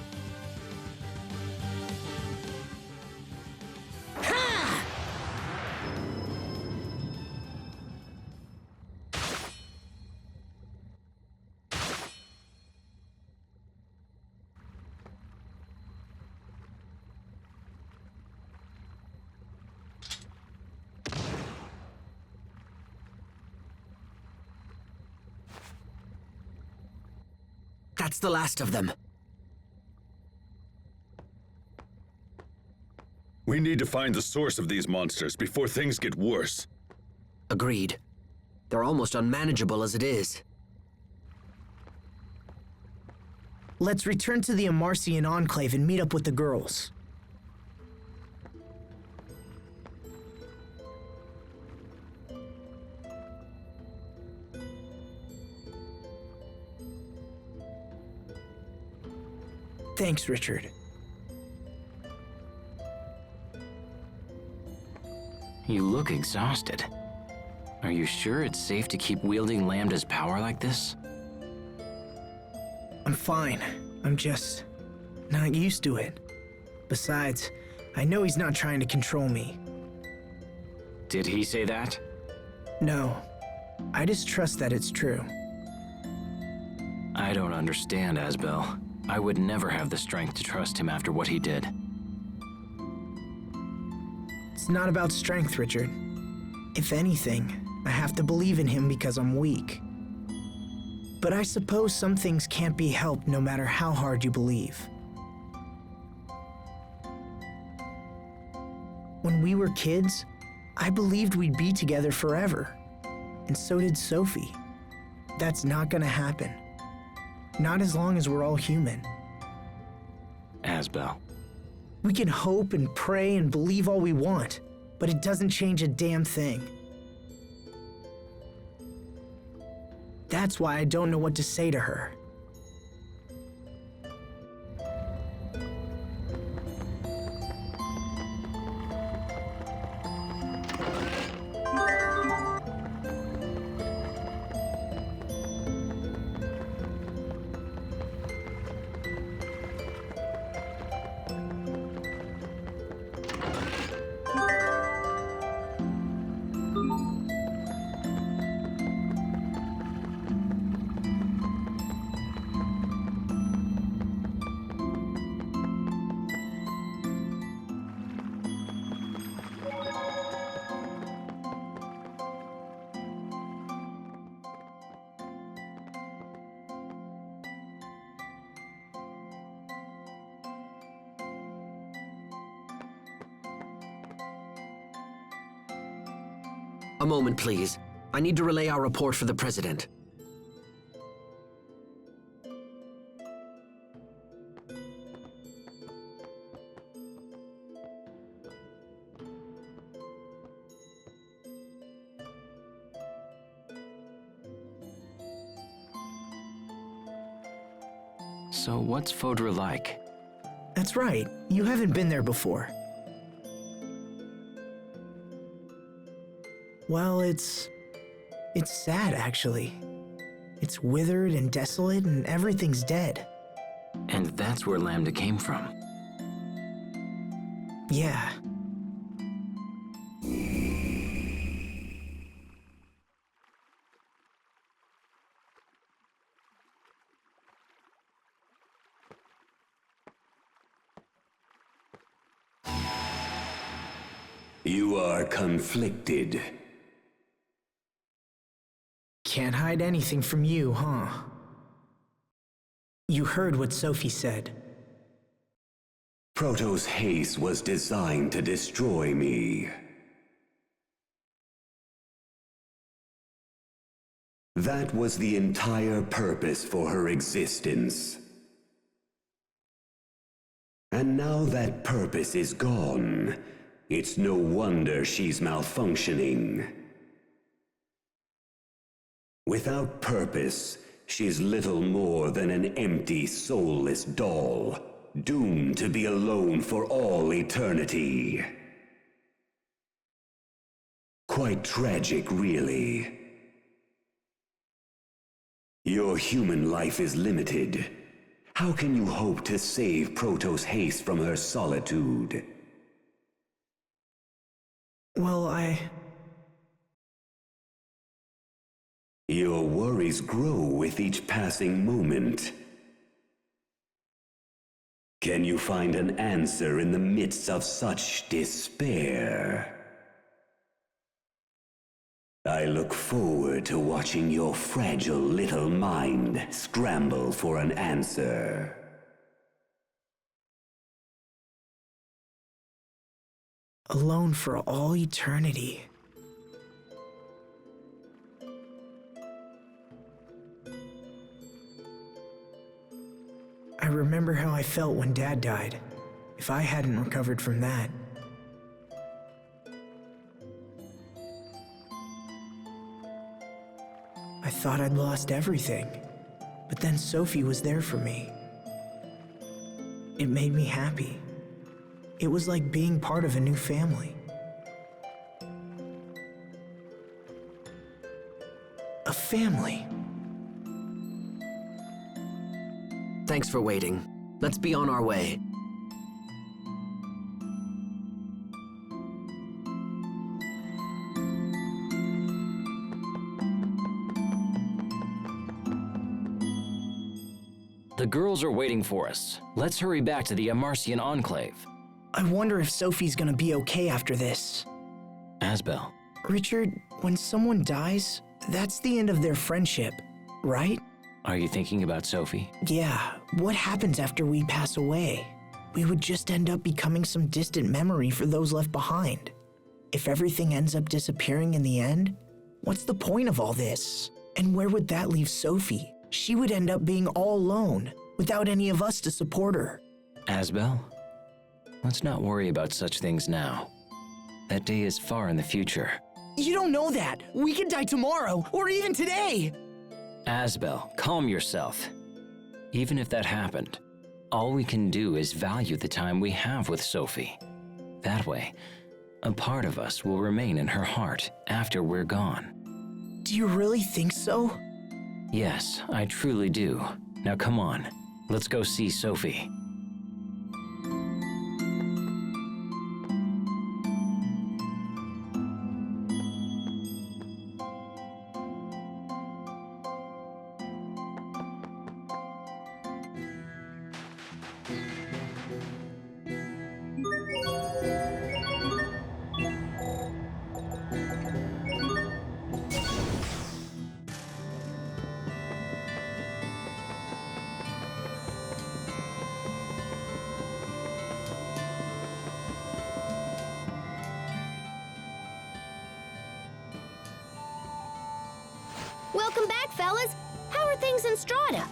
That's the last of them. We need to find the source of these monsters before things get worse. Agreed. They're almost unmanageable as it is. Let's return to the Amarcian Enclave and meet up with the girls. Thanks, Richard. You look exhausted. Are you sure it's safe to keep wielding Lambda's power like this? I'm fine. I'm just not used to it. Besides, I know he's not trying to control me. Did he say that? No. I just trust that it's true. I don't understand, Asbel. I would never have the strength to trust him after what he did. It's not about strength, Richard. If anything, I have to believe in him because I'm weak. But I suppose some things can't be helped no matter how hard you believe. When we were kids, I believed we'd be together forever. And so did Sophie. That's not gonna happen. Not as long as we're all human. Asbel. We can hope and pray and believe all we want, but it doesn't change a damn thing. That's why I don't know what to say to her. A moment, please. I need to relay our report for the President. So what's Fodra like? That's right. You haven't been there before. Well, it's sad, actually. It's withered and desolate, and everything's dead. And that's where Lambda came from. Yeah. You are conflicted. Can't hide anything from you, huh? You heard what Sophie said. Protoss haste was designed to destroy me. That was the entire purpose for her existence. And now that purpose is gone, it's no wonder she's malfunctioning. Without purpose, she's little more than an empty, soulless doll, doomed to be alone for all eternity. Quite tragic, really. Your human life is limited. How can you hope to save Protoss haste from her solitude? Well, Your worries grow with each passing moment. Can you find an answer in the midst of such despair? I look forward to watching your fragile little mind scramble for an answer. alone for all eternity. I remember how I felt when Dad died, if I hadn't recovered from that. I thought I'd lost everything, but then Sophie was there for me. It made me happy. It was like being part of a new family. A family. Thanks for waiting. Let's be on our way. The girls are waiting for us. Let's hurry back to the Amarcian Enclave. I wonder if Sophie's gonna be okay after this. Asbel. Richard, when someone dies, that's the end of their friendship, right? Are you thinking about Sophie? Yeah, what happens after we pass away? We would just end up becoming some distant memory for those left behind. If everything ends up disappearing in the end, what's the point of all this? And where would that leave Sophie? She would end up being all alone, without any of us to support her. Asbel, let's not worry about such things now. That day is far in the future. You don't know that. We could die tomorrow, or even today. Asbel, calm yourself. Even if that happened, all we can do is value the time we have with Sophie. That way, a part of us will remain in her heart after we're gone. Do you really think so? Yes, I truly do. Now come on, let's go see Sophie. Welcome back, fellas. How are things in Strata?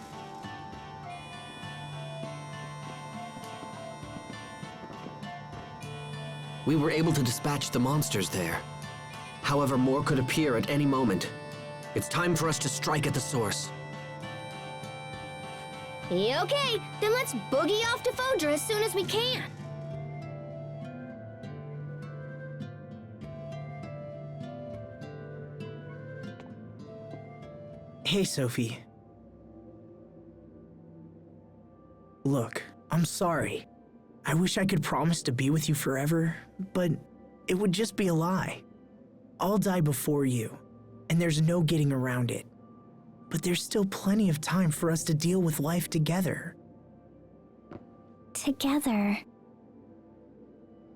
We were able to dispatch the monsters there. However, more could appear at any moment. It's time for us to strike at the source. Okay, then let's boogie off to Fodra as soon as we can. Hey, Sophie. Look, I'm sorry. I wish I could promise to be with you forever, but it would just be a lie. I'll die before you, and there's no getting around it. But there's still plenty of time for us to deal with life together. Together?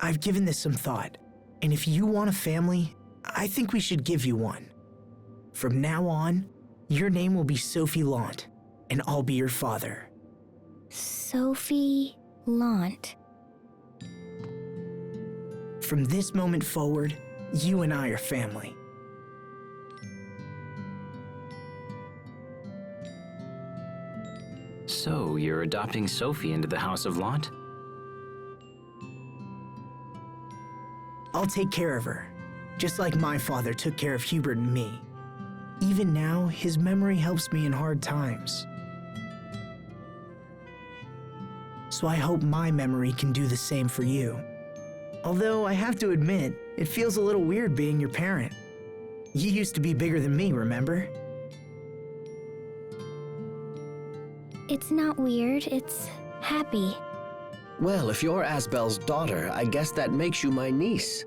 I've given this some thought, and if you want a family, I think we should give you one. From now on, your name will be Sophie Lant, and I'll be your father. Sophie Lant. From this moment forward, you and I are family. So, you're adopting Sophie into the House of Lant? I'll take care of her, just like my father took care of Hubert and me. Even now, his memory helps me in hard times. So I hope my memory can do the same for you. Although I have to admit, it feels a little weird being your parent. You used to be bigger than me, remember? It's not weird, it's happy. Well, if you're Asbel's daughter, I guess that makes you my niece.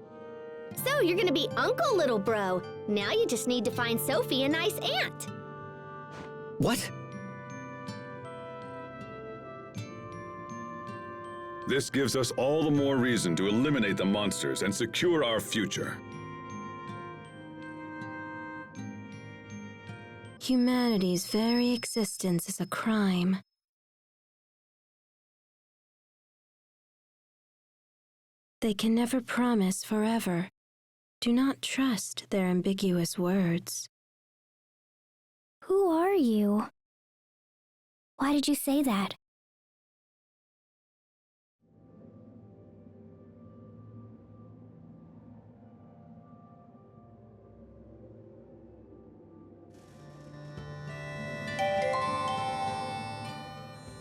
So you're gonna be Uncle Little Bro. Now you just need to find Sophie a nice aunt. What? This gives us all the more reason to eliminate the monsters and secure our future. Humanity's very existence is a crime. They can never promise forever. Do not trust their ambiguous words. Who are you? Why did you say that?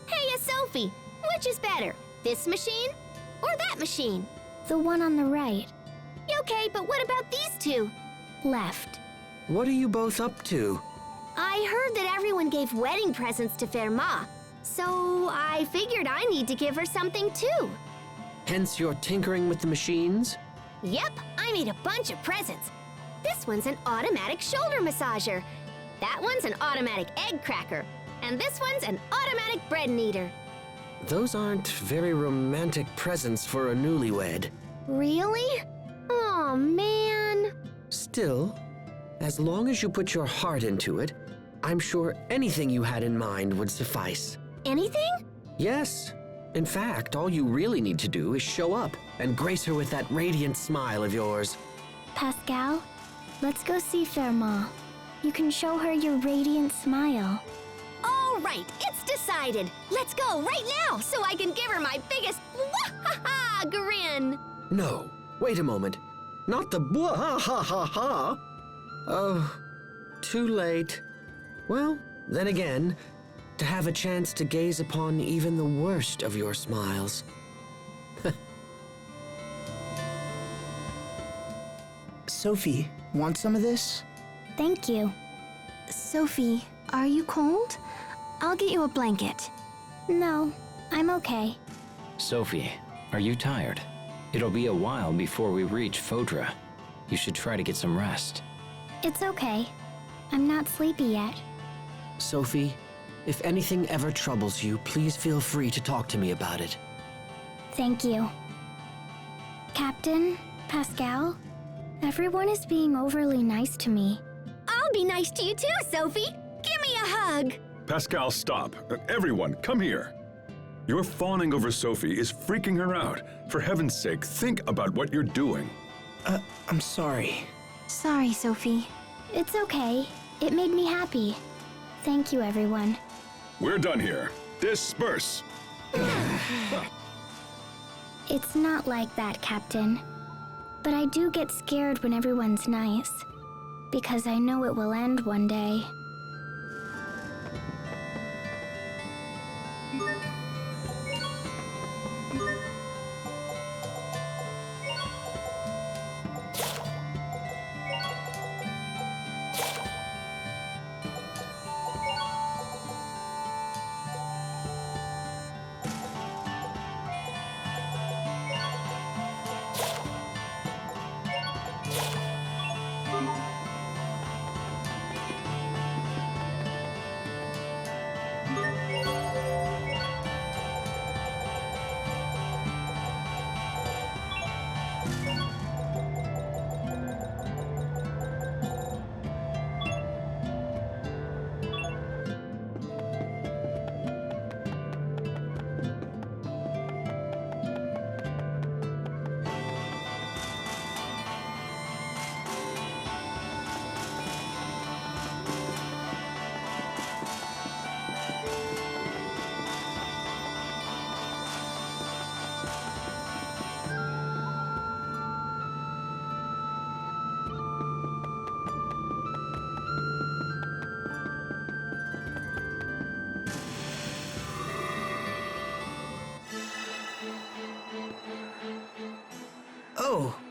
Hey, Sophie, which is better, this machine or that machine? The one on the right. Okay, but what about these two? Left. What are you both up to? I heard that everyone gave wedding presents to Fermat, so I figured I need to give her something too. Hence you're tinkering with the machines? Yep, I made a bunch of presents. This one's an automatic shoulder massager. That one's an automatic egg cracker. And this one's an automatic bread kneader. Those aren't very romantic presents for a newlywed. Really? Oh, man. Still, as long as you put your heart into it, I'm sure anything you had in mind would suffice. Anything? Yes. In fact, all you really need to do is show up and grace her with that radiant smile of yours. Pascal, let's go see Fermat. You can show her your radiant smile. All right, it's decided. Let's go right now so I can give her my biggest wah-ha-ha grin. No, wait a moment. Not the blah-ha-ha-ha. Oh, too late. Well, then again, to have a chance to gaze upon even the worst of your smiles. Sophie, want some of this? Thank you. Sophie, are you cold? I'll get you a blanket. No, I'm okay. Sophie, are you tired? It'll be a while before we reach Fodra. You should try to get some rest. It's okay. I'm not sleepy yet. Sophie, if anything ever troubles you, please feel free to talk to me about it. Thank you. Captain, Pascal, everyone is being overly nice to me. I'll be nice to you too, Sophie. Give me a hug. Pascal, stop. Everyone, come here. Your fawning over Sophie is freaking her out. For heaven's sake, think about what you're doing. I'm sorry. Sorry, Sophie. It's okay. It made me happy. Thank you, everyone. We're done here. Disperse. It's not like that, Captain. But I do get scared when everyone's nice. Because I know it will end one day.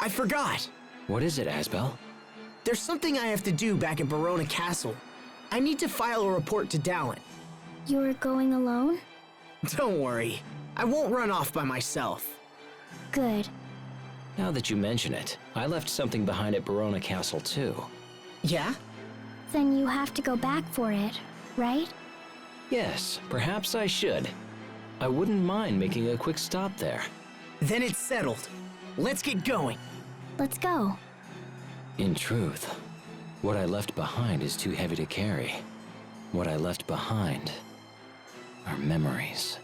I forgot. What is it, Asbel? There's something I have to do back at Verona Castle. I need to file a report to Dallin. You're going alone? Don't worry. I won't run off by myself. Good. Now that you mention it, I left something behind at Verona Castle too. Yeah? Then you have to go back for it, right? Yes, perhaps I should. I wouldn't mind making a quick stop there. Then it's settled. Let's get going. Let's go. In truth, what I left behind is too heavy to carry. What I left behind are memories.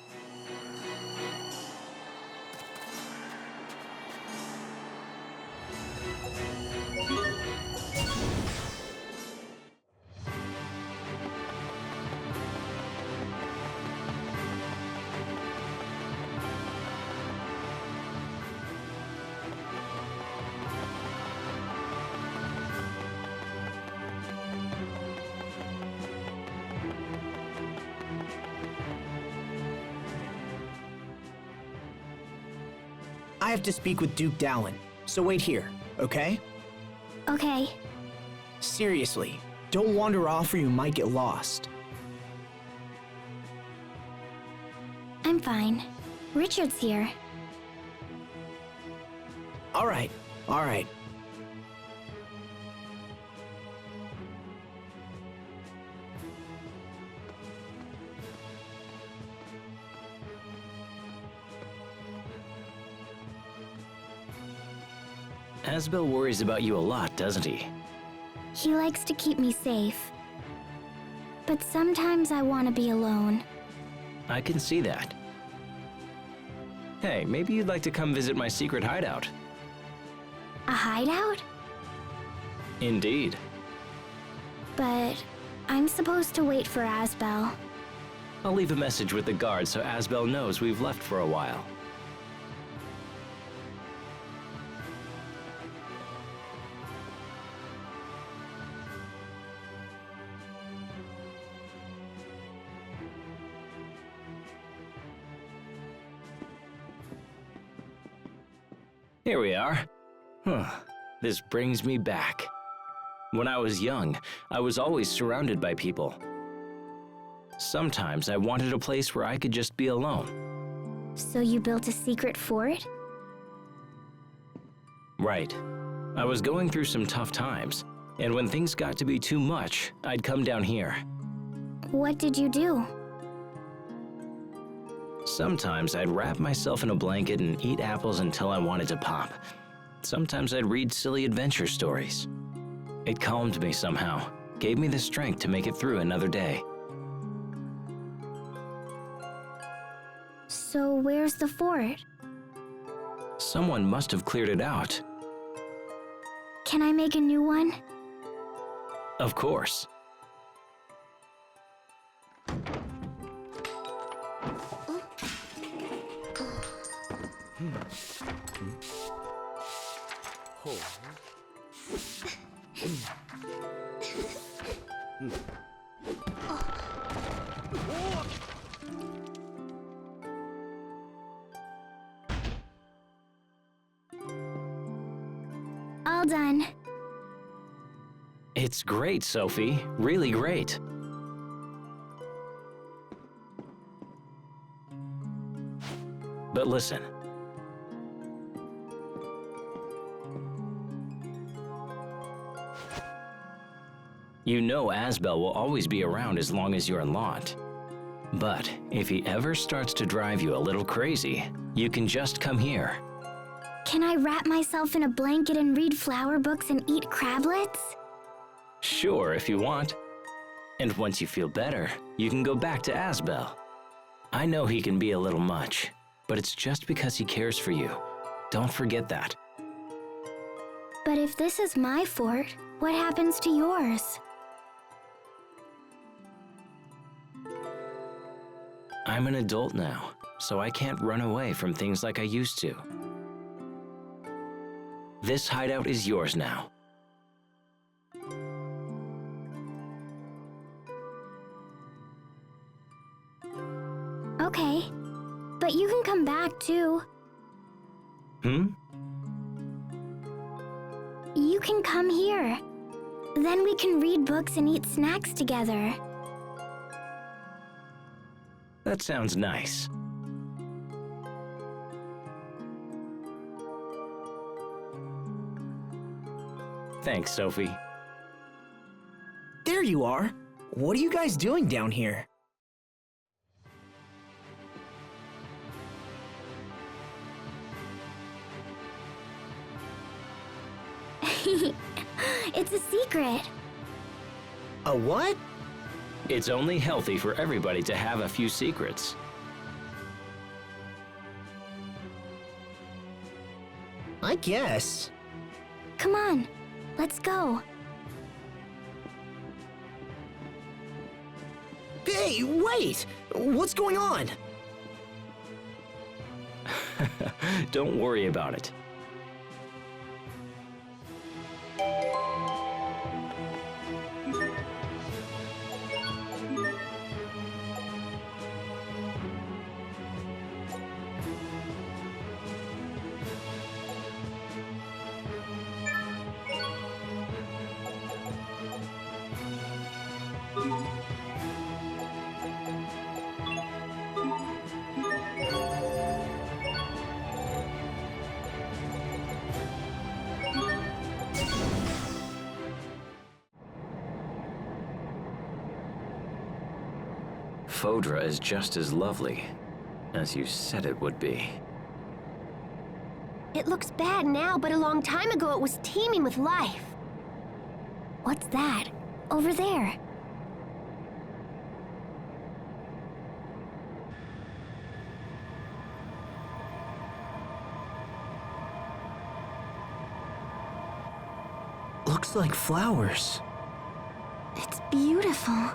I have to speak with Duke Dallin, so wait here, okay? Okay. Seriously, don't wander off or you might get lost. I'm fine. Richard's here. All right. Asbel worries about you a lot, doesn't he? He likes to keep me safe. But sometimes I want to be alone. I can see that. Hey, maybe you'd like to come visit my secret hideout. A hideout? Indeed. But I'm supposed to wait for Asbel. I'll leave a message with the guard so Asbel knows we've left for a while. Here we are. This brings me back. When I was young, I was always surrounded by people. Sometimes I wanted a place where I could just be alone. So you built a secret fort? Right. I was going through some tough times, and when things got to be too much, I'd come down here. What did you do? Sometimes I'd wrap myself in a blanket and eat apples until I wanted to pop. Sometimes I'd read silly adventure stories. It calmed me somehow, gave me the strength to make it through another day. So where's the fort? Someone must have cleared it out. Can I make a new one? Of course. All done. It's great, Sophie. Really great. But listen. You know Asbel will always be around as long as you're in Lont. But if he ever starts to drive you a little crazy, you can just come here. Can I wrap myself in a blanket and read flower books and eat crablets? Sure, if you want. And once you feel better, you can go back to Asbel. I know he can be a little much, but it's just because he cares for you. Don't forget that. But if this is my fort, what happens to yours? I'm an adult now, so I can't run away from things like I used to. This hideout is yours now. Okay, but you can come back too. can come here. Then we can read books and eat snacks together. That sounds nice. Thanks, Sophie. There you are. What are you guys doing down here? It's a secret. A what? It's only healthy for everybody to have a few secrets. I guess. Come on, let's go. Hey, wait! What's going on? Don't worry about it. Fodra is just as lovely as you said it would be. It looks bad now, but a long time ago it was teeming with life. What's that? Over there. Looks like flowers. It's beautiful.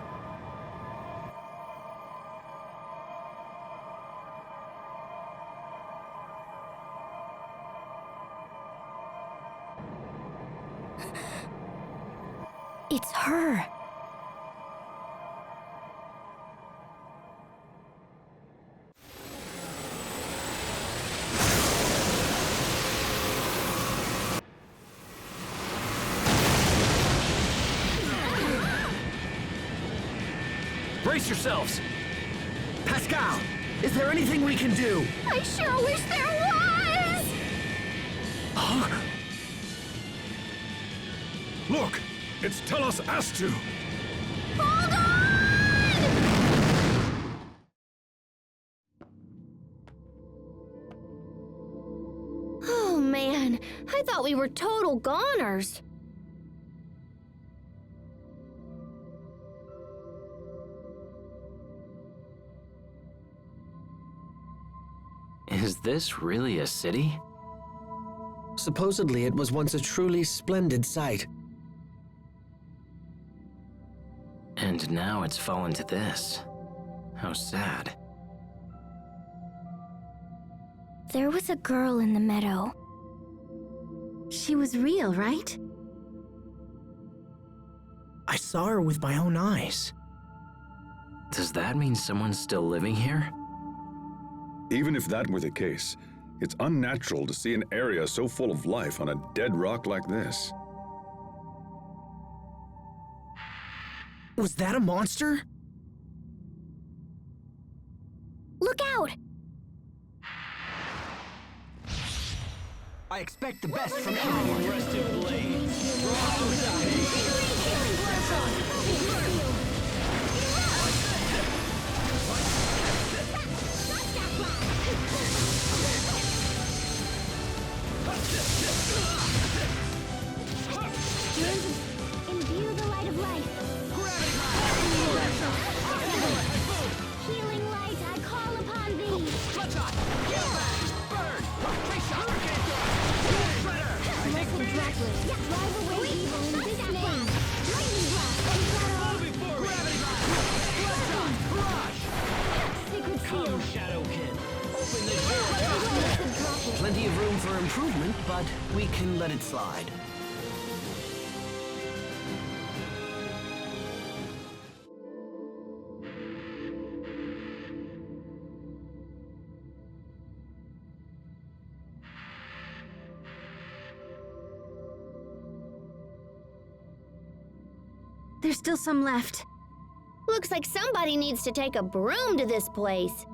It's her. Brace yourselves! Pascal, is there anything we can do? I sure wish there was! Huh? Look! It's Telos Astu! Hold on! Oh man, I thought we were total goners. Is this really a city? Supposedly it was once a truly splendid sight. And now it's fallen to this. How sad. There was a girl in the meadow. She was real, right? I saw her with my own eyes. Does that mean someone's still living here? Even if that were the case, it's unnatural to see an area so full of life on a dead rock like this. Was that a monster? Look out! I expect the best from everyone. Rested blades. Imbue the light of life. Healing light, I call upon thee. Lesson droplet, drive away evil in this name. Lightning blast, sacred seal. Shadowkin. Open the door. Plenty of room for improvement, but we can let it slide. There's still some left. Looks like somebody needs to take a broom to this place.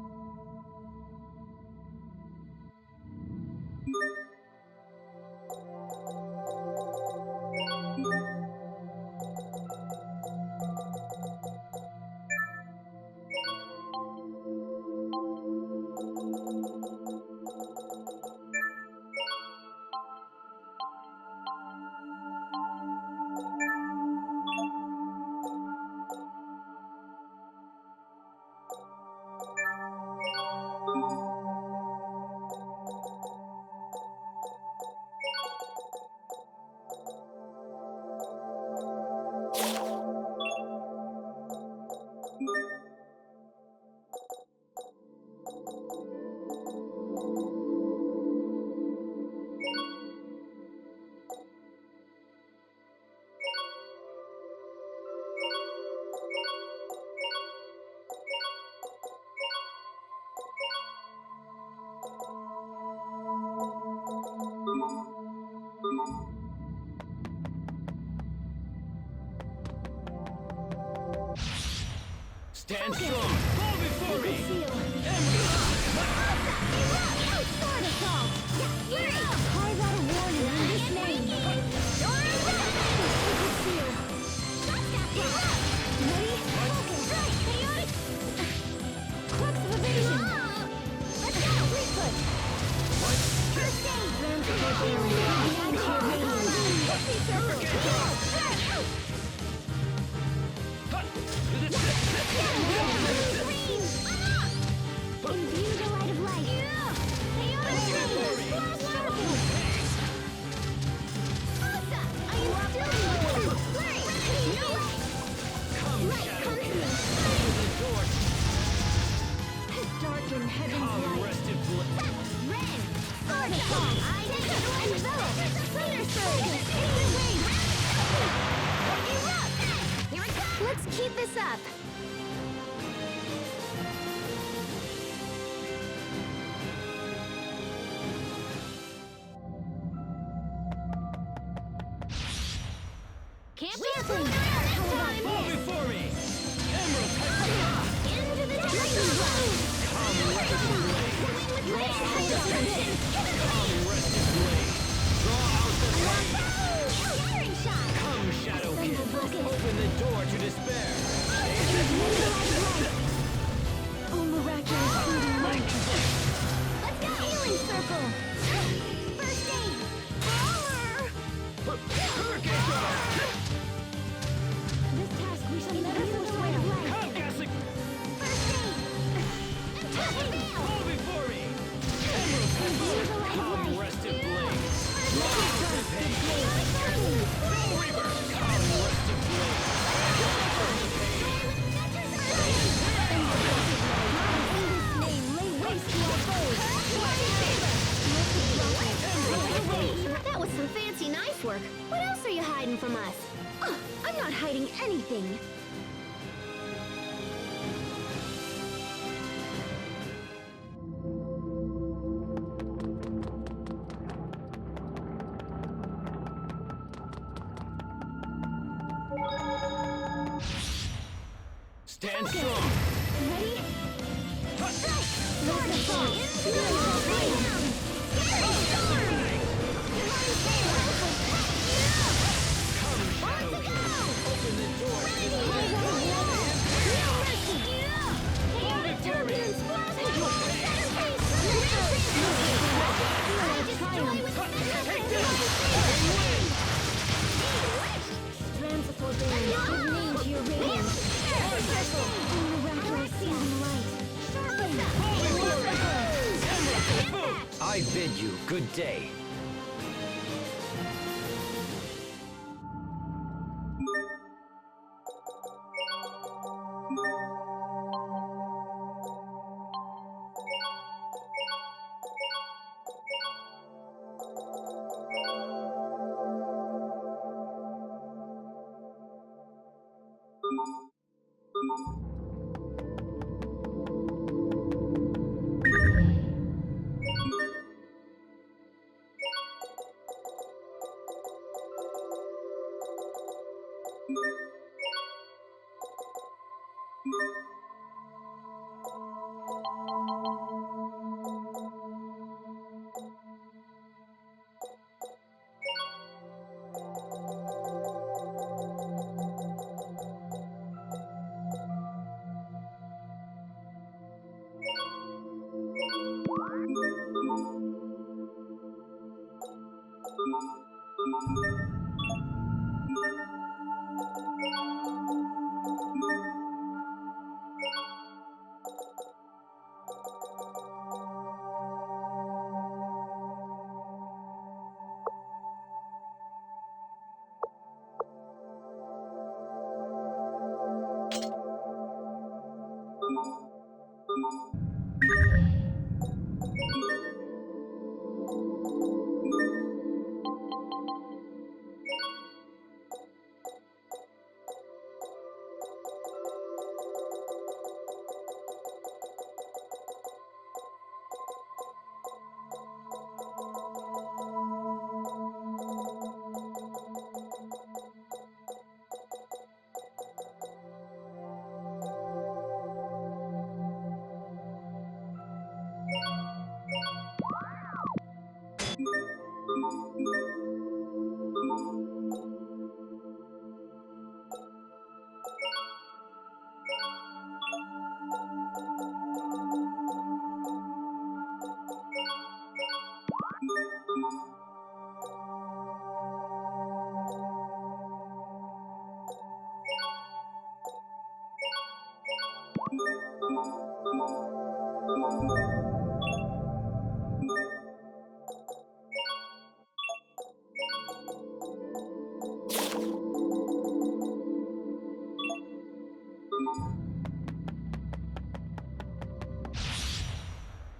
Stand strong. Fall before me. Carve out a warning in this name. Ready? Focus. Chaotic. Crux of evasion. Let's go. Refoot. First aid. Imbue the light of light. Darken heaven's light. Ren! Sword! I envelop! Thunder surge! Erupt! Here it comes! Let's keep this up! Can't be a thing! Fall before me. Emerald Into the lightning! Come, Shadow Kid. Open the door to despair. Oh, miraculous freedom light! Let's go! Healing circle! First aid! This task we shall never fulfill. Come, Gaslick. First aid! Fall before me. Emerald Come, rested blade. Soul Reaper. Come, rested blade. That was some fancy knife work. What else are you hiding from us? Oh, I'm not hiding anything. Stand strong. Ready? Open the door to Strands of forbearance give name to your radiance. Miraculous season light. I bid you good day.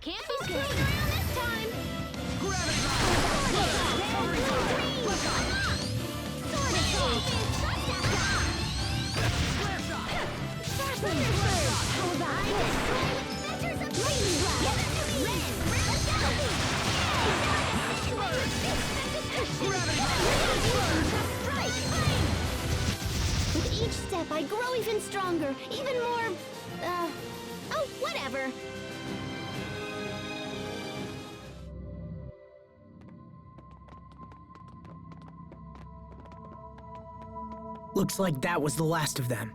Can't be screwing around this time! With each step, I grow even stronger, even more, oh, whatever. Looks like that was the last of them.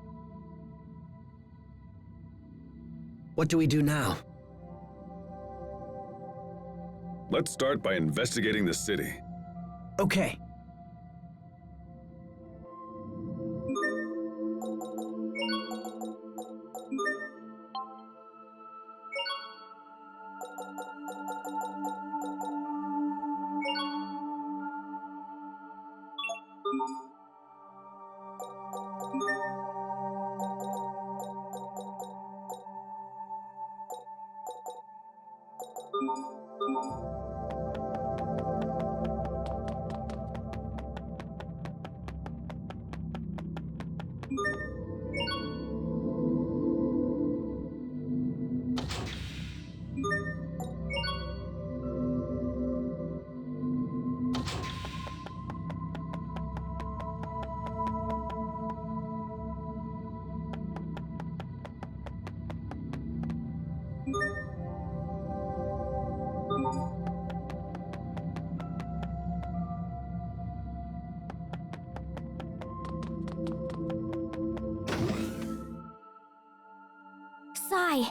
What do we do now? Let's start by investigating the city. Okay. Sigh.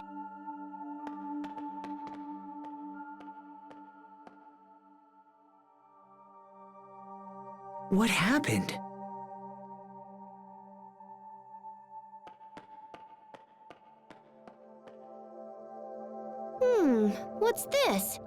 What happened? What's this?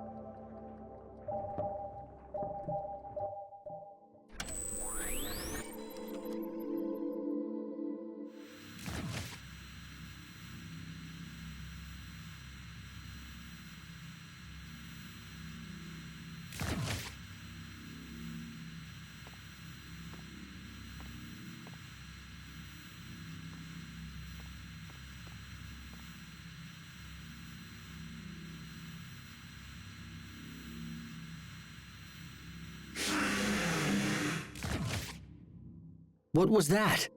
What was that?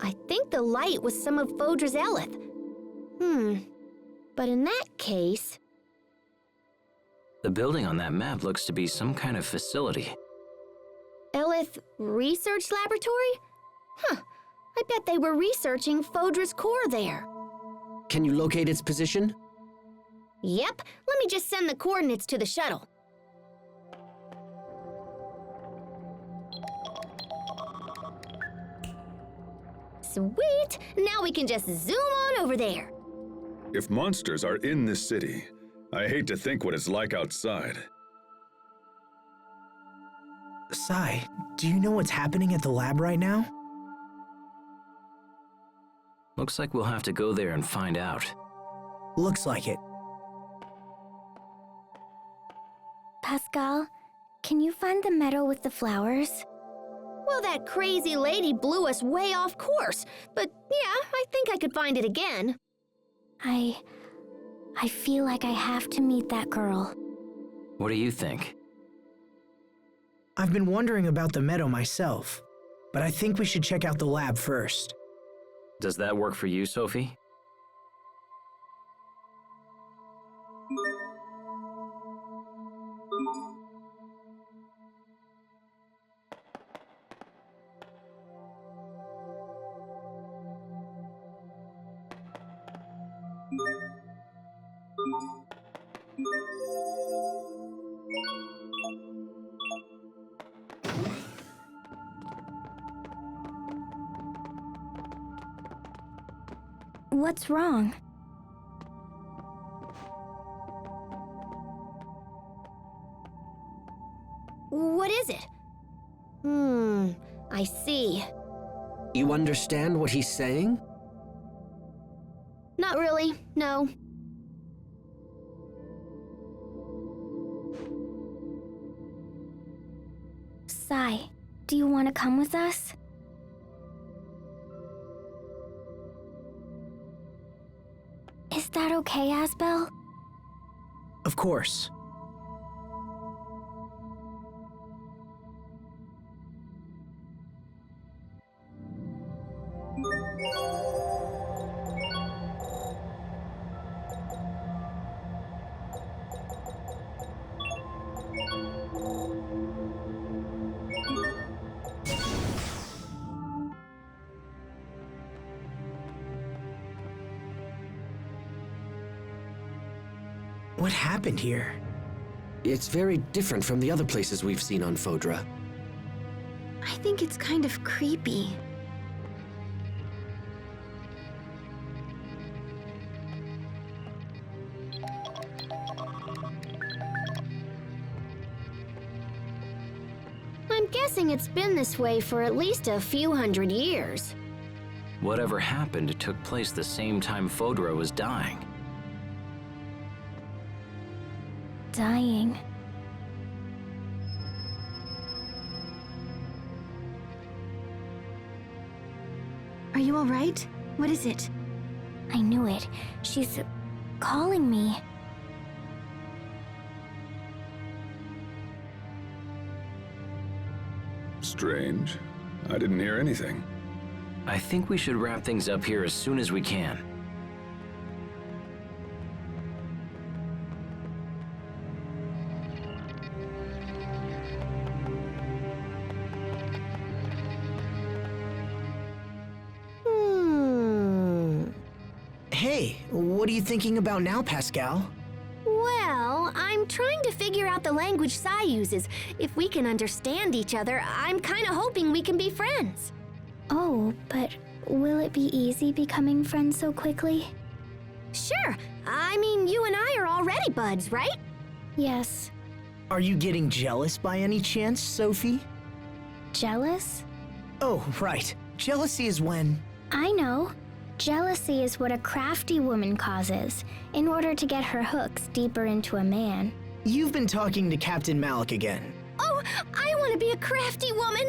I think the light was some of Fodra's Eleth. But in that case... The building on that map looks to be some kind of facility. Eleth Research Laboratory? Huh. I bet they were researching Fodra's core there. Can you locate its position? Yep. Let me just send the coordinates to the shuttle. Sweet! Now we can just zoom on over there. If monsters are in this city, I hate to think what it's like outside. Sai, do you know what's happening at the lab right now? Looks like we'll have to go there and find out. Looks like it. Pascal, can you find the meadow with the flowers? Well, that crazy lady blew us way off course, but yeah, I think I could find it again. I feel like I have to meet that girl. What do you think? I've been wondering about the meadow myself, but I think we should check out the lab first. Does that work for you, Sophie? What's wrong? What is it? I see. You understand what he's saying? Not really, no. Sai, do you want to come with us? Is that okay, Asbel? Of course. What happened here? It's very different from the other places we've seen on Fodra. I think it's kind of creepy. I'm guessing it's been this way for at least a few hundred years. Whatever happened took place the same time Fodra was dying. Dying. Are you all right? What is it? I knew it. She's calling me. Strange. I didn't hear anything. I think we should wrap things up here as soon as we can. Hey, what are you thinking about now, Pascal? Well, I'm trying to figure out the language Sai uses. If we can understand each other, I'm kind of hoping we can be friends. Oh, but will it be easy becoming friends so quickly? Sure. I mean, you and I are already buds, right? Yes. Are you getting jealous by any chance, Sophie? Jealous? Oh, right. Jealousy is when... I know. Jealousy is what a crafty woman causes in order to get her hooks deeper into a man. You've been talking to Captain Malik again. Oh, I want to be a crafty woman!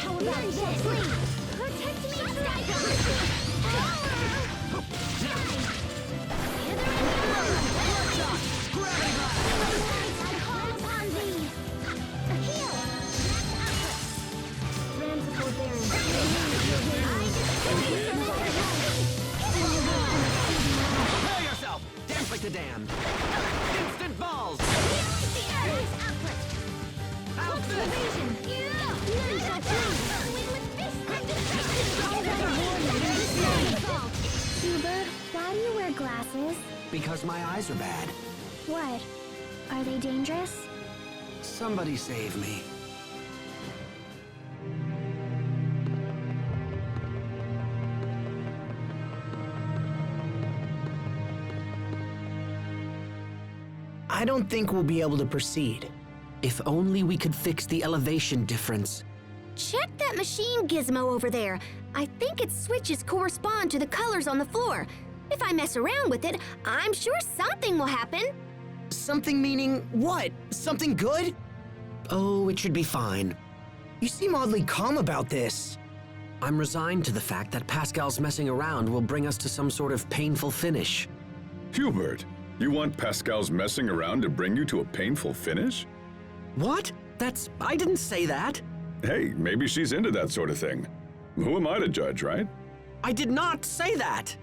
How about this? Protect me, Prepare yourself! Dance like the damned! Instant balls! Huber, why do you wear glasses? Because my eyes are bad. What? Are they dangerous? Somebody save me. I don't think we'll be able to proceed. If only we could fix the elevation difference. Check that machine gizmo over there. I think its switches correspond to the colors on the floor. If I mess around with it, I'm sure something will happen. Something meaning what? Something good? Oh, it should be fine. You seem oddly calm about this. I'm resigned to the fact that Pascal's messing around will bring us to some sort of painful finish. Hubert, you want Pascal's messing around to bring you to a painful finish? What? I didn't say that. Hey, maybe she's into that sort of thing. Who am I to judge, right? I did not say that.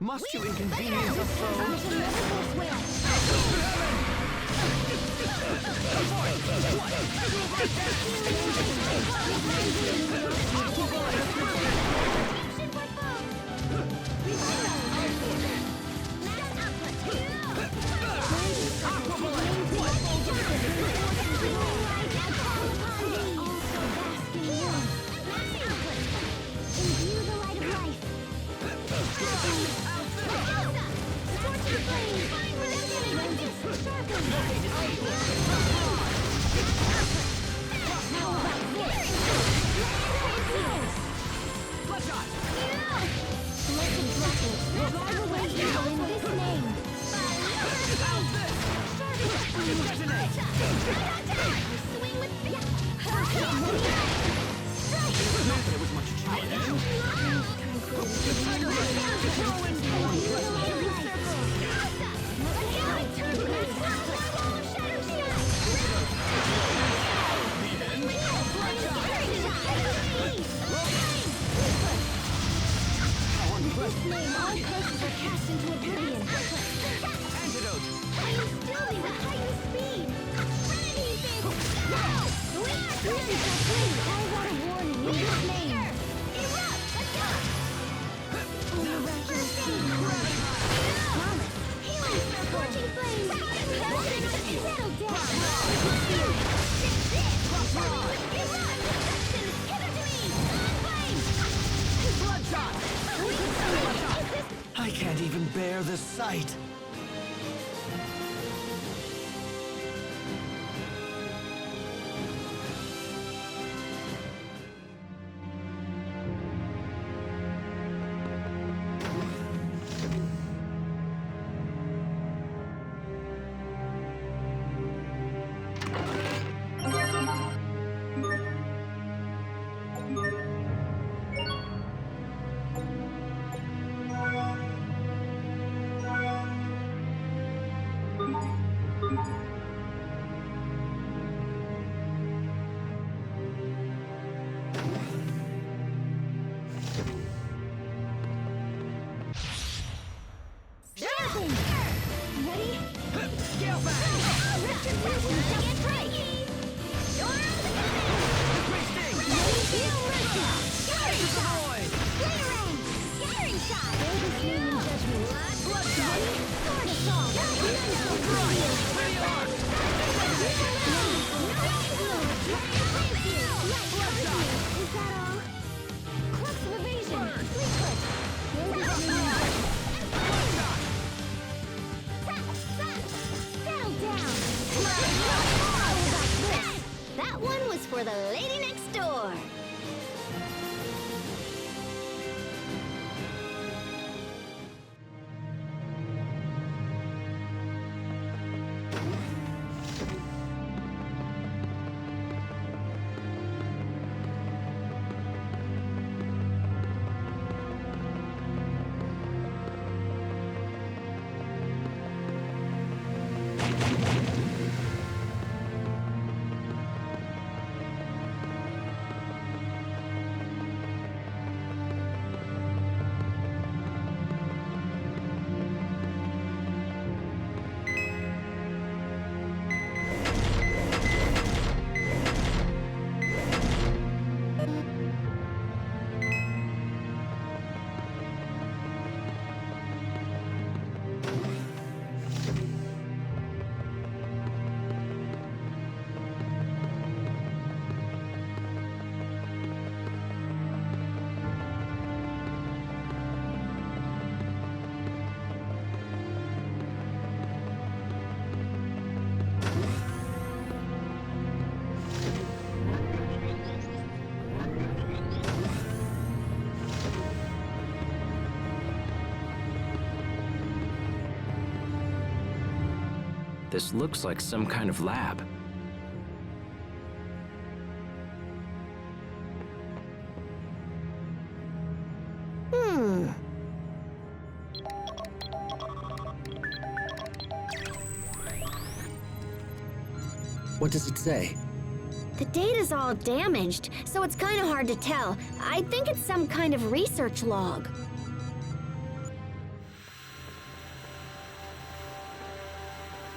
Must you inconvenience a foe? I can't even bear the sight. That one was for the lady next door. This looks like some kind of lab. What does it say? The data's all damaged, so it's kind of hard to tell. I think it's some kind of research log.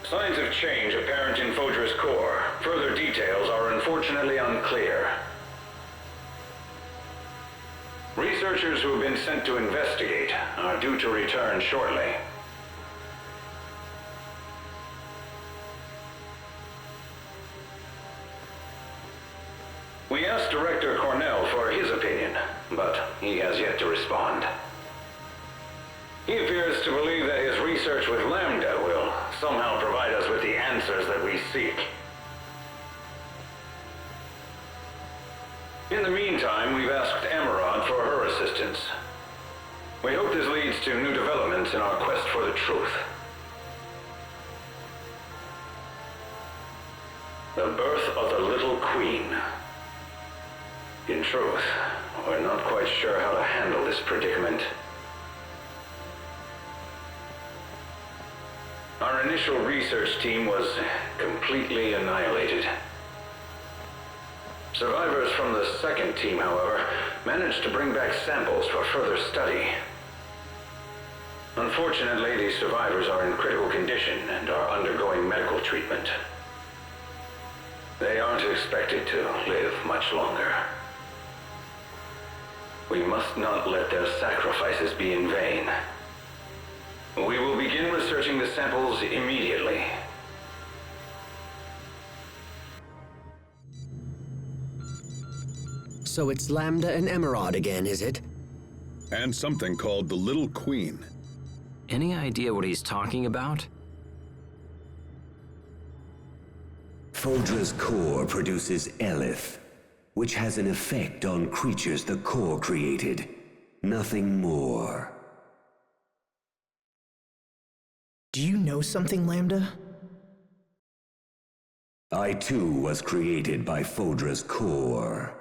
Signs of change apparent in Fodra's core. Further details are unfortunately unclear. Researchers who have been sent to investigate are due to return shortly. We asked Director Cornell for his opinion, but he has yet to respond. He appears to believe that his research with Lambda will somehow provide us with the answer answers that we seek. In the meantime, we've asked Emerald for her assistance. We hope this leads to new developments in our quest for the truth. The birth of the Little Queen. In truth, we're not quite sure how to handle this predicament. Our initial research team was completely annihilated. Survivors from the second team, however, managed to bring back samples for further study. Unfortunately, these survivors are in critical condition and are undergoing medical treatment. They aren't expected to live much longer. We must not let their sacrifices be in vain. We will begin researching the samples immediately. So it's Lambda and Emerald again, is it? And something called the Little Queen. Any idea what he's talking about? Fodra's core produces Elith, which has an effect on creatures the core created. Nothing more. Do you know something, Lambda? I too was created by Fodra's core.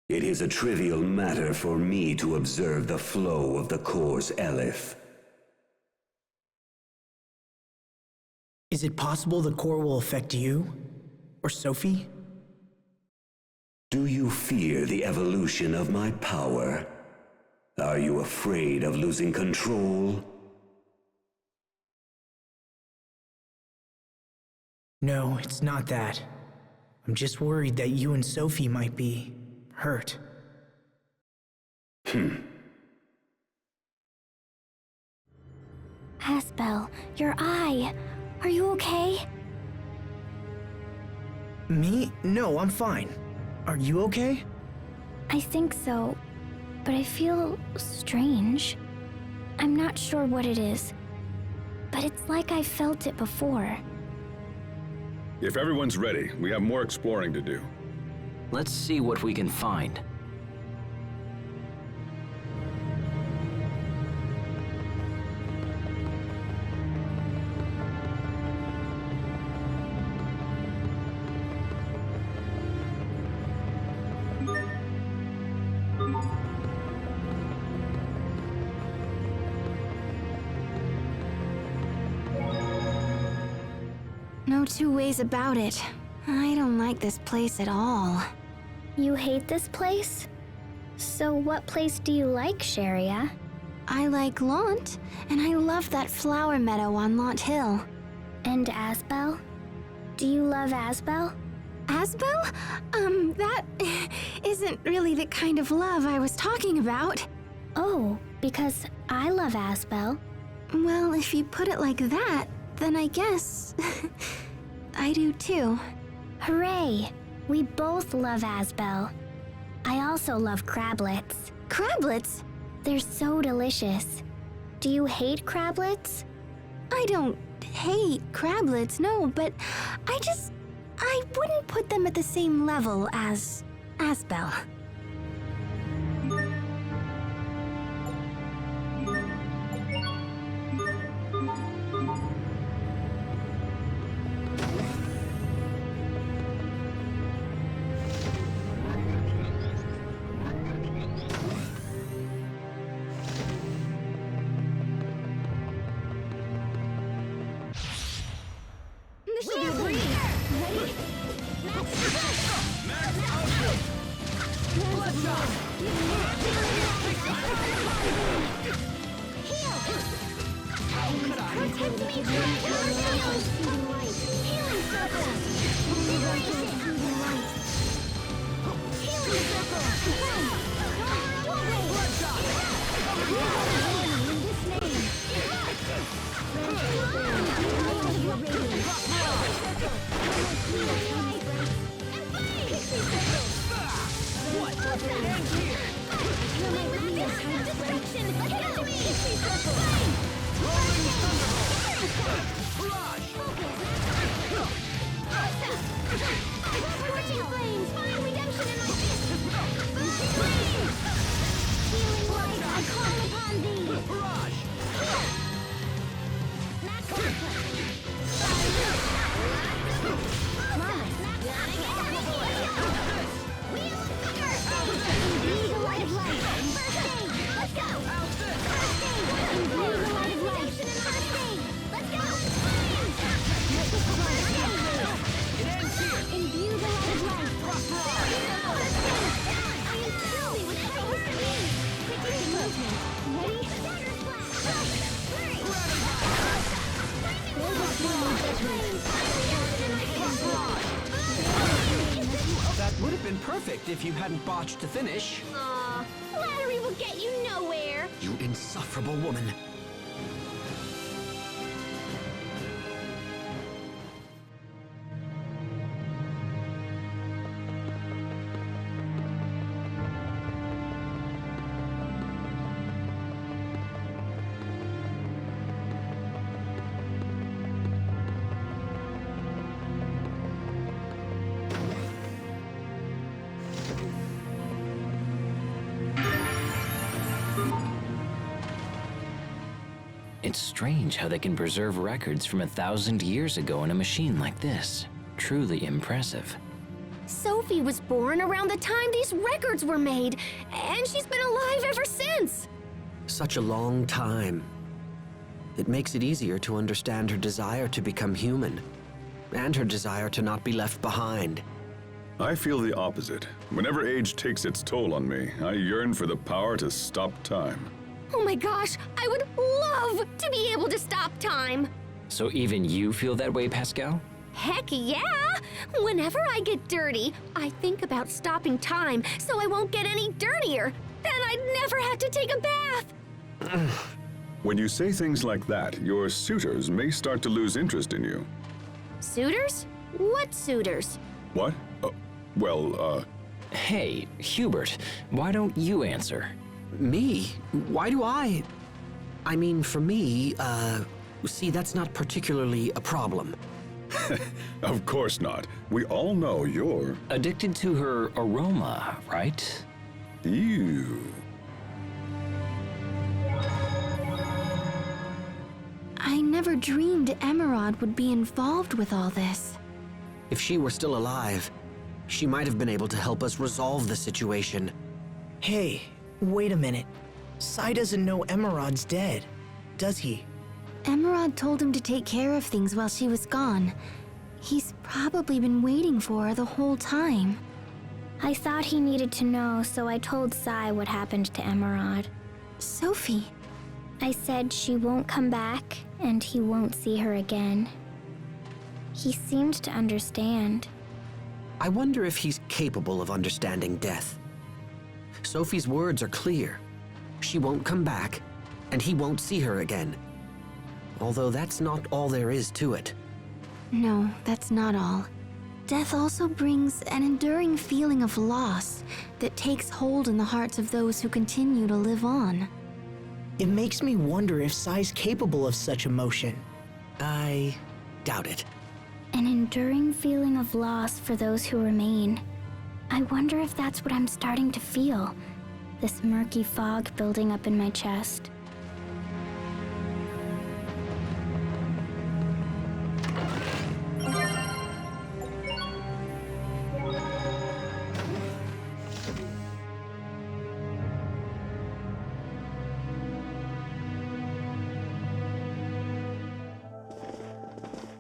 It is a trivial matter for me to observe the flow of the core's Elith. Is it possible the core will affect you? Or Sophie? Do you fear the evolution of my power? Are you afraid of losing control? No, it's not that. I'm just worried that you and Sophie might be hurt. Asbel, your eye. Are you okay? Me? No, I'm fine. Are you okay? I think so, but I feel strange. I'm not sure what it is, but it's like I felt it before. If everyone's ready, we have more exploring to do. Let's see what we can find. No two ways about it. I don't like this place at all. You hate this place? So what place do you like, Sharia? I like Launt, and I love that flower meadow on Launt Hill. And Asbel? Do you love Asbel? Asbel? That isn't really the kind of love I was talking about. Oh, because I love Asbel. Well, if you put it like that, then I guess I do too. Hooray! We both love Asbel. I also love crablets. Crablets? They're so delicious. Do you hate crablets? I don't hate crablets, no, but I wouldn't put them at the same level as Asbel. Scorching flames! Find redemption in my fist! Bursting flames! Healing light, I call upon thee! Max Imbue the light of light! First aid! Let's go! First aid! Imbue the light of light! First aid! Let's go! First aid! It ends here! Imbue the light of light! First aid! I am filthy with fire! Predicting movement! Ready? Dagger flash! That would have been perfect if you hadn't botched the finish. Aw, flattery will get you nowhere. You insufferable woman. It's strange how they can preserve records from 1,000 years ago in a machine like this. Truly impressive. Sophie was born around the time these records were made, and she's been alive ever since. Such a long time. It makes it easier to understand her desire to become human, and her desire to not be left behind. I feel the opposite. Whenever age takes its toll on me, I yearn for the power to stop time. Oh my gosh, I would love to be able to stop time. So even you feel that way, Pascal? Heck yeah! Whenever I get dirty, I think about stopping time so I won't get any dirtier. Then I'd never have to take a bath. When you say things like that, your suitors may start to lose interest in you. Suitors? What suitors? What? Hey, Hubert, why don't you answer? Me? Why do I? I mean, for me, see, that's not particularly a problem. Of course not. We all know you're... addicted to her aroma, right? Ew. I never dreamed Emerald would be involved with all this. If she were still alive, she might have been able to help us resolve the situation. Hey, wait a minute. Sai doesn't know Emerald's dead, does he? Emerald told him to take care of things while she was gone. He's probably been waiting for her the whole time. I thought he needed to know, so I told Sai what happened to Emerald. Sophie. I said she won't come back, and he won't see her again. He seemed to understand. I wonder if he's capable of understanding death. Sophie's words are clear. She won't come back, and he won't see her again. Although that's not all there is to it. No, that's not all. Death also brings an enduring feeling of loss that takes hold in the hearts of those who continue to live on. It makes me wonder if Sai's capable of such emotion. I doubt it. An enduring feeling of loss for those who remain. I wonder if that's what I'm starting to feel. This murky fog building up in my chest.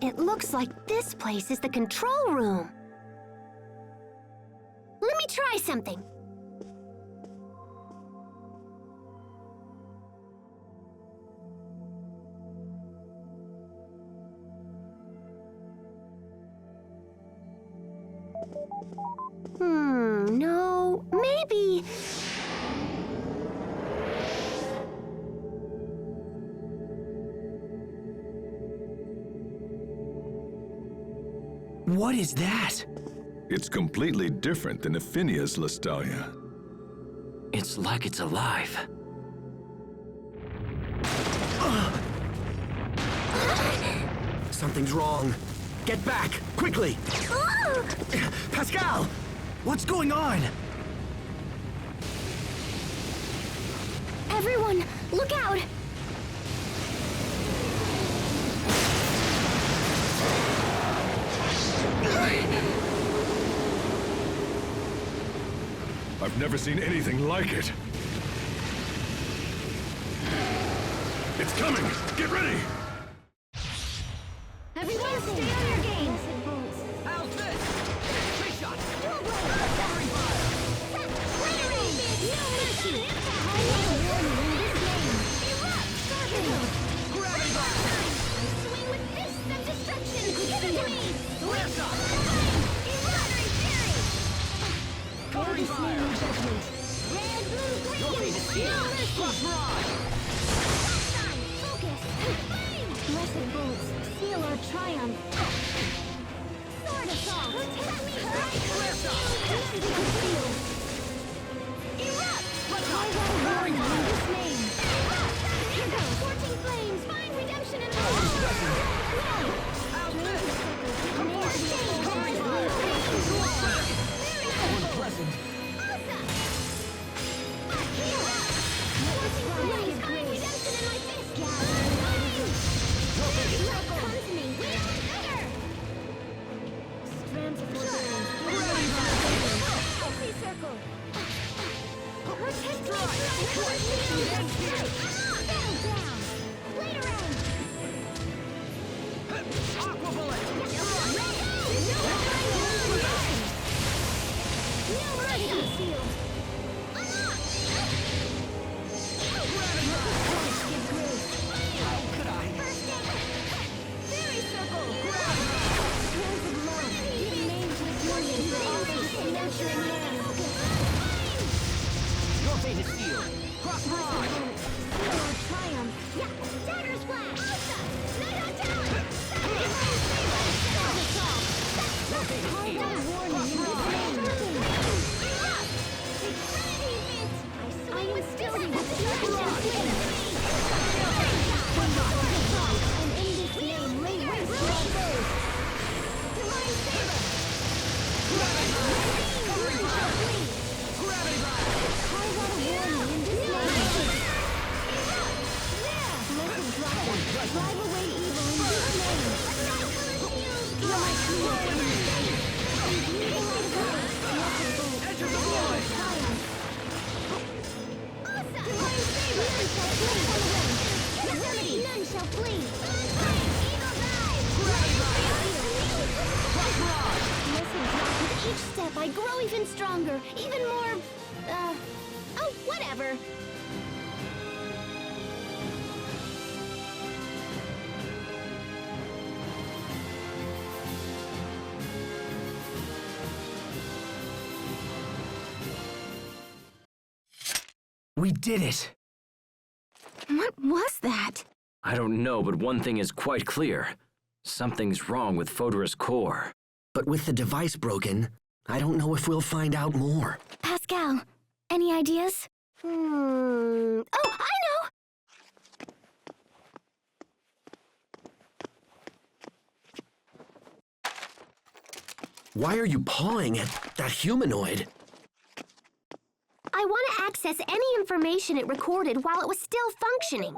It looks like this place is the control room. Let me try something. No, maybe... What is that? It's completely different than Aphinia's Lestalia. It's like it's alive. Something's wrong. Get back, quickly! Pascal! What's going on? Everyone, look out! I've never seen anything like it. It's coming! Get ready! Everyone stay on your game! How's this? Three shots! Dual blade! Covering fire! Flaring! No mercy! I want a warning in this game! Erupt! Scorpion! Gravity blast! I swing with fists of destruction! Give it to me! Flare shot! Erupt! Fury! Covering fire! Red, blue, green! Your fate is sealed! No mercy! Cross barrage! Focus! Flame! Blessed bolts! Seal our triumph! Sword assault! Protect me! Flare shot! Erupt! Bloodshot! I got a warning in this name! Erupt! Here goes! Scorching flames! Find redemption in my How's this? Covering fire! Unpleasant! Find redemption in my fist! Comes me! Strands of forbearance! Circle! Protect me! Battle down! Later end! Aqua bullet! No mercy! Sealed! How could I? Fairy circle! Hands of love! Give name to this million for all those nurturing hands! Your fate is sealed! Cross barrage! Seal our triumph! Yeah! Dagger splash! Night on talent! Your fate is I sealed! got a warning in this name! I swing with still destruction! And in this name, lay waste to our foes! Divine saber! Gravity blast! I got a warning in this name! Blessed dragon, drive away evil in this name! You're my creator! Enter the void! Divine saber! None shall flee! Eagle's eye! Listen, with each step I grow even stronger, even more, oh, whatever. We did it! What was that? I don't know, but one thing is quite clear. Something's wrong with Fodra's core. But with the device broken, I don't know if we'll find out more. Pascal, any ideas? Oh, I know! Why are you pawing at that humanoid? I want to access any information it recorded while it was still functioning.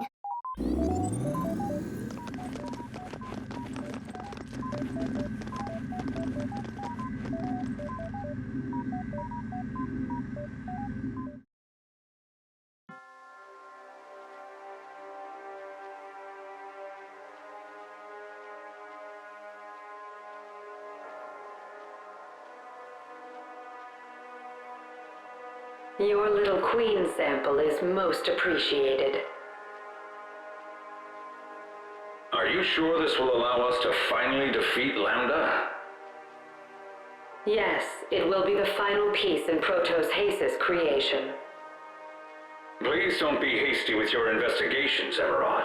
Your little queen sample is most appreciated. Are you sure this will allow us to finally defeat Lambda? Yes, it will be the final piece in Protos Hace's creation. Please don't be hasty with your investigations, Emerald.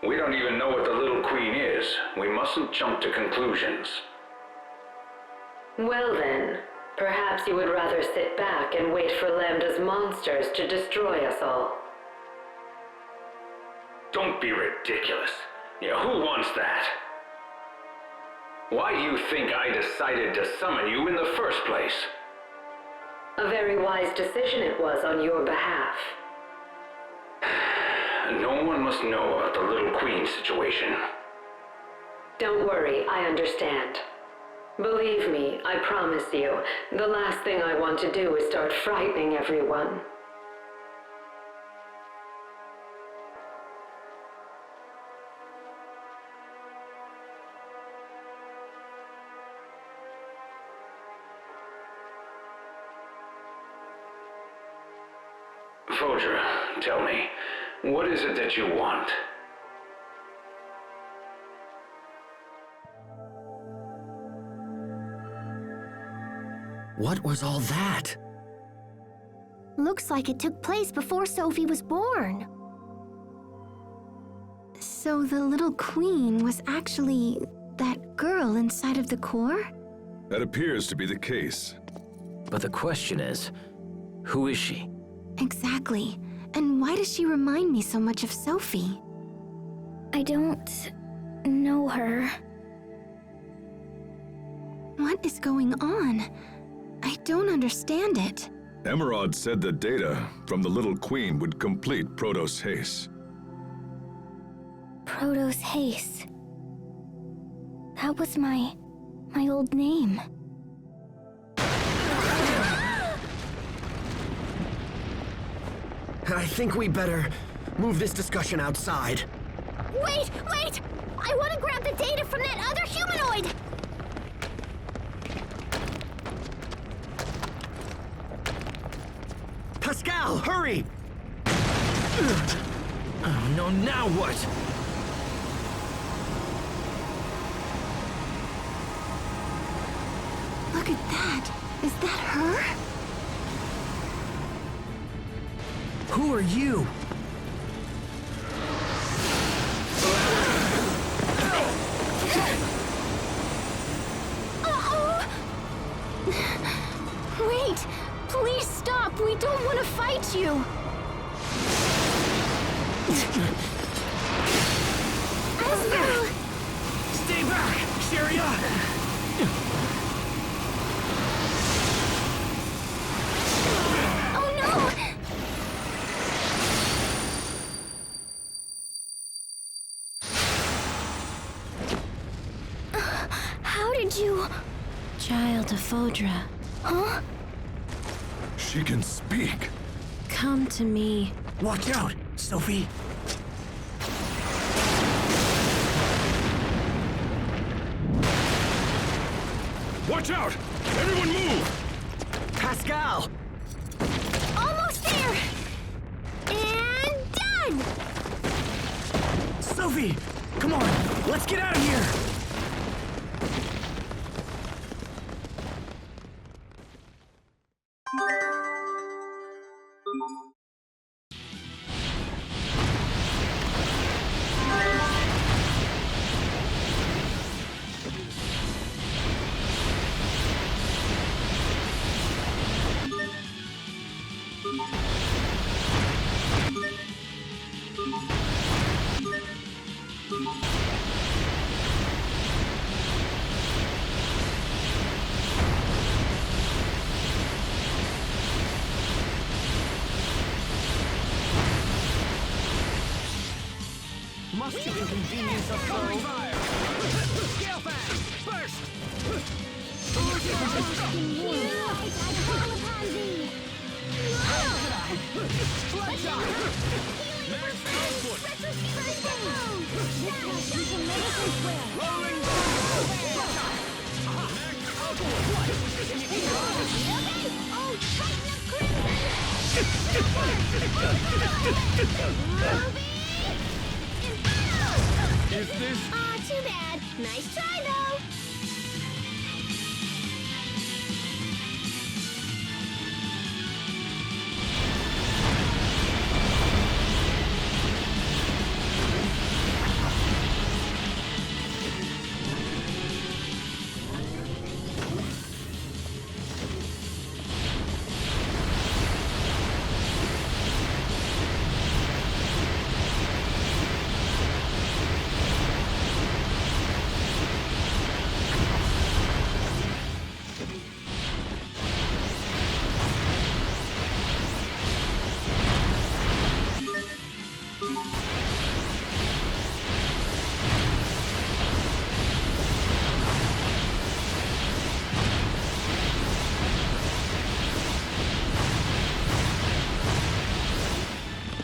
We don't even know what the little queen is. We mustn't jump to conclusions. Well then, perhaps you would rather sit back and wait for Lambda's monsters to destroy us all. Don't be ridiculous. Who wants that? Why do you think I decided to summon you in the first place? A very wise decision it was on your behalf. No one must know about the little queen situation. Don't worry, I understand. Believe me, I promise you, the last thing I want to do is start frightening everyone. Fodra, tell me, what is it that you want? What was all that? Looks like it took place before Sophie was born. So the little queen was actually that girl inside of the core? That appears to be the case. But the question is, who is she? Exactly. And why does she remind me so much of Sophie? I don't know her. What is going on? I don't understand it. Emerald said the data from the little queen would complete Protos Haste. Protos Haste. That was my old name. I think we better move this discussion outside. Wait! I want to grab the data from that other humanoid! Pascal, hurry! Oh, no, now what? Look at that. Is that her? Who are you? Wait! Please stop! We don't want to fight you! Asbel! Stay back, Sharia! Child of Fodra. Huh? She can speak. Come to me. Watch out, Sophie. Watch out! Everyone move! Pascal! Almost there! And done! Sophie, come on, let's get out of here! Must you inconvenience of soul? Scale fast! Burst! Bloodshot! Max output! Rolling Max output! Is this? Too bad. Nice try, though.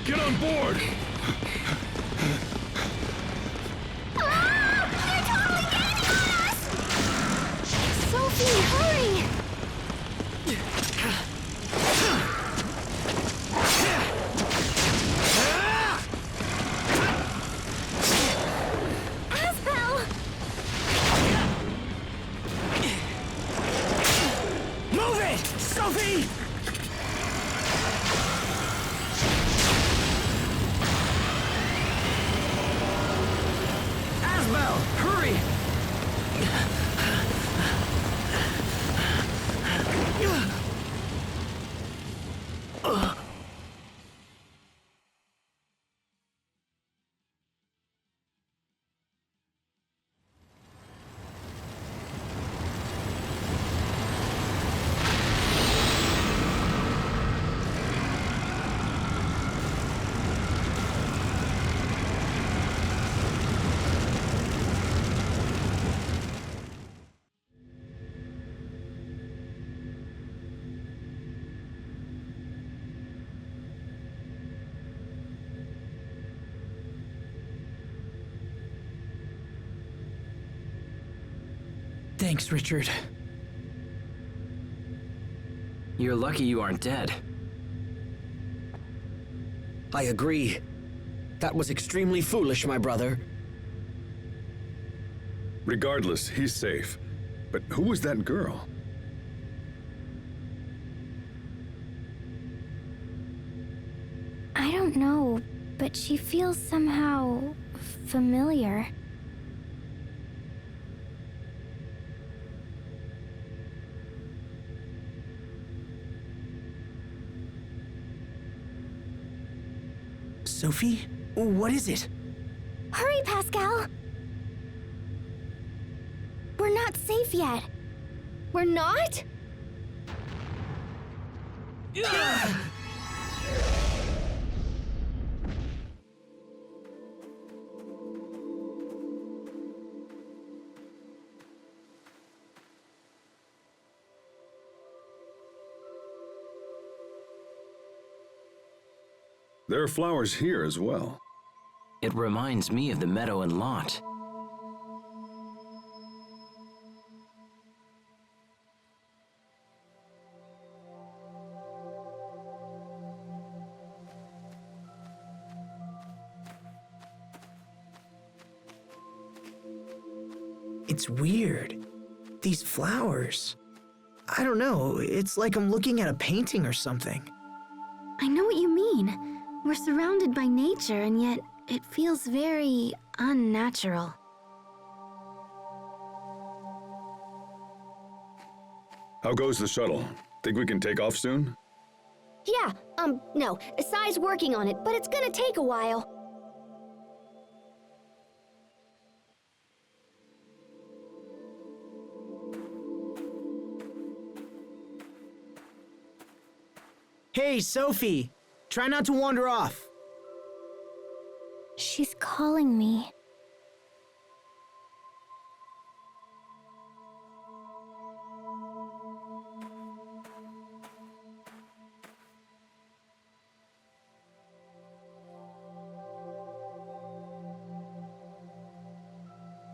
get on board! They're totally getting on us! Sophie, hurry! Asbel! Move it! Sophie! Asbel, hurry! Thanks, Richard. You're lucky you aren't dead. I agree. That was extremely foolish, my brother. Regardless, he's safe. But who was that girl? I don't know, but she feels somehow familiar. Sophie? What is it? Hurry, Pascal! We're not safe yet. We're not? There are flowers here as well. It reminds me of the meadow and lot. It's weird. These flowers. I don't know, it's like I'm looking at a painting or something. I know what you mean. We're surrounded by nature, and yet it feels very unnatural. How goes the shuttle? Think we can take off soon? Yeah, no. Sai's working on it, but it's gonna take a while. Hey, Sophie! Try not to wander off. She's calling me.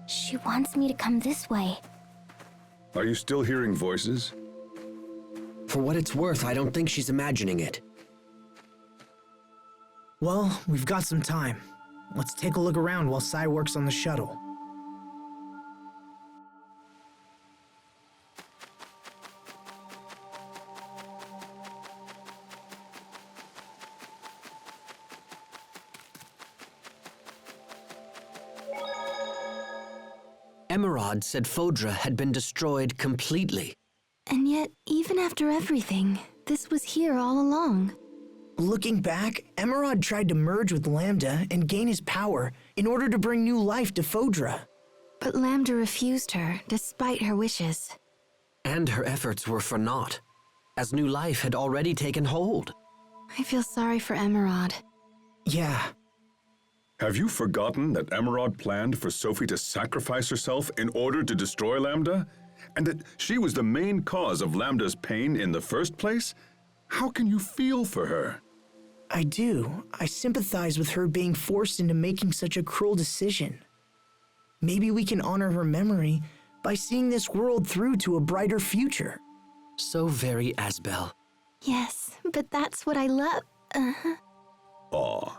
She wants me to come this way. Are you still hearing voices? For what it's worth, I don't think she's imagining it. Well, we've got some time. Let's take a look around while Sai works on the shuttle. Emerald said Fodra had been destroyed completely. And yet, even after everything, this was here all along. Looking back, Emerald tried to merge with Lambda and gain his power in order to bring new life to Fodra. But Lambda refused her, despite her wishes. And her efforts were for naught, as new life had already taken hold. I feel sorry for Emerald. Yeah. Have you forgotten that Emerald planned for Sophie to sacrifice herself in order to destroy Lambda? And that she was the main cause of Lambda's pain in the first place? How can you feel for her? I do. I sympathize with her being forced into making such a cruel decision. Maybe we can honor her memory by seeing this world through to a brighter future. So very Asbel. Yes, but that's what I love. Aw.